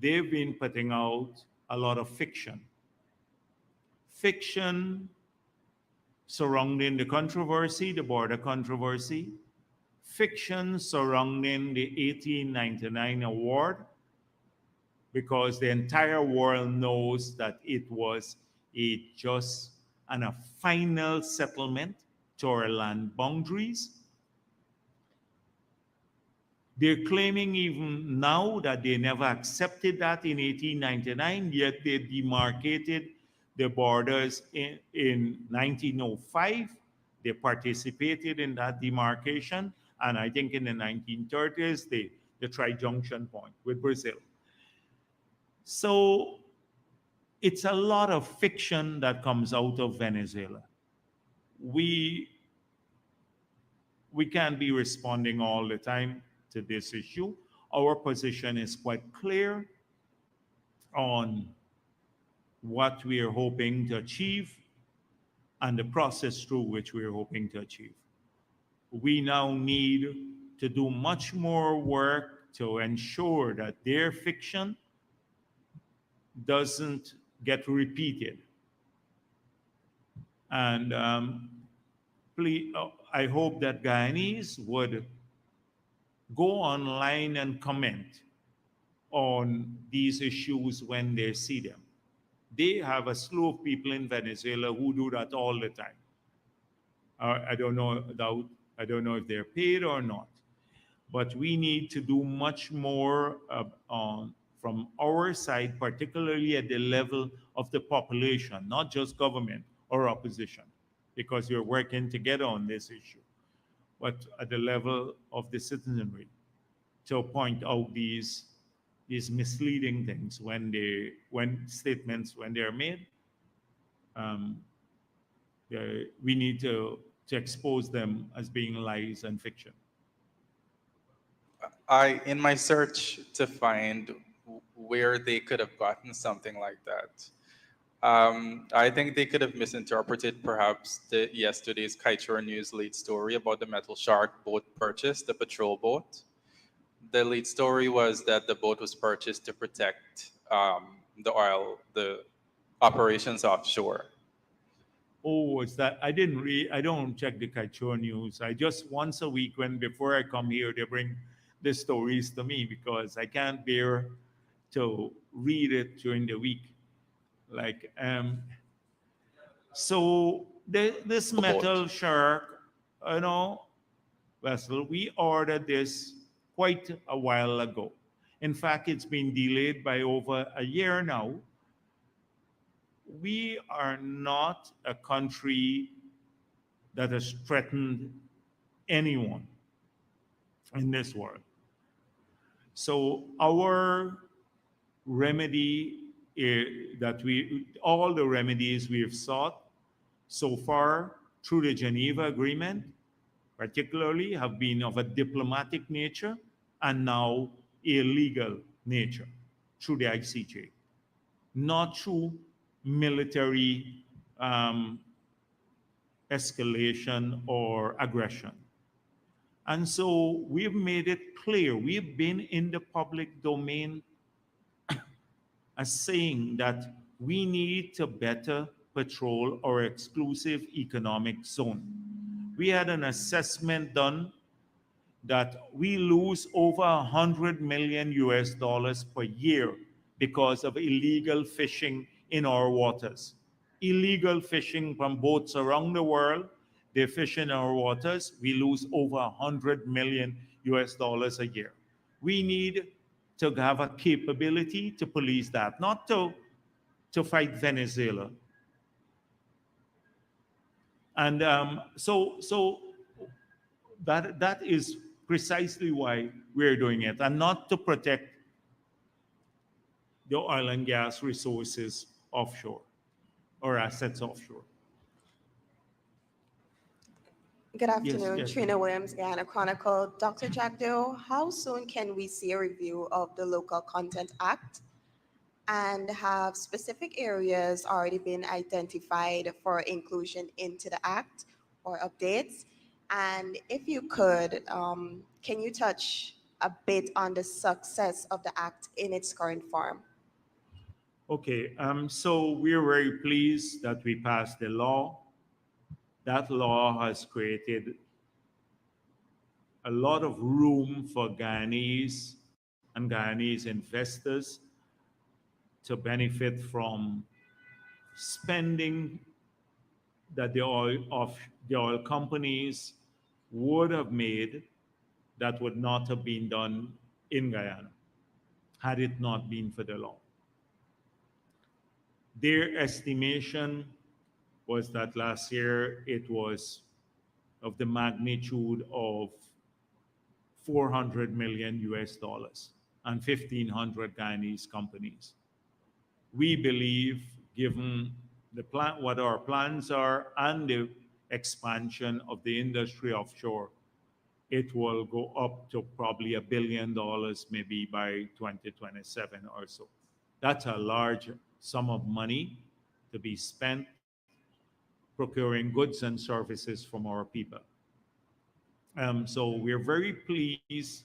Speaker 10: They've been putting out a lot of fiction surrounding the controversy, the border controversy, fiction surrounding the 1899 award, because the entire world knows that it was a just and a final settlement to our land boundaries. They're claiming even now that they never accepted that in 1899, yet they demarcated the borders in 1905. They participated in that demarcation, and I think in the 1930s, the tri-junction point with Brazil. So it's a lot of fiction that comes out of Venezuela. We can't be responding all the time to this issue. Our position is quite clear on what we are hoping to achieve and the process through which we are hoping to achieve. We now need to do much more work to ensure that their fiction doesn't get repeated. And please, I hope that Guyanese would go online and comment on these issues when they see them. They have a slew of people in Venezuela who do that all the time. I don't know if they're paid or not, but we need to do much more from our side, particularly at the level of the population, not just government or opposition, because we're working together on this issue, but at the level of the citizenry, to point out these misleading things when they're made. We need to expose them as being lies and fiction.
Speaker 18: In my search to find where they could have gotten something like that, I think they could have misinterpreted perhaps yesterday's Kaichur News lead story about the Metal Shark boat purchase, the patrol boat. The lead story was that the boat was purchased to protect the operations offshore.
Speaker 10: Oh, is that? I don't check the Kaichur News. I just once a week, before I come here, they bring the stories to me because I can't bear to read it during the week. Like, So this metal shark, you know, vessel, we ordered this quite a while ago. In fact, it's been delayed by over a year now. We are not a country that has threatened anyone in this world. So our remedy that all the remedies we have sought so far through the Geneva Agreement, particularly, have been of a diplomatic nature and now a legal nature through the ICJ, not through military escalation or aggression. And so we've made it clear, we've been in the public domain as saying that we need to better patrol our exclusive economic zone. We had an assessment done that we lose over 100 million US dollars per year because of illegal fishing in our waters. Illegal fishing from boats around the world, they fish in our waters, we lose over 100 million US dollars a year. We need to have a capability to police that, not to fight Venezuela. And so that is precisely why we're doing it, and not to protect the oil and gas resources offshore or assets offshore.
Speaker 19: Good
Speaker 10: Yes,
Speaker 19: afternoon,
Speaker 10: yes.
Speaker 19: Trina Williams, Guyana Chronicle. Dr. Jagdeo, how soon can we see a review of the Local Content Act? And have specific areas already been identified for inclusion into the Act or updates? And if you could, can you touch a bit on the success of the Act in its current form?
Speaker 10: Okay, so we're very pleased that we passed the law. That law has created a lot of room for Guyanese and Guyanese investors to benefit from spending that the oil companies would have made that would not have been done in Guyana had it not been for the law. Their estimation was that last year it was of the magnitude of 400 million US dollars and 1,500 Guyanese companies. We believe, given the plan, what our plans are and the expansion of the industry offshore, it will go up to probably $1 billion maybe by 2027 or so. That's a large sum of money to be spent procuring goods and services from our people. So we're very pleased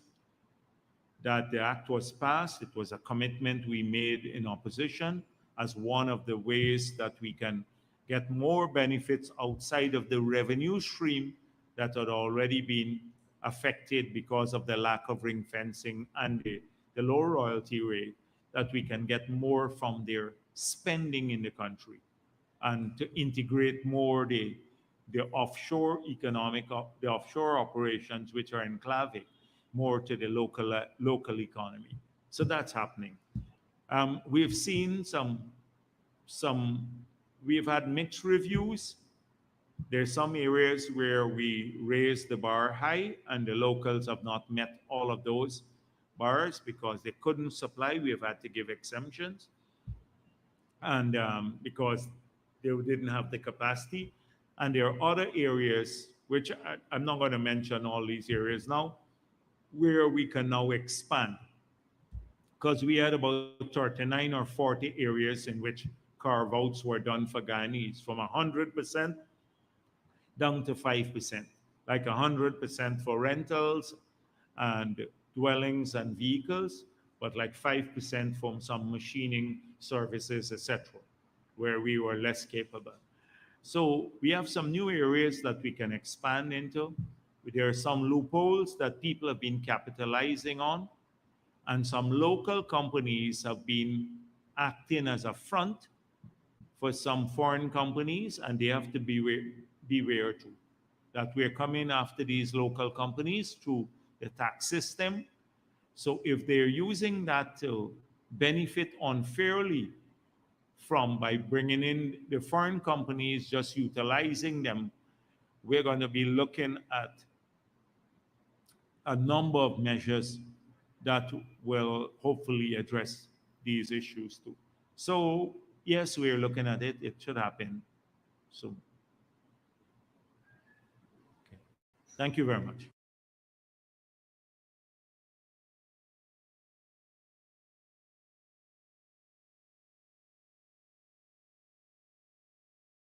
Speaker 10: that the act was passed. It was a commitment we made in opposition as one of the ways that we can get more benefits outside of the revenue stream that had already been affected because of the lack of ring fencing and the low royalty rate, that we can get more from their spending in the country and to integrate more the offshore the offshore operations, which are enclaving more to the local economy. So that's happening. We've seen we've had mixed reviews. There's some areas where we raised the bar high and the locals have not met all of those bars because they couldn't supply. We have had to give exemptions. And because they didn't have the capacity. And there are other areas, which I'm not going to mention all these areas now, where we can now expand. Because we had about 39 or 40 areas in which carve-outs were done for Guyanese, from 100% down to 5%, like 100% for rentals and dwellings and vehicles, but like 5% from some machining services, etc., where we were less capable. So we have some new areas that we can expand into. There are some loopholes that people have been capitalizing on, and some local companies have been acting as a front for some foreign companies, and they have to beware too, that we're coming after these local companies through the tax system. So if they're using that to benefit unfairly from by bringing in the foreign companies, just utilizing them, we're going to be looking at a number of measures that will hopefully address these issues too. So yes, we're looking at it. It should happen soon. Okay. Thank you very much.